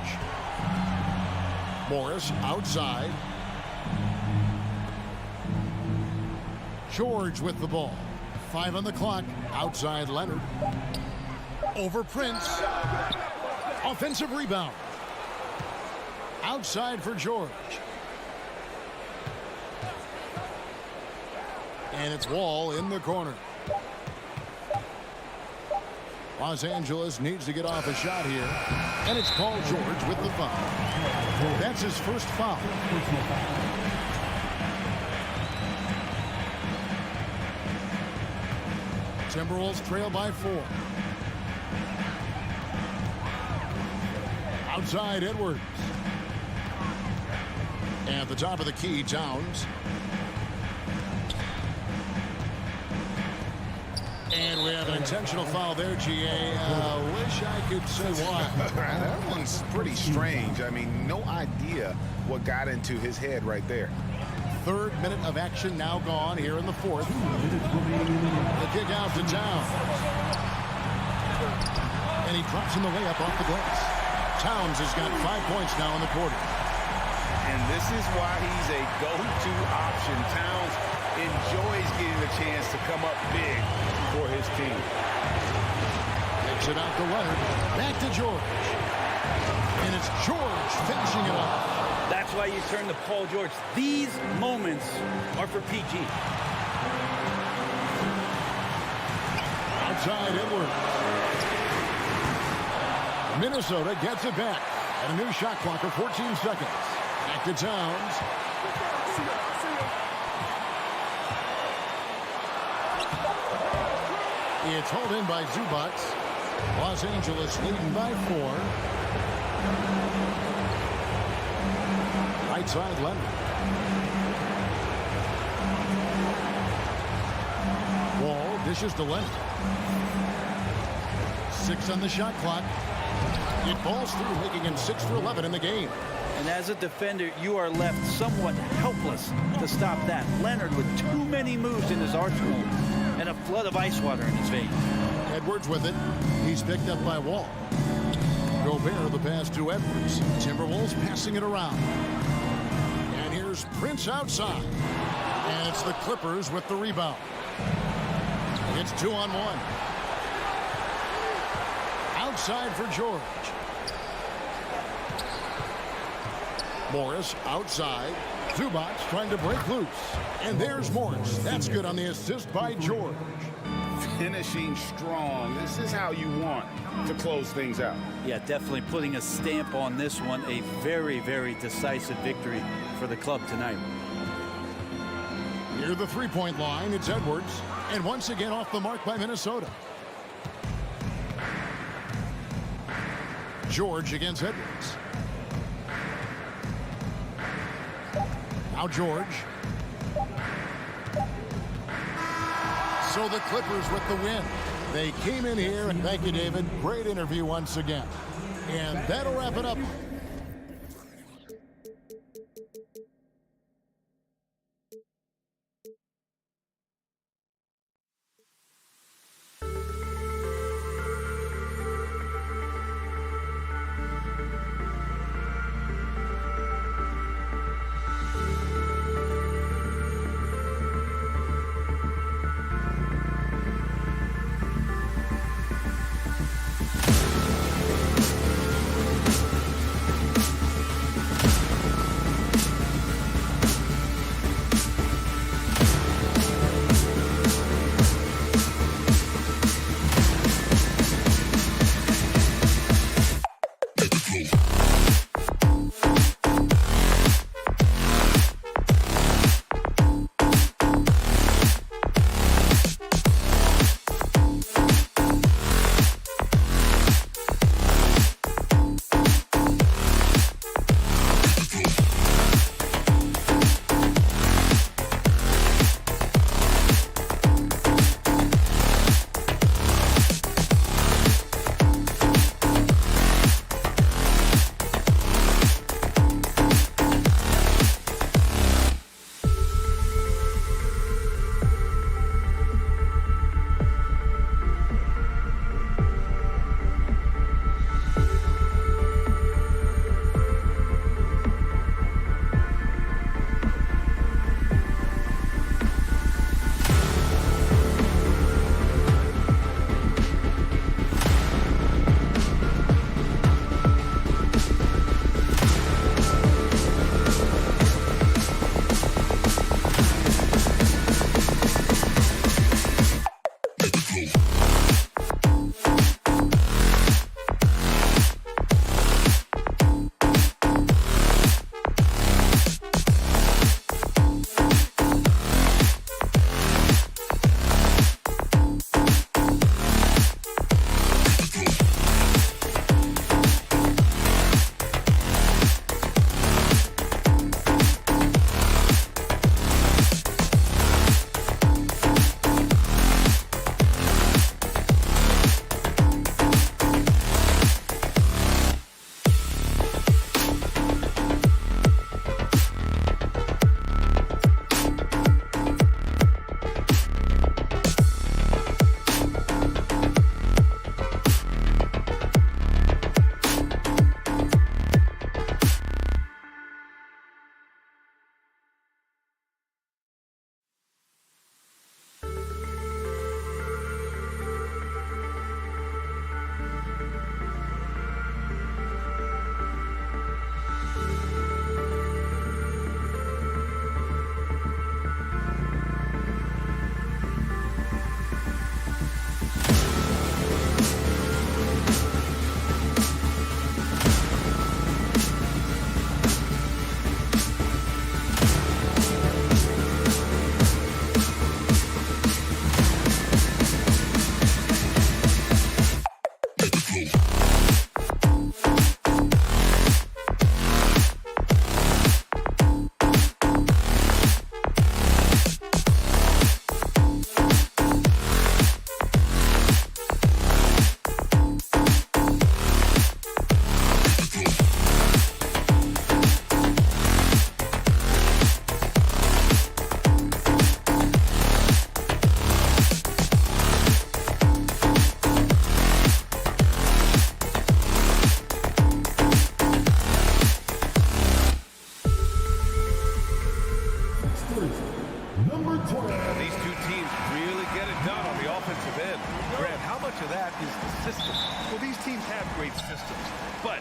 Morris outside. George with the ball. 5 on the clock. Outside, Leonard. Over Prince. Offensive rebound. Outside for George. And it's Wall in the corner. Los Angeles needs to get off a shot here. And it's Paul George with the foul. That's his first foul. Timberwolves trail by 4. Outside Edwards. And at the top of the key, Towns. And we have an intentional foul there, GA. Wish I could say why. That one's pretty strange. I mean, no idea what got into his head right there. 3rd minute of action now gone here in the 4th. The kick out to Towns. And he drops in the layup off the glass. Towns has got 5 points now in the quarter. And this is why he's a go-to option. Towns enjoys getting the chance to come up big for his team. Takes it out to Leonard. Back to George. And it's George finishing it off. That's why you turn to Paul George. These moments are for PG. Outside Edwards. Minnesota gets it back. And a new shot clock of 14 seconds. Back to Towns. It's hauled in by Zubac. Los Angeles leading by 4. Right side, Leonard. Wall dishes to Leonard. 6 on the shot clock. It falls through, making him 6 for 11 in the game. And as a defender, you are left somewhat helpless to stop that. Leonard with too many moves in his arsenal and a flood of ice water in his veins. Edwards with it. He's picked up by Wall. Gobert the pass to Edwards. Timberwolves passing it around. And here's Prince outside. And it's the Clippers with the rebound. It's 2-on-1. Outside for George. Morris outside. Zubac trying to break loose. And there's Morris. That's good on the assist by George. Finishing strong. This is how you want to close things out. Yeah, definitely putting a stamp on this one. A very, very decisive victory for the club tonight. Near the three-point line, it's Edwards. And once again off the mark by Minnesota. George against Edwards. Now George. So the Clippers with the win. They came in here, and thank you, David. Great interview once again. And that'll wrap it up. These two teams really get it done on the offensive end. Grant, how much of that is the system? Well, these teams have great systems, but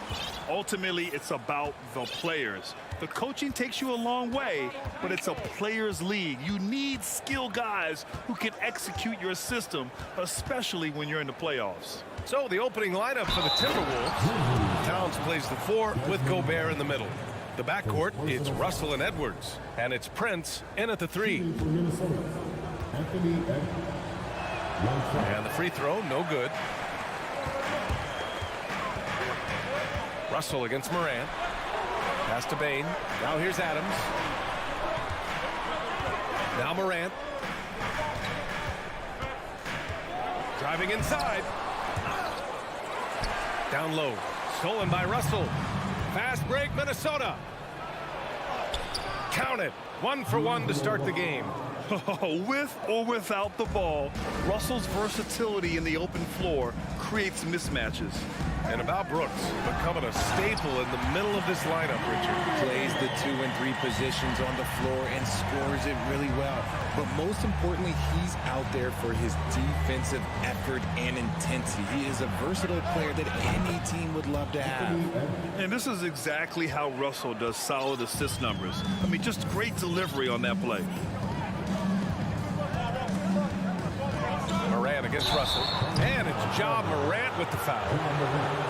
ultimately it's about the players. The coaching takes you a long way, but it's a players' league. You need skilled guys who can execute your system, especially when you're in the playoffs. So the opening lineup for the Timberwolves. Towns plays the 4 with Gobert in the middle. The backcourt, it's Russell and Edwards. And it's Prince in at the 3. And the free throw, no good. Russell against Morant. Pass to Bain. Now here's Adams. Now Morant. Driving inside. Down low. Stolen by Russell. Fast break, Minnesota. Count it. 1 for 1 to start the game. With or without the ball, Russell's versatility in the open floor creates mismatches. And about Brooks, becoming a staple in the middle of this lineup, Richard. Plays the 2 and 3 positions on the floor and scores it really well. But most importantly, he's out there for his defensive effort and intensity. He is a versatile player that any team would love to have. And this is exactly how Russell does solid assist numbers. I mean, just great delivery on that play. Morant against Russell. And it's Ja Morant with the foul.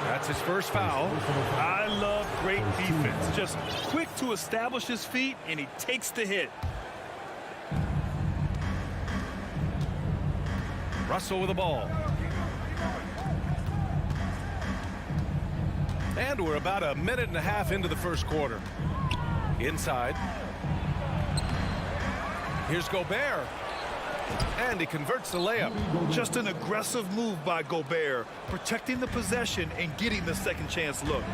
That's his first foul. I love great defense. Just quick to establish his feet, and he takes the hit. Russell with the ball. And we're about a minute and a half into the first quarter. Inside. Here's Gobert. And he converts the layup. Just an aggressive move by Gobert, protecting the possession and getting the second chance look.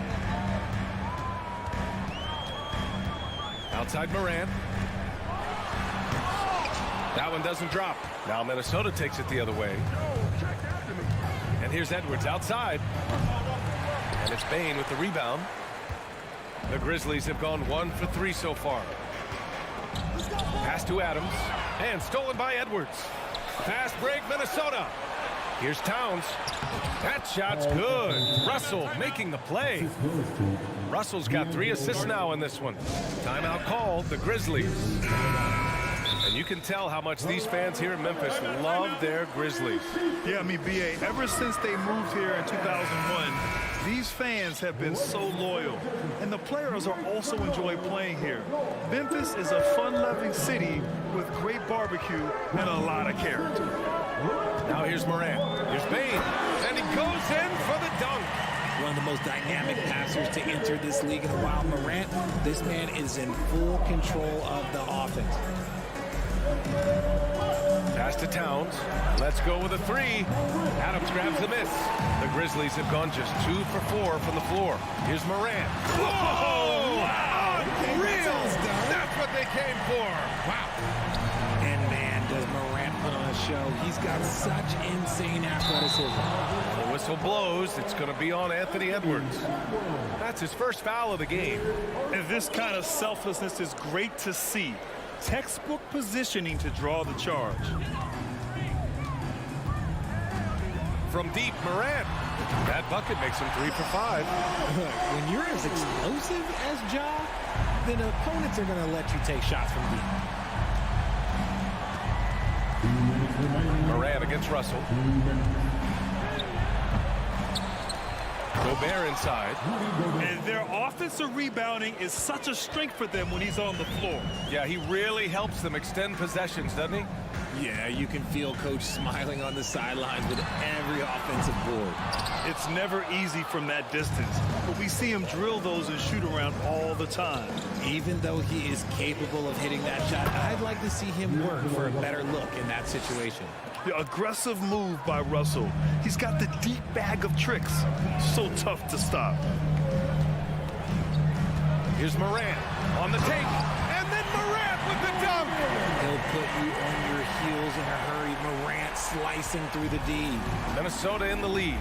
Outside Morant. That one doesn't drop. Now Minnesota takes it the other way. And here's Edwards outside. And it's Bain with the rebound. The Grizzlies have gone 1 for 3 so far. Pass to Adams. And stolen by Edwards. Fast break, Minnesota. Here's Towns. That shot's good. Russell making the play. Russell's got 3 assists now in this one. Timeout called, the Grizzlies. And you can tell how much these fans here in Memphis love their Grizzlies. Yeah, I mean, B.A., ever since they moved here in 2001, these fans have been so loyal. And the players are also enjoy playing here. Memphis is a fun-loving city with great barbecue and a lot of character. Now here's Morant. Here's Bain. And he goes in for the dunk. One of the most dynamic passers to enter this league in a while. Morant, this man is in full control of the offense. Pass to Towns. Let's go with a 3. Adams grabs the miss. The Grizzlies have gone just 2 for 4 from the floor. Here's Morant. Whoa! Unreal! That's what they came for. Wow. And man, does Morant put on a show. He's got such insane athleticism. The whistle blows. It's going to be on Anthony Edwards. That's his first foul of the game. And this kind of selflessness is great to see. Textbook positioning to draw the charge. From deep, Morant. That bucket makes him 3 for 5. When you're as explosive as Ja, then opponents are going to let you take shots from deep. Morant against Russell. Gobert inside. And their offensive rebounding is such a strength for them when he's on the floor. Yeah, he really helps them extend possessions, doesn't he? Yeah, you can feel Coach smiling on the sidelines with every offensive board. It's never easy from that distance, but we see him drill those and shoot around all the time. Even though he is capable of hitting that shot, I'd like to see him work for a better look in that situation. The aggressive move by Russell. He's got the deep bag of tricks. So tough to stop. Here's Morant on the take, and then Morant with the dunk. He'll put you on your heels in a hurry. Morant slicing through the D. Minnesota in the lead.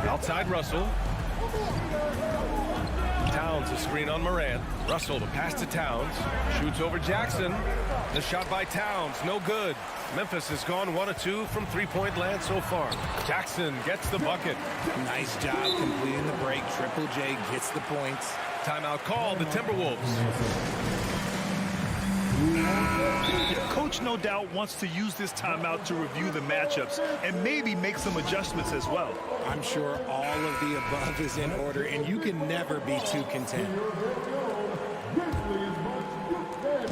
Outside Russell. Towns a screen on Morant. Russell to pass to Towns. Shoots over Jackson. The shot by Towns, no good. Memphis has gone 1 of 2 from three-point land so far. Jackson gets the bucket. Nice job completing the break. Triple J gets the points. Timeout called, the Timberwolves. Coach no doubt wants to use this timeout to review the matchups and maybe make some adjustments as well. I'm sure all of the above is in order, and you can never be too content.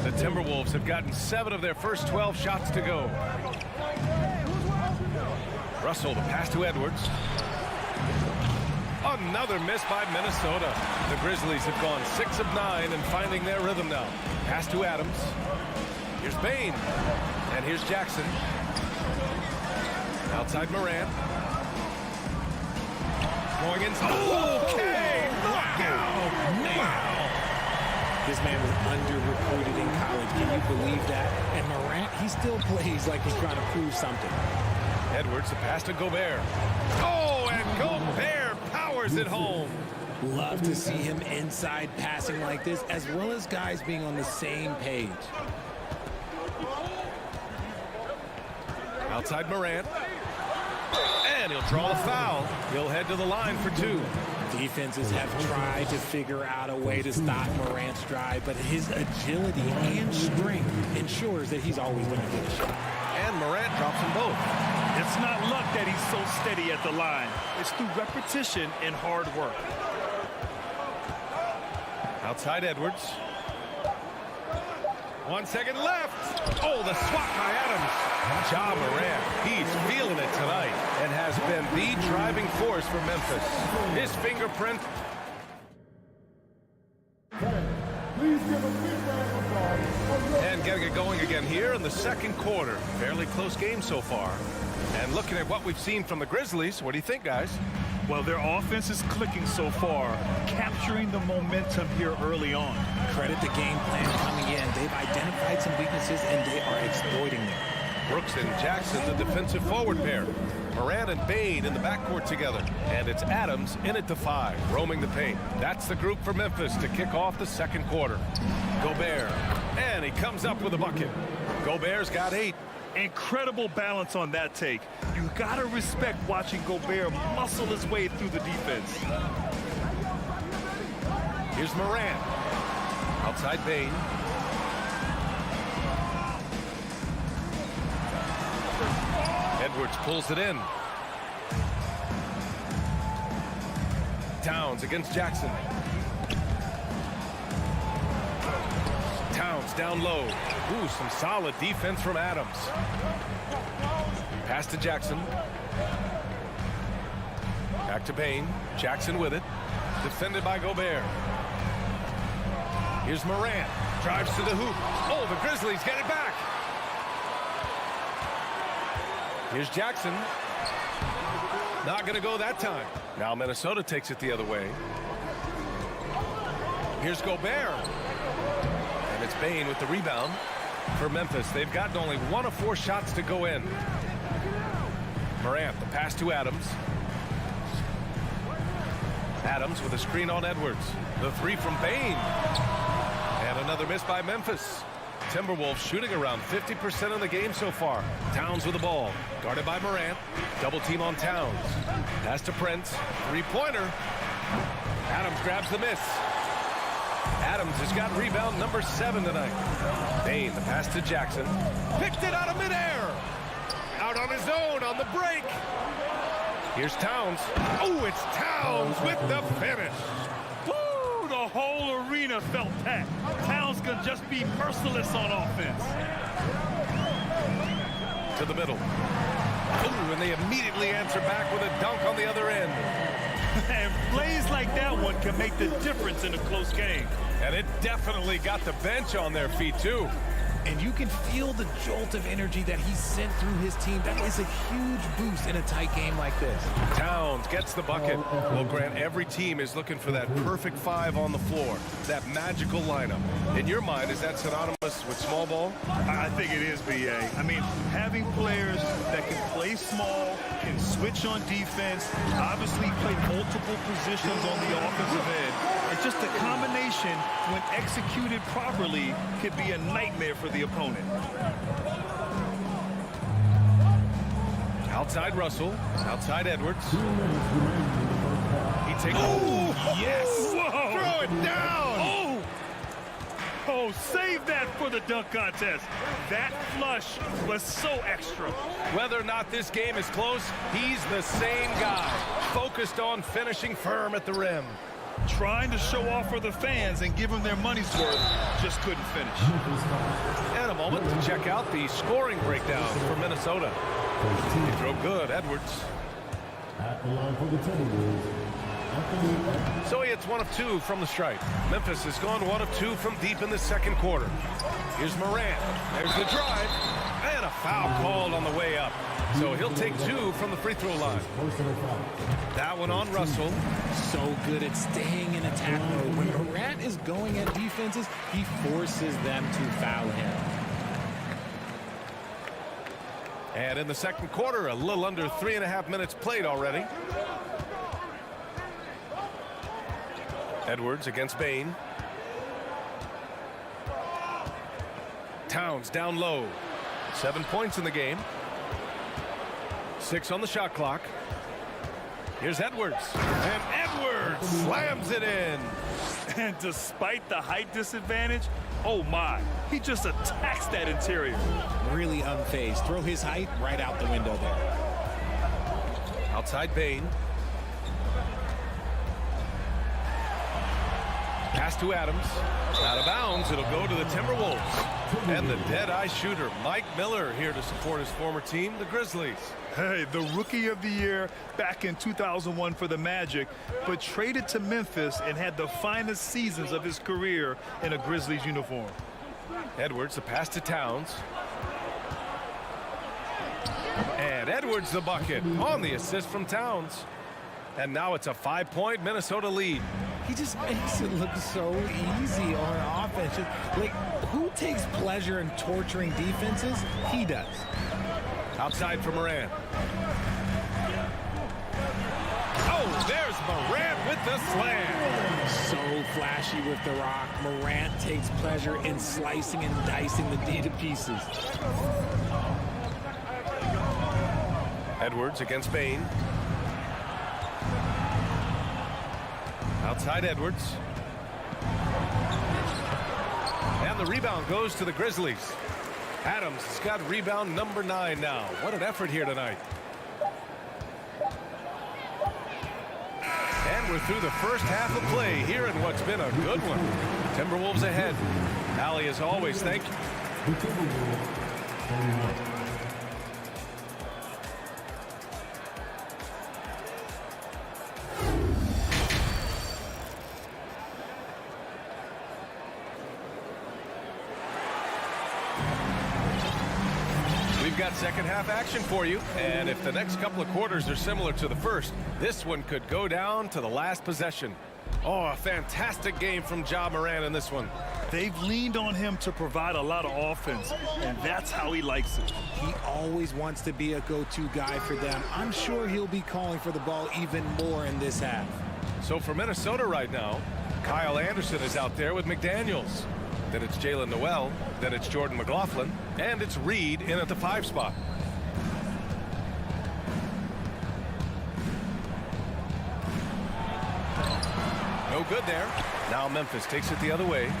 The Timberwolves have gotten 7 of their first 12 shots to go. Russell, the pass to Edwards. Another miss by Minnesota. The Grizzlies have gone 6 of 9 and finding their rhythm now. Pass to Adams. Here's Bain. And here's Jackson. Outside Morant. Going inside. Okay! Knockout! Wow! This man was under-recruited in college. Can you believe that? And Morant, he still plays like he's trying to prove something. Edwards, the pass to Gobert. Oh, and Gobert powers it home. Love to see him inside passing like this, as well as guys being on the same page. Outside Morant. And he'll draw the foul. He'll head to the line for 2. Defenses have tried to figure out a way to stop Morant's drive, but his agility and strength ensures that he's always going to get a shot. And Morant drops them both. It's not luck that he's so steady at the line. It's through repetition and hard work. Outside Edwards. 1 second left. Oh, the swat by Adams. Ja Morant, he's feeling it tonight and has been the driving force for Memphis. His fingerprint. And getting it going again here in the second quarter. Fairly close game so far. And looking at what we've seen from the Grizzlies, what do you think, guys? Well, their offense is clicking so far, capturing the momentum here early on. Credit the game plan coming in. They've identified some weaknesses, and they are exploiting them. Brooks and Jackson, the defensive forward pair. Morant and Bain in the backcourt together. And it's Adams in at the 5, roaming the paint. That's the group for Memphis to kick off the second quarter. Gobert, and he comes up with a bucket. Gobert's got 8. Incredible balance on that take. You gotta respect watching Gobert muscle his way through the defense. Here's Morant. Outside Bain. Edwards pulls it in. Towns against Jackson. Towns down low. Ooh, some solid defense from Adams. Pass to Jackson. Back to Bain. Jackson with it. Defended by Gobert. Here's Morant. Drives to the hoop. Oh, the Grizzlies get it back. Here's Jackson. Not going to go that time. Now Minnesota takes it the other way. Here's Gobert. And it's Bain with the rebound for Memphis. They've gotten only 1 of 4 shots to go in. Morant, the pass to Adams. Adams with a screen on Edwards. The 3 from Bain. And another miss by Memphis. Timberwolves shooting around 50% of the game so far. Towns with the ball. Guarded by Morant. Double team on Towns. Pass to Prince. 3-pointer. Adams grabs the miss. Adams has got rebound number 7 tonight. Bain, the pass to Jackson. Picked it out of midair. Out on his own on the break. Here's Towns. Oh, it's Towns with the finish. Woo! The whole arena felt that. Towns can just be merciless on offense. To the middle. Ooh, and they immediately answer back with a dunk on the other end. And plays like that one can make the difference in a close game. And it definitely got the bench on their feet, too. And you can feel the jolt of energy that he sent through his team. That is a huge boost in a tight game like this. Towns gets the bucket. Well, Grant, every team is looking for that perfect 5 on the floor, that magical lineup. In your mind, is that synonymous with small ball? I think it is, B.A. I mean, having players that can play small, can switch on defense, obviously play multiple positions on the offensive end. And just the combination, when executed properly, could be a nightmare for the opponent. Outside Russell, outside Edwards. He takes. Oh, yes! Whoa. Throw it down! Oh, save that for the dunk contest. That flush was so extra. Whether or not this game is close, he's the same guy, focused on finishing firm at the rim. Trying to show off for the fans and give them their money's worth, just couldn't finish. And a moment to check out the scoring breakdown for Minnesota. He drove good, Edwards. At the line for the Timberwolves, So he hits 1 of 2 from the stripe. Memphis has gone 1 of 2 from deep in the second quarter. Here's Morant. There's the drive. And a foul called on the way up. So he'll take 2 from the free throw line. That one on Russell. So good at staying in attack mode. When Morant is going at defenses, he forces them to foul him. And in the second quarter, a little under 3.5 minutes played already. Edwards against Bain. Towns down low. 7 points in the game. 6 on the shot clock. Here's Edwards. And Edwards slams it in. And despite the height disadvantage, oh my, he just attacks that interior. Really unfazed. Throw his height right out the window there. Outside Bain. Pass to Adams. Out of bounds. It'll go to the Timberwolves. And the dead-eye shooter, Mike Miller, here to support his former team, the Grizzlies. Hey, the Rookie of the Year back in 2001 for the Magic, but traded to Memphis and had the finest seasons of his career in a Grizzlies uniform. Edwards, the pass to Towns. And Edwards the bucket on the assist from Towns. And now it's a 5-point Minnesota lead. He just makes it look so easy on offense. Like, who takes pleasure in torturing defenses? He does. Outside for Morant. Oh, there's Morant with the slam. So flashy with the rock. Morant takes pleasure in slicing and dicing the D to pieces. Edwards against Bain. Outside Edwards. And the rebound goes to the Grizzlies. Adams has got rebound number 9 now. What an effort here tonight. And we're through the first half of play here in what's been a good one. Timberwolves ahead. Allie, as always, thank you. We've got second half action for you, and if the next couple of quarters are similar to the first, this one could go down to the last possession. Oh, a fantastic game from Ja Morant in this one. They've leaned on him to provide a lot of offense, and that's how he likes it. He always wants to be a go-to guy for them. I'm sure he'll be calling for the ball even more in this half. So for Minnesota right now, Kyle Anderson is out there with McDaniels. Then it's Jalen Noel. Then it's Jordan McLaughlin. And it's Reed in at the 5 spot. No good there. Now Memphis takes it the other way.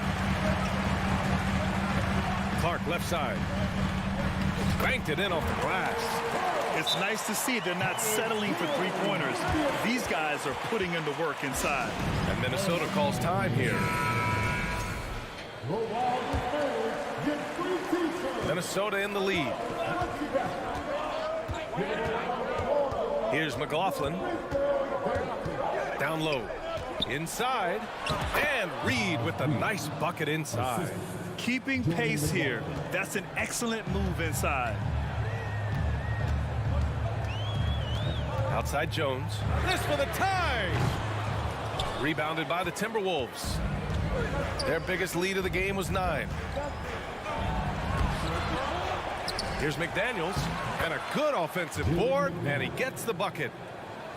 Clark left side. Banked it in off the glass. It's nice to see they're not settling for three-pointers. These guys are putting in the work inside. And Minnesota calls time here. Minnesota in the lead. Here's McLaughlin. Down low. Inside. And Reed with a nice bucket inside. Keeping pace here. That's an excellent move inside. Outside Jones. This for the tie. Rebounded by the Timberwolves. Their biggest lead of the game was 9. Here's McDaniels. And a good offensive board. And he gets the bucket.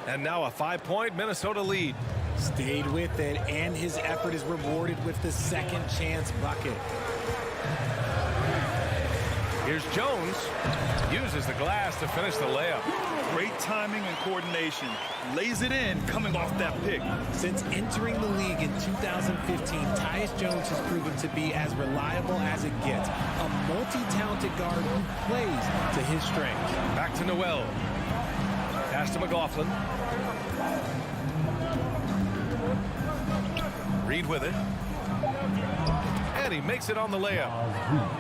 And now a 5-point Minnesota lead. Stayed with it, and his effort is rewarded with the second chance bucket. Here's Jones. Uses the glass to finish the layup. Great timing and coordination. Lays it in coming off that pick. Since entering the league in 2015, Tyus Jones has proven to be as reliable as it gets. A multi-talented guard who plays to his strengths. Back to Noel. Pass to McLaughlin. Reed with it. And he makes it on the layup.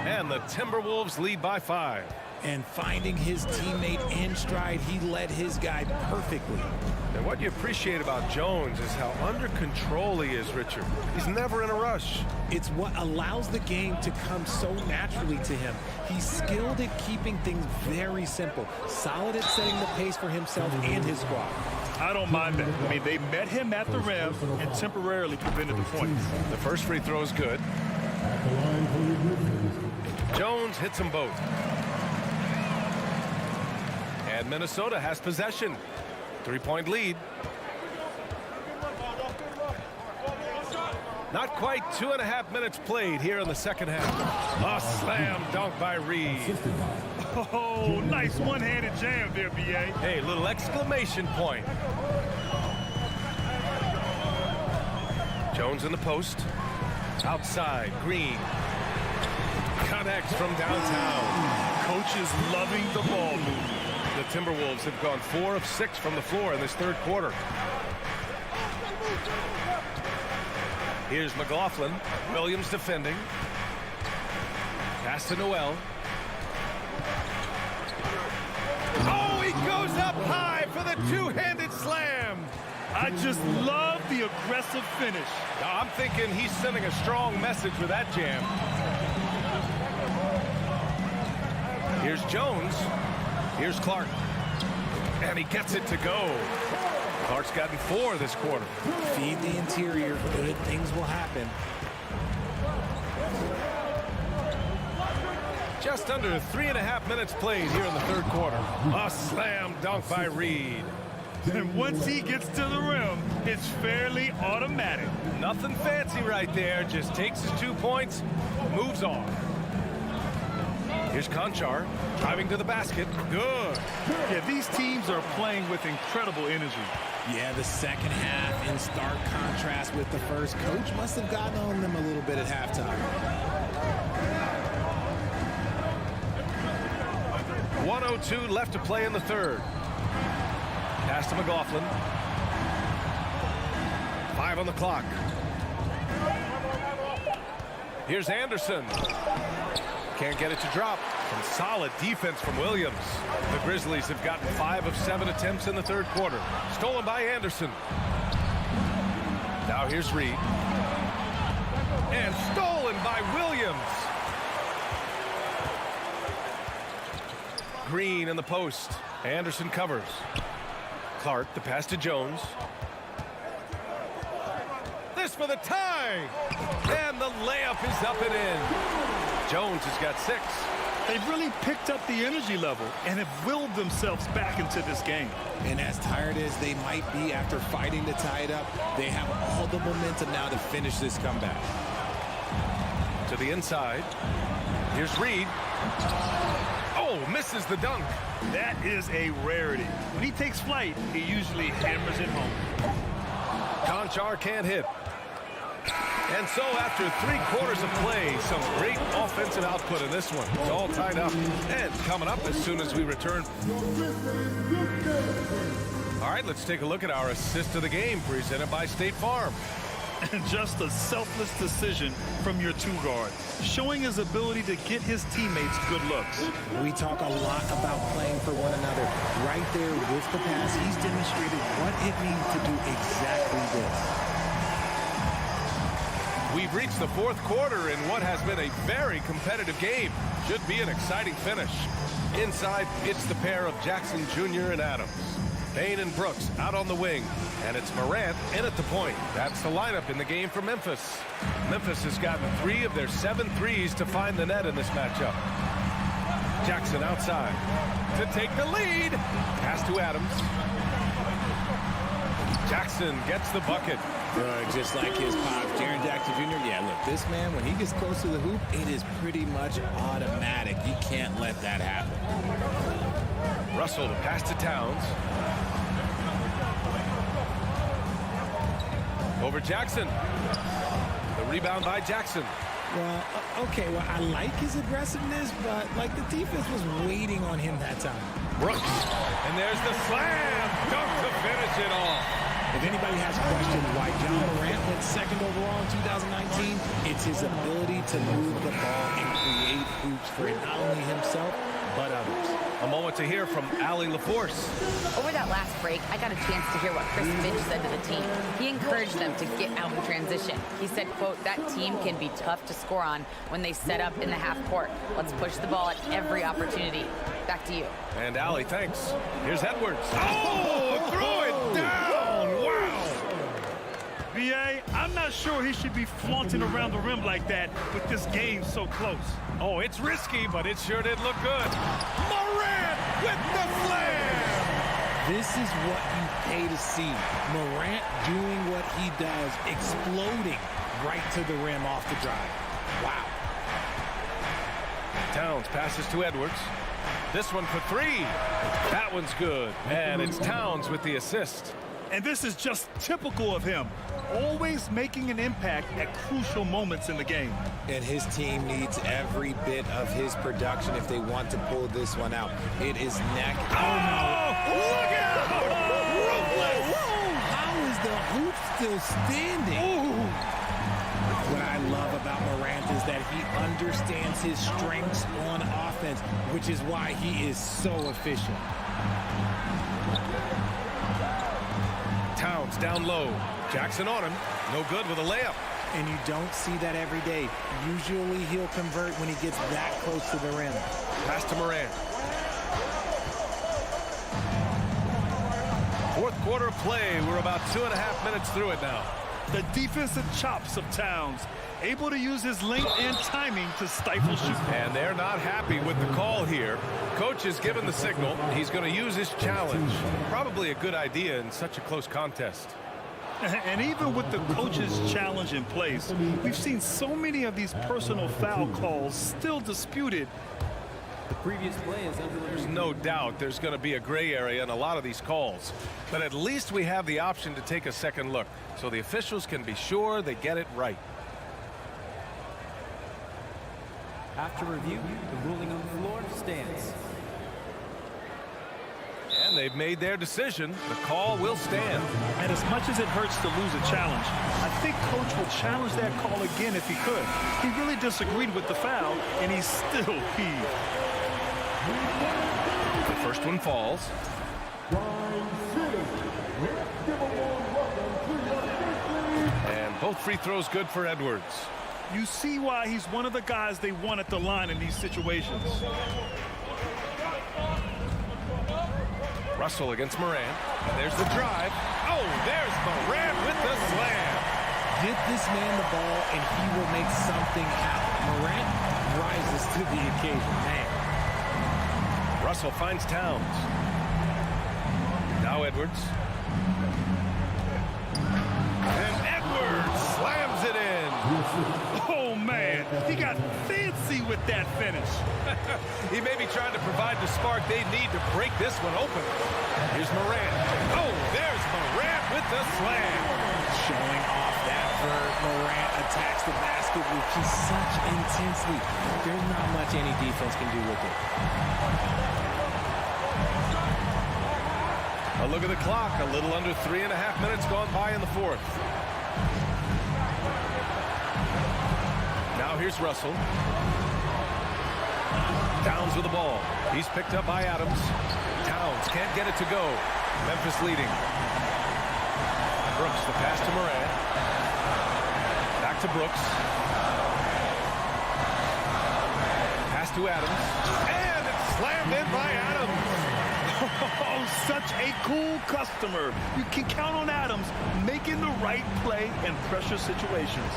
And the Timberwolves lead by 5. And finding his teammate in stride, he led his guy perfectly. And what you appreciate about Jones is how under control he is, Richard. He's never in a rush. It's what allows the game to come so naturally to him. He's skilled at keeping things very simple, solid at setting the pace for himself and his squad. I don't mind that. I mean, they met him at the rim and temporarily prevented the points. The first free throw is good. Jones hits them both. And Minnesota has possession. 3-point lead. Not quite 2.5 minutes played here in the second half. A slam dunk by Reed. Oh, nice one-handed jam there, B.A. Hey, little exclamation point. Jones in the post. Outside, Green. Connects from downtown. Coach is loving the ball movement. The Timberwolves have gone 4 of 6 from the floor in this third quarter. Here's McLaughlin. Williams defending. Pass to Noel. Oh, he goes up high for the two-handed slam. I just love the aggressive finish. Now, I'm thinking he's sending a strong message with that jam. Here's Jones. Here's Clark. And he gets it to go. Clark's gotten 4 this quarter. Feed the interior. Good things will happen. Just under 3.5 minutes played here in the third quarter. A slam dunk by Reed. And once he gets to the rim, it's fairly automatic. Nothing fancy right there. Just takes his 2 points, moves on. Here's Conchar driving to the basket. Good. Yeah, these teams are playing with incredible energy. Yeah, the second half in stark contrast with the first. Coach must have gotten on them a little bit at halftime. 1:02 left to play in the third. Pass to McLaughlin. 5 on the clock. Here's Anderson. Can't get it to drop. Some solid defense from Williams. The Grizzlies have gotten 5 of 7 attempts in the third quarter. Stolen by Anderson. Now here's Reed. And stolen by Williams. Green in the post. Anderson covers. Clark, the pass to Jones. This for the tie. And the layup is up and in. Jones has got 6. They've really picked up the energy level and have willed themselves back into this game. And as tired as they might be after fighting to tie it up, they have all the momentum now to finish this comeback. To the inside. Here's Reed. Oh, misses the dunk. That is a rarity. When he takes flight, he usually hammers it home. Conchar can't hit. And so after 3 quarters of play, some great offensive output in this one. It's all tied up. And coming up as soon as we return. All right, let's take a look at our assist of the game presented by State Farm. And just a selfless decision from your 2-guard, showing his ability to get his teammates good looks. We talk a lot about playing for one another. Right there with the pass, he's demonstrated what it means to do exactly this. We've reached the 4th quarter in what has been a very competitive game. Should be an exciting finish. Inside, it's the pair of Jackson Jr. and Adams. Payne and Brooks out on the wing. And it's Morant in at the point. That's the lineup in the game for Memphis. Memphis has gotten 3 of their 7 threes to find the net in this matchup. Jackson outside to take the lead. Pass to Adams. Jackson gets the bucket. Just like his pops, Jaren Jackson Jr. Yeah, look, this man, when he gets close to the hoop, it is pretty much automatic. You can't let that happen. Russell to pass to Towns. Over Jackson. The rebound by Jackson. Well, okay, well, I like his aggressiveness, but, like, the defense was waiting on him that time. Brooks. And there's the slam. Dunk to finish it off. If anybody has questioned why John Morant went 2nd overall in 2019, it's his ability to move the ball and create hoops for not only himself, but others. A moment to hear from Allie LaForce. Over that last break, I got a chance to hear what Chris Finch said to the team. He encouraged them to get out in transition. He said, quote, that team can be tough to score on when they set up in the half court. Let's push the ball at every opportunity. Back to you. And Allie, thanks. Here's Edwards. Oh, throw it down. Wow. B.A., I'm not sure he should be flaunting around the rim like that with this game so close. Oh, it's risky, but it sure did look good. Morant with the slam. This is what you pay to see. Morant doing what he does, exploding right to the rim off the drive. Wow. Towns passes to Edwards. This one for 3. That one's good. And it's Towns with the assist. And this is just typical of him. Always making an impact at crucial moments in the game. And his team needs every bit of his production if they want to pull this one out. It is neck. Oh, no. Look out! Ruthless! How is the hoop still standing? Ooh. What I love about Morant is that he understands his strengths on offense, which is why he is so efficient. Towns down low. Jackson on him. No good with a layup. And you don't see that every day. Usually he'll convert when he gets that close to the rim. Pass to Morant. 4th quarter of play. We're about 2.5 minutes through it now. The defensive chops of Towns, able to use his length and timing to stifle shooting. And they're not happy with the call here. Coach has given the signal. He's going to use his challenge. Probably a good idea in such a close contest. And even with the coach's challenge in place, we've seen so many of these personal foul calls still disputed. The previous play is under. There's no doubt there's going to be a gray area in a lot of these calls. But at least we have the option to take a second look so the officials can be sure they get it right. After review, the ruling on the floor stands. And they've made their decision. The call will stand. And as much as it hurts to lose a challenge, I think Coach would challenge that call again if he could. He really disagreed with the foul, and he's still peeved. The first one falls. And both free throws good for Edwards. You see why he's one of the guys they want at the line in these situations. Russell against Morant. And there's the drive. Oh, there's Morant with the slam. Get this man the ball, and he will make something happen. Morant rises to the occasion, man. Russell finds Towns. Now Edwards. And Edwards slams it in. Oh, man. He got fancy with that finish. He may be trying to provide the spark they need to break this one open. Here's Morant. Oh, there's Morant with the slam. Showing off that vert, Morant. attacks the basket with just such intensity. There's not much any defense can do with it. A look at the clock. A little under 3.5 minutes gone by in the fourth. Now here's Russell. Towns with the ball. He's picked up by Adams. Towns can't get it to go. Memphis leading. Brooks, the pass to Morant. Back to Brooks. Pass to Adams. And it's slammed in by Adams. Oh, such a cool customer. You can count on Adams making the right play in pressure situations.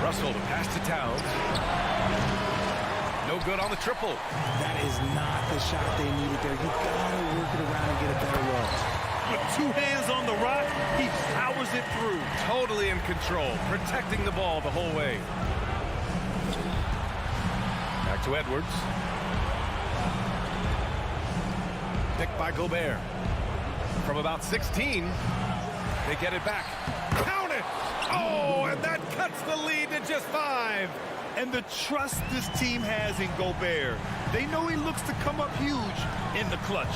Russell, the pass to Towns. No good on the triple. That is not the shot they needed there. You gotta work it around and get a better look. With 2 hands on the rock, he powers it through. Totally in control, protecting the ball the whole way. Back to Edwards. Picked by Gobert. From about 16, they get it back. Count it! Oh, and that cuts the lead to just 5. And the trust this team has in Gobert. They know he looks to come up huge in the clutch.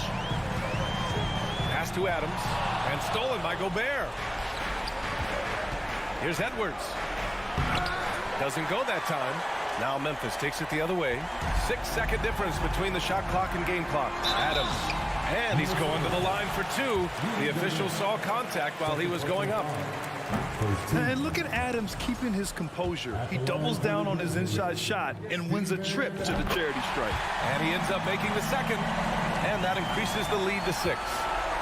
Pass to Adams, and stolen by Gobert. Here's Edwards. Doesn't go that time. Now Memphis takes it the other way. 6-second difference between the shot clock and game clock. Adams. And he's going to the line for 2. The official saw contact while he was going up. And look at Adams keeping his composure. He doubles down on his inside shot and wins a trip to the charity stripe. And he ends up making the second. And that increases the lead to 6.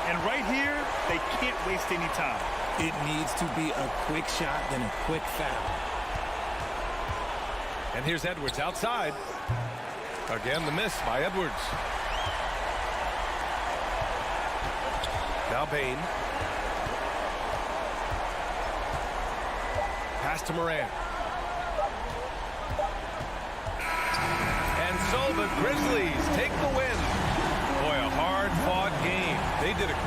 And right here, they can't waste any time. It needs to be a quick shot, then a quick foul. And here's Edwards outside. Again, the miss by Edwards. Now Bain. Pass to Morant. And so the Grizzlies take the win. Boy, a hard-fought game. They did a